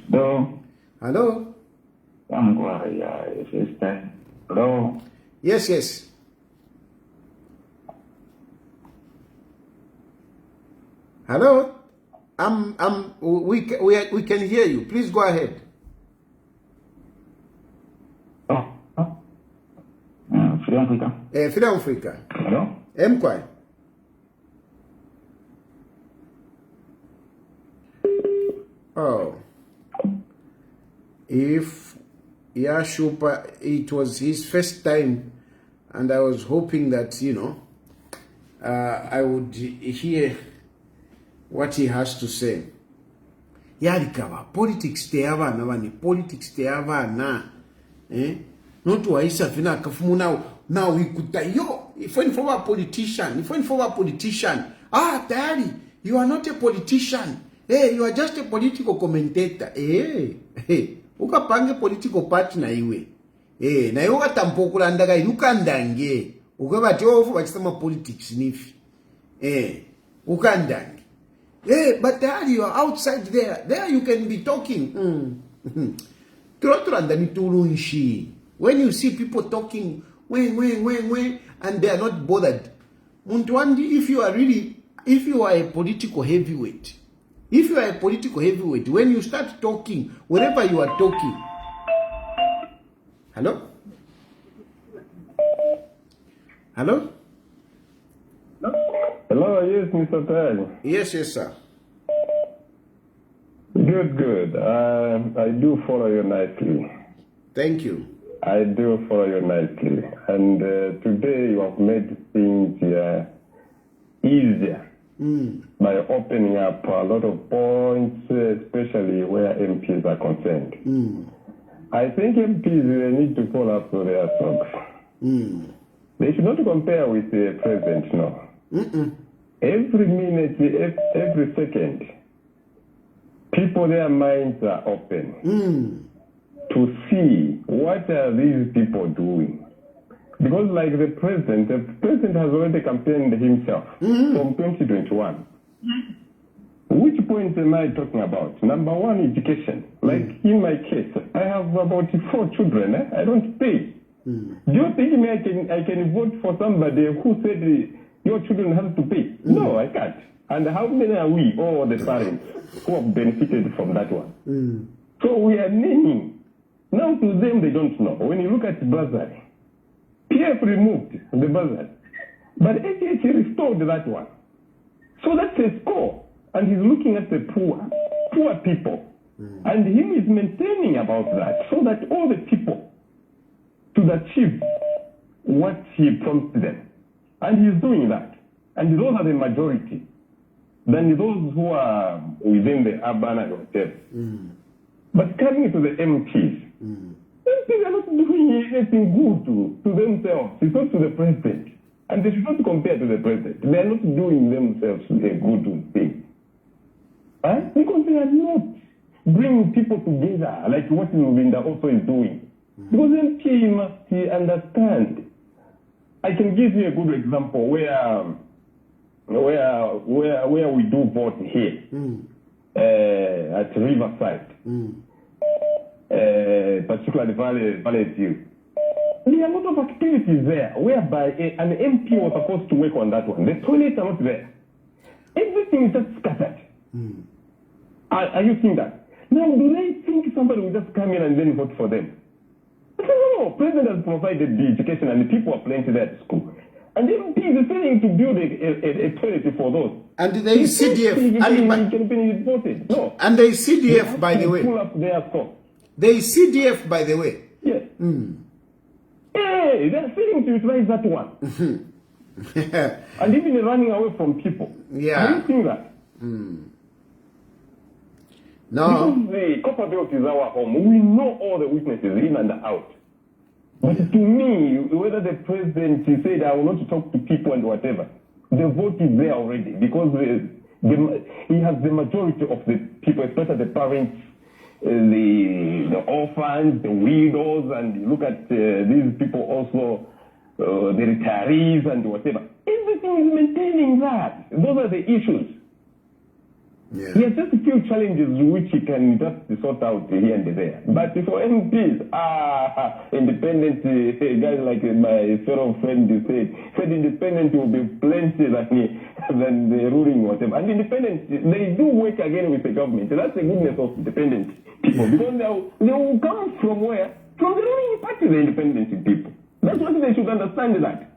Hello? I'm quiet, sister. Hello? Yes. Hello? We can hear you. Please go ahead. Freedom Africa. Hello? I'm quiet. Oh. If Yashupa, it was his first time, and I was hoping that, I would hear what he has to say. Yarikawa, politics te avana, politics te avana. Not to Aisa Fina Kafumu now we could die. If when for a politician, Daddy, you are not a politician. Hey, you are just a political commentator. Hey, ukapange political party na iwe. Na yoga tampokula ndaga yukandange. Ukabati ofu wachisama politics nifi. Ukandange. But Daddy, you are outside there. There you can be talking. When you see people talking, and they are not bothered. Muntwandi, if you are a political heavyweight, when you start talking, wherever you are talking. Hello? Hello, yes, Mr. Taj. Yes, sir. Good. I do follow you nicely. Thank you. I do follow you nicely. And today you have made things easier by opening up a lot of points, especially where MPs are concerned. I think MPs need to pull up their socks. They should not compare with the president, no. Every minute, every second, people, their minds are open to see what are these people doing. Because like the president has already campaigned himself from 2021. Which points am I talking about? Number one, education. Like in my case, I have about 4 children. I don't pay. Do you think I can vote for somebody who said your children have to pay? No, I can't. And how many are we, all the parents, who have benefited from that one? So we are naming. Now to them, they don't know. When you look at bursary, PF removed the bursary, but HH restored that one. So that's a score. And he's looking at the poor people. And he is maintaining about that, so that all the people should achieve what he promised them. And he's doing that. And those are the majority. Then those who are within the urban and whatever. But coming to the MPs, MPs are not doing anything good to themselves. It's not to the president. And they should not compare to the president. They are not doing themselves a good thing. Because they are not bringing people together like what Nubinda also is doing. Because MP must understand. I can give you a good example where we do vote here at Riverside, particularly Valley View. There are a lot of activities there whereby an MP was supposed to work on that one. The toilets are not there. Everything is just scattered. Are you seeing that? Now, do they think somebody will just come in and then vote for them? No, President has provided the education and the people are plenty there at school. And the MP is saying to build a toilet for those. And there is CDF. No. And there is CDF, by the way. Pull up their stuff. There is CDF, by the way. Yes. Hey, they're failing to utilize that one. And even running away from people. Yeah. Are you seeing that? No. Because the copper belt is our home. We know all the weaknesses in and out. But to me, whether the president said, I will not talk to people and whatever, the vote is there already because he has the majority of the people, especially the parents, the orphans, the widows, and you look at these people also, the retirees and whatever. Everything is maintaining that. Those are the issues. Yeah. He has just a few challenges which he can just sort out here and there. But for MPs, independent guys like my fellow friend said independent will be plenty than the ruling whatever. And independent, they do work again with the government. That's the goodness of independent people. Because they will come from where? From the ruling party, the independent people. That's what they should understand that.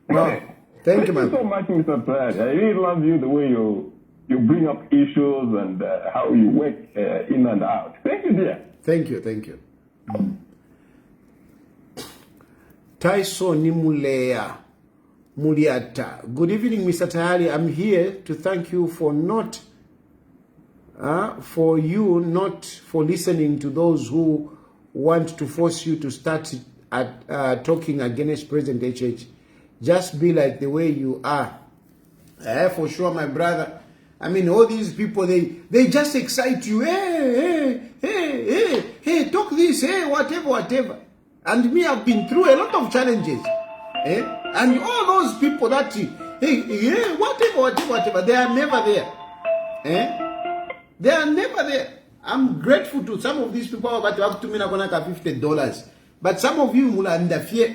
Well, thank you, man. So much, Mr. Prad. I really love you the way you bring up issues and how you work in and out. Thank you, dear. Thank you, thank you. Tyson Nimulea Muliata. Good evening, Mr. Tayali. I'm here to thank you for not for listening to those who want to force you to start talking against President HH. Just be like the way you are. For sure, my brother. I mean, all these people, they just excite you. Hey, talk this, whatever. And me, I've been through a lot of challenges. And all those people that, whatever, they are never there. They are never there. I'm grateful to some of these people that have to me $50. But some of you will interfere.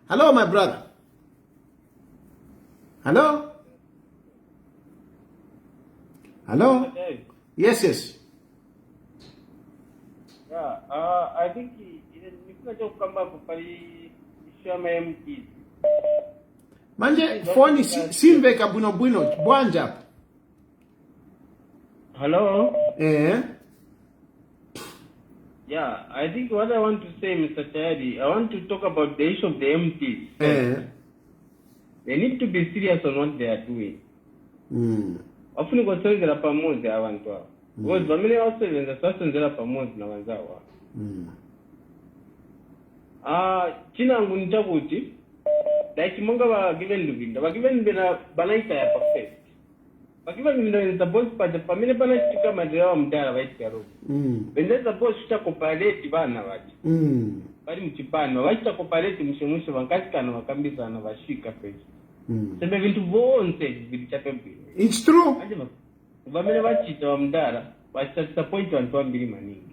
Hello, my brother. Hello? Hello? Yes. Yeah, I think it's not just come up for MPs. Manje, phone simveka buno bwanja. Hello? Eh? Yeah, I think what I want to say, Mr. Chayadi, I want to talk about the issue of the MPs. They need to be serious on what they are doing. Often kusongera pamoja abantu hao. Because vamene wasevenza sasenzera pamoja na wanzawa. Chinangu nitakuti like monga ba given Luvinda, ba given bena banaita ya perfect. Ba given Luvinda in the boss pa pamene bana chika madera mdara wa ikaro. Benza boss chita kopaleti bana wachi. Bali mchipano wacha kopaleti mshemushe wankasikana wakambisa na washika pesa. It's true.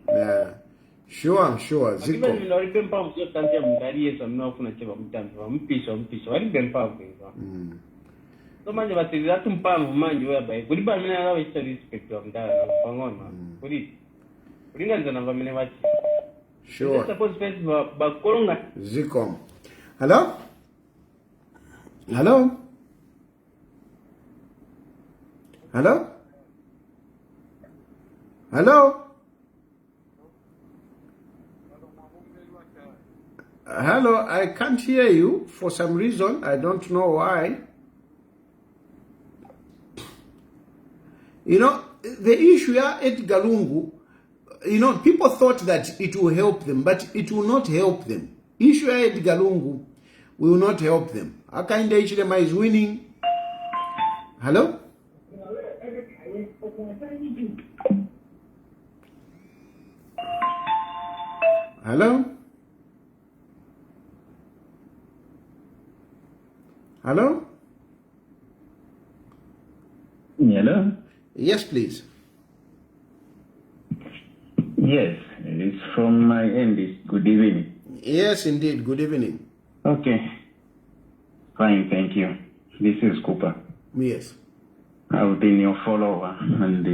Yeah. Sure. Sure. Zikom. Hello? Hello? Hello? Hello? Hello, I can't hear you for some reason. I don't know why. You know, the issue here at Galungu, you know, people thought that it will help them, but it will not help them. Issue here at Galungu will not help them. Akainde Ichilema is winning. Hello? Hello? Hello? Hello? Yes, please. Yes, it's from my end. It's good evening. Yes, indeed. Good evening. Okay. Fine, thank you. This is Cooper. Yes. I've been your follower, and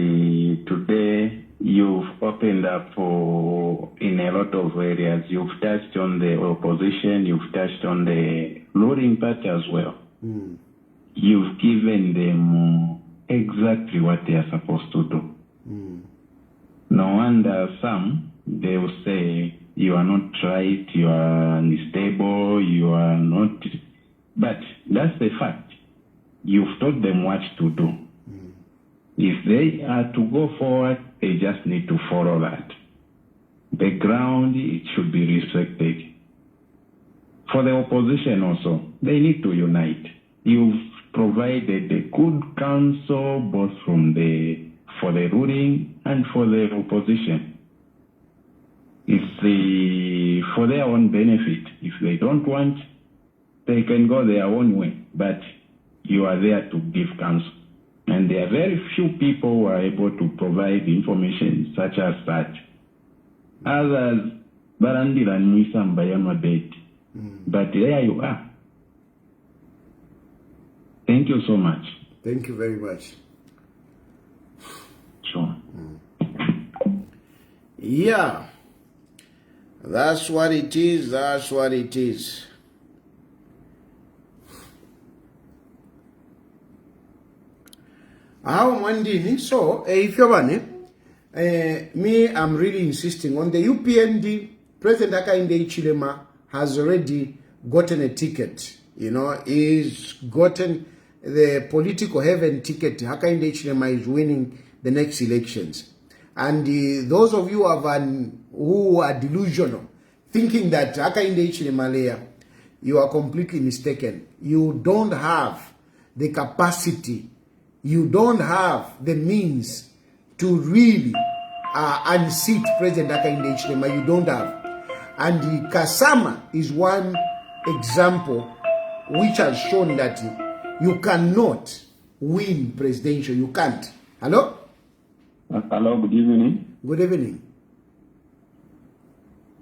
today you've opened up in a lot of areas. You've touched on the opposition, you've touched on the ruling party as well. You've given them exactly what they are supposed to do. No wonder some, they will say, you are not right, you are unstable, you are not... But that's the fact. You've told them what to do. If they are to go forward, they just need to follow that. The ground, it should be respected. For the opposition also, they need to unite. You've provided a good counsel both for the ruling and for the opposition. It's for their own benefit. If they don't want, they can go their own way. But you are there to give counsel. And there are very few people who are able to provide information such as that. Others, Barandila Nisam Bayama Bait. But there you are. Thank you so much. Thank you very much. Sure. Yeah. That's what it is. That's what it is. How Mandini? So, if you're one, me, I'm really insisting on the UPND. President Hakainde Hichilema has already gotten a ticket. You know, he's gotten the political heaven ticket. Hakainde Hichilema is winning the next elections. And those of you who are delusional, thinking that Hakainde Hichilema, you are completely mistaken. You don't have the capacity. You don't have the means to really unseat President Hakainde Hichilema. You don't have. And Kasama is one example which has shown that you cannot win presidential. You can't. Hello? Hello, good evening. Good evening.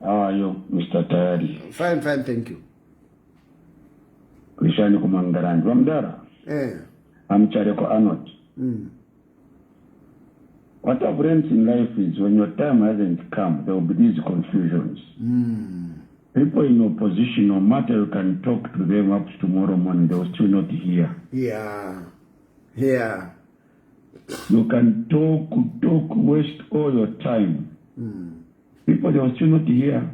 How are you, Mr. Tayari? Fine, thank you. Krishani Kumangaran. Ramdara. I'm Chareko Arnold. What I've learned in life is when your time hasn't come, there will be these confusions. People in opposition, no matter you can talk to them up to tomorrow morning, they will still not hear. Yeah. You can talk, waste all your time. People, they will still not hear.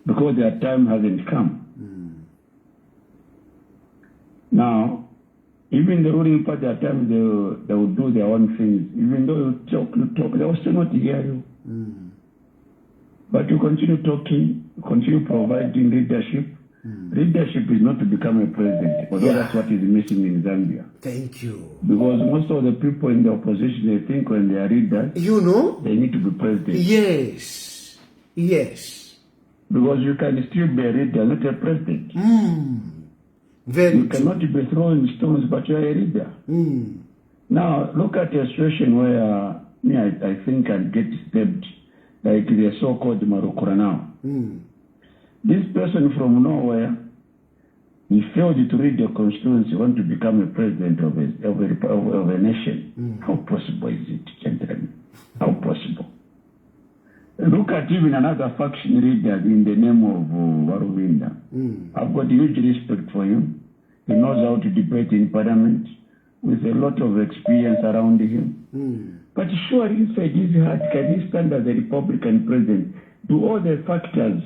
Because their time hasn't come. Now, even the ruling party at times, they will do their own things. Even though you talk, they will still not hear you. But you continue talking, continue providing leadership. Leadership is not to become a president, although that's what is missing in Zambia. Thank you. Because most of the people in the opposition, they think when they are leaders, they need to be president. Yes. Because you can still be a leader, not a president. You cannot be throwing stones, but you are a leader. Now, look at a situation where I think I'd get stabbed, like the so-called Marukura now. This person from nowhere, he failed to read the constituency, want to become a president of a nation. How possible is it, gentlemen? How possible? Look at even another faction leader in the name of Waruwinda. I've got huge respect for him. He knows how to debate in parliament with a lot of experience around him. But surely inside his heart, can he stand as a Republican president? Do all the factors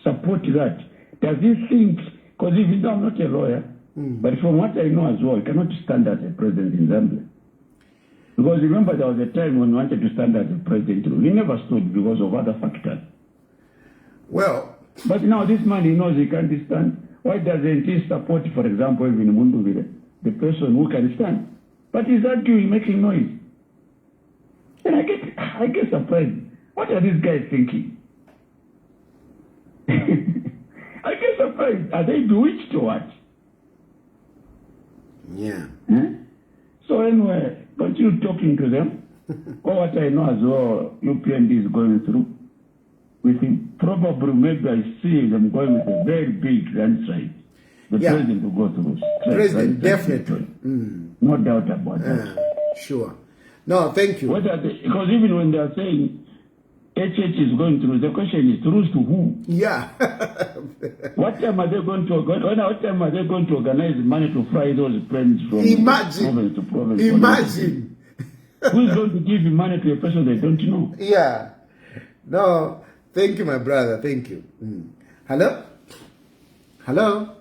support that? Does he think, because even though I'm not a lawyer, but from what I know as well, he cannot stand as a president in Zambia. Because remember, there was a time when he wanted to stand as a president. He never stood because of other factors. Well, but now this man, he knows he can't stand. Why doesn't he support, for example, even Munduvile, the person who can stand? But he's arguing, making noise. And I get surprised. What are these guys thinking? I get surprised. Are they bewitched or what? Yeah. So anyway, continue talking to them. Or what I know as well, UPND is going through. With him, probably maybe I see them going with a very big landslide. the Yeah. president will go through. President, That's definitely. no doubt about that. Sure. No, thank you. Because even when they are saying HH is going through, the question is through to who? Yeah. What time are they going to organize money to fly those planes from Imagine. province to province? Imagine. Who is going to give you money to a person they don't know? Yeah. No, thank you, my brother. Thank you. Hello? Hello?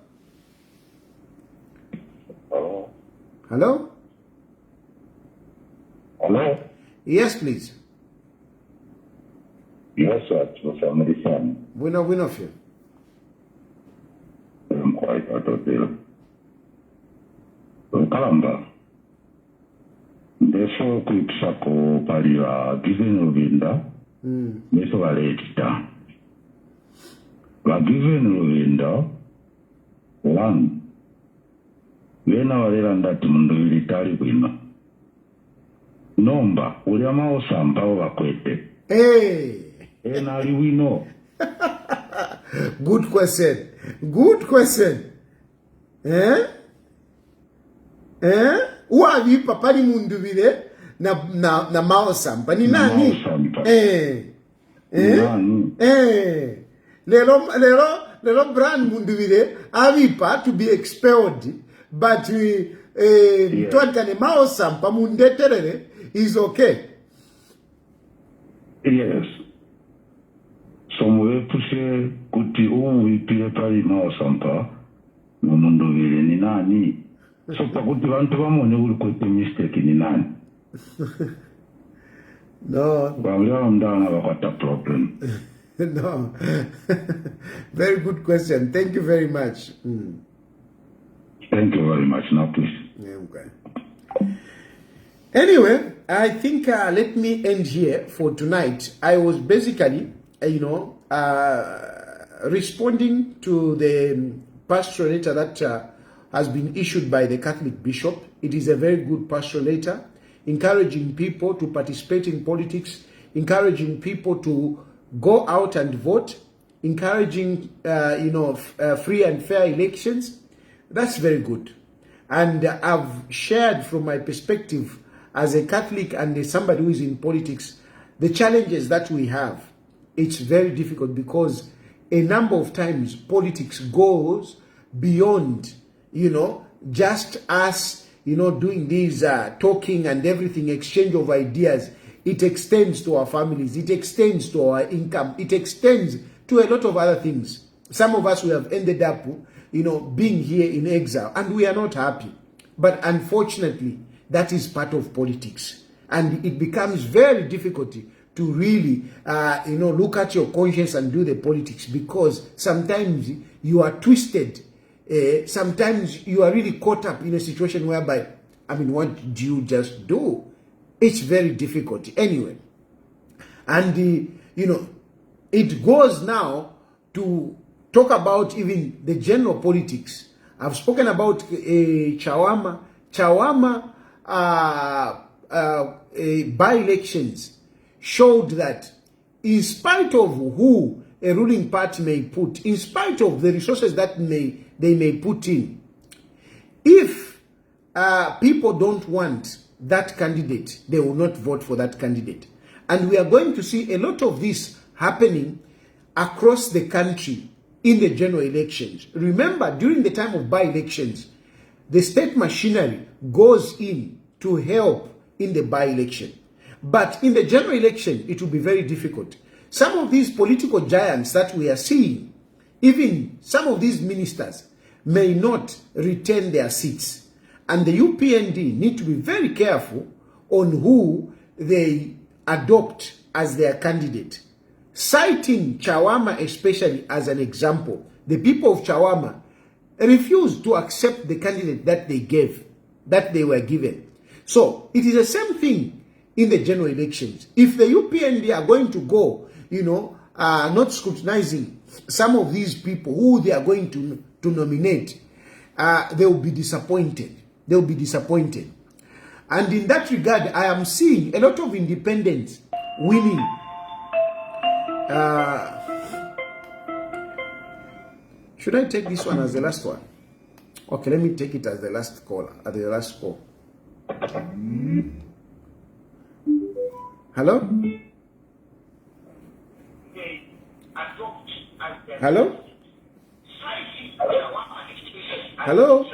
Hello? Hello? Hello? Yes, please. Yes, sir. It's your family son. We know of you. I'm quite out of there. Kalamba. Therefore, quick sako paria given Ruvinda. Meso valetita. Va given Ruvinda. One. Vena valera ndati mundu ilitari bwino. Nomba, uliama osamba ovakwete. Hey! Ena aliwino. Good question. Good question. Eh? Uwavi papali mundu vile na maosamba. Ni nani? Lero brand mundu vile avipa to be expelled. But tuankane maosamba mundeterere is okay. Yes. Somwe pushe kuti uwipile pali maosampa mumundu vile ni nani. So pakuti vantu vamone uli kwete mistake ni nani. No. Vavulala mdana vakwata problem. No. Very good question. Thank you very much. Thank you very much. Now please. Yeah, okay. Anyway, I think let me end here for tonight. I was basically, responding to the pastoral letter that has been issued by the Catholic Bishop. It is a very good pastoral letter, encouraging people to participate in politics, encouraging people to go out and vote, encouraging, free and fair elections. That's very good. And I've shared from my perspective as a Catholic and as somebody who is in politics, the challenges that we have. It's very difficult because a number of times politics goes beyond, just us, doing these talking and everything, exchange of ideas. It extends to our families. It extends to our income. It extends to a lot of other things. Some of us, we have ended up, being here in exile, and we are not happy. But unfortunately, that is part of politics. And it becomes very difficult to really, look at your conscience and do the politics, because sometimes you are twisted. Sometimes you are really caught up in a situation whereby, what do you just do? It's very difficult. Anyway, and, it goes now to talk about even the general politics. I've spoken about Chawama. Chawama by-elections showed that in spite of who a ruling party may put, in spite of the resources that they may put in, if people don't want that candidate, they will not vote for that candidate. And we are going to see a lot of this happening across the country in the general elections. Remember, during the time of by-elections, the state machinery goes in to help in the by-election. But in the general election, it will be very difficult. Some of these political giants that we are seeing, even some of these ministers, may not retain their seats. And the UPND need to be very careful on who they adopt as their candidate. Citing Chawama especially as an example, the people of Chawama refused to accept the candidate that they were given. So it is the same thing in the general elections. If the UPND are going to go, not scrutinizing some of these people who they are going to nominate, they will be disappointed. They will be disappointed. And in that regard, I am seeing a lot of independents winning. Should I take this one as the last one? Okay, let me take it as the last caller, at the last call. Hello? Hello? Hello?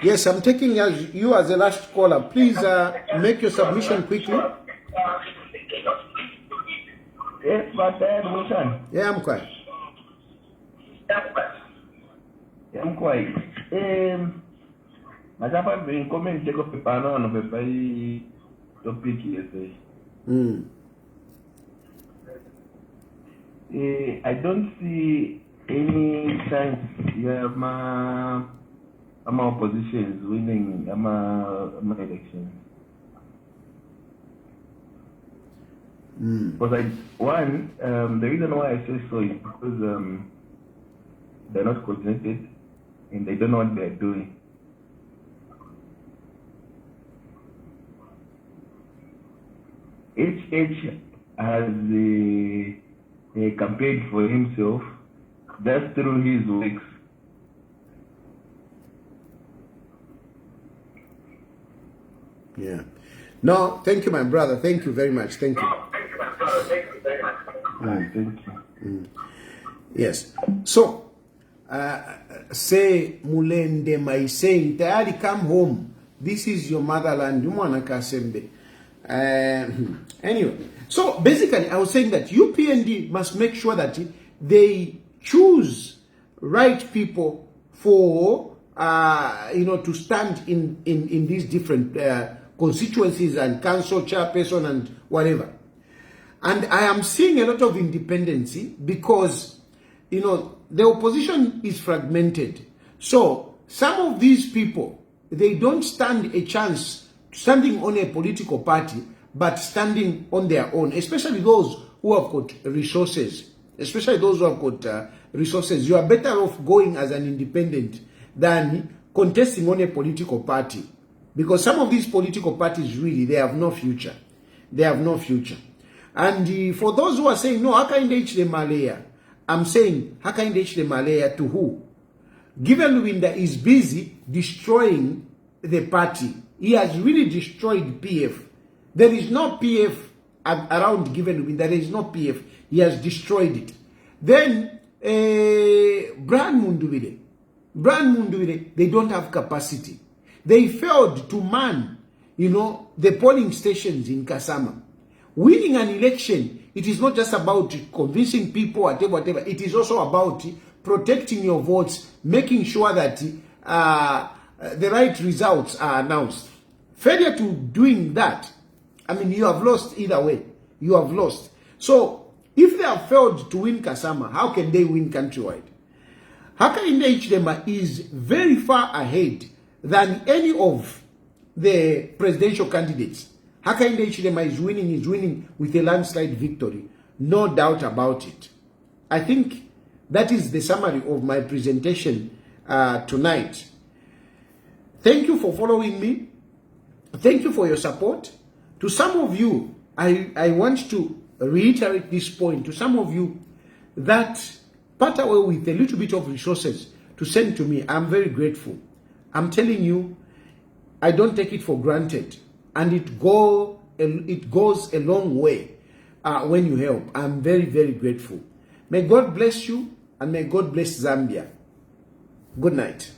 Yes, I'm taking you as the last caller. Please make your submission quickly. Yes, but Wilson. Yeah, I'm quiet. I'm quiet. Mas já para ver como ele chegou preparando no papai topic esse. I don't see any chance you have my oppositions winning my elections. Because the reason why I say so is because they're not coordinated and they don't know what they're doing. HH has campaigned for himself just through his works. Yeah. No, thank you, my brother. Thank you very much. Thank you. Thank you. Yes. So, say Mulende Maisei, Tayari, come home. This is your motherland. Anyway, so basically, I was saying that UPND must make sure that they choose right people for to stand in these different constituencies and council chairperson and whatever. And I am seeing a lot of independency because the opposition is fragmented. So some of these people, they don't stand a chance standing on a political party, but standing on their own, especially those who have got resources. You are better off going as an independent than contesting on a political party. Because some of these political parties, really, they have no future. And for those who are saying, no, Hakainde Hichilema Malaya, I'm saying, Hakainde Hichilema Malaya to who? Given Lubinda is busy destroying the party. He has really destroyed PF. There is no PF around Given Lubinda. There is no PF. He has destroyed it. Then, Brian Mundubile, they don't have capacity. They failed to man, the polling stations in Kasama. Winning an election, it is not just about convincing people, whatever. It is also about protecting your votes, making sure that the right results are announced. Failure to doing that, you have lost either way. You have lost. So, if they have failed to win Kasama, how can they win countrywide? Hakainde Hichilema is very far ahead than any of the presidential candidates. Hakainde Hichilema is winning with a landslide victory. No doubt about it. I think that is the summary of my presentation tonight. Thank you for following me. Thank you for your support. To some of you, I want to reiterate this point. To some of you that part away with a little bit of resources to send to me, I'm very grateful. I'm telling you, I don't take it for granted. And it goes a long way when you help. I'm very, very grateful. May God bless you and may God bless Zambia. Good night.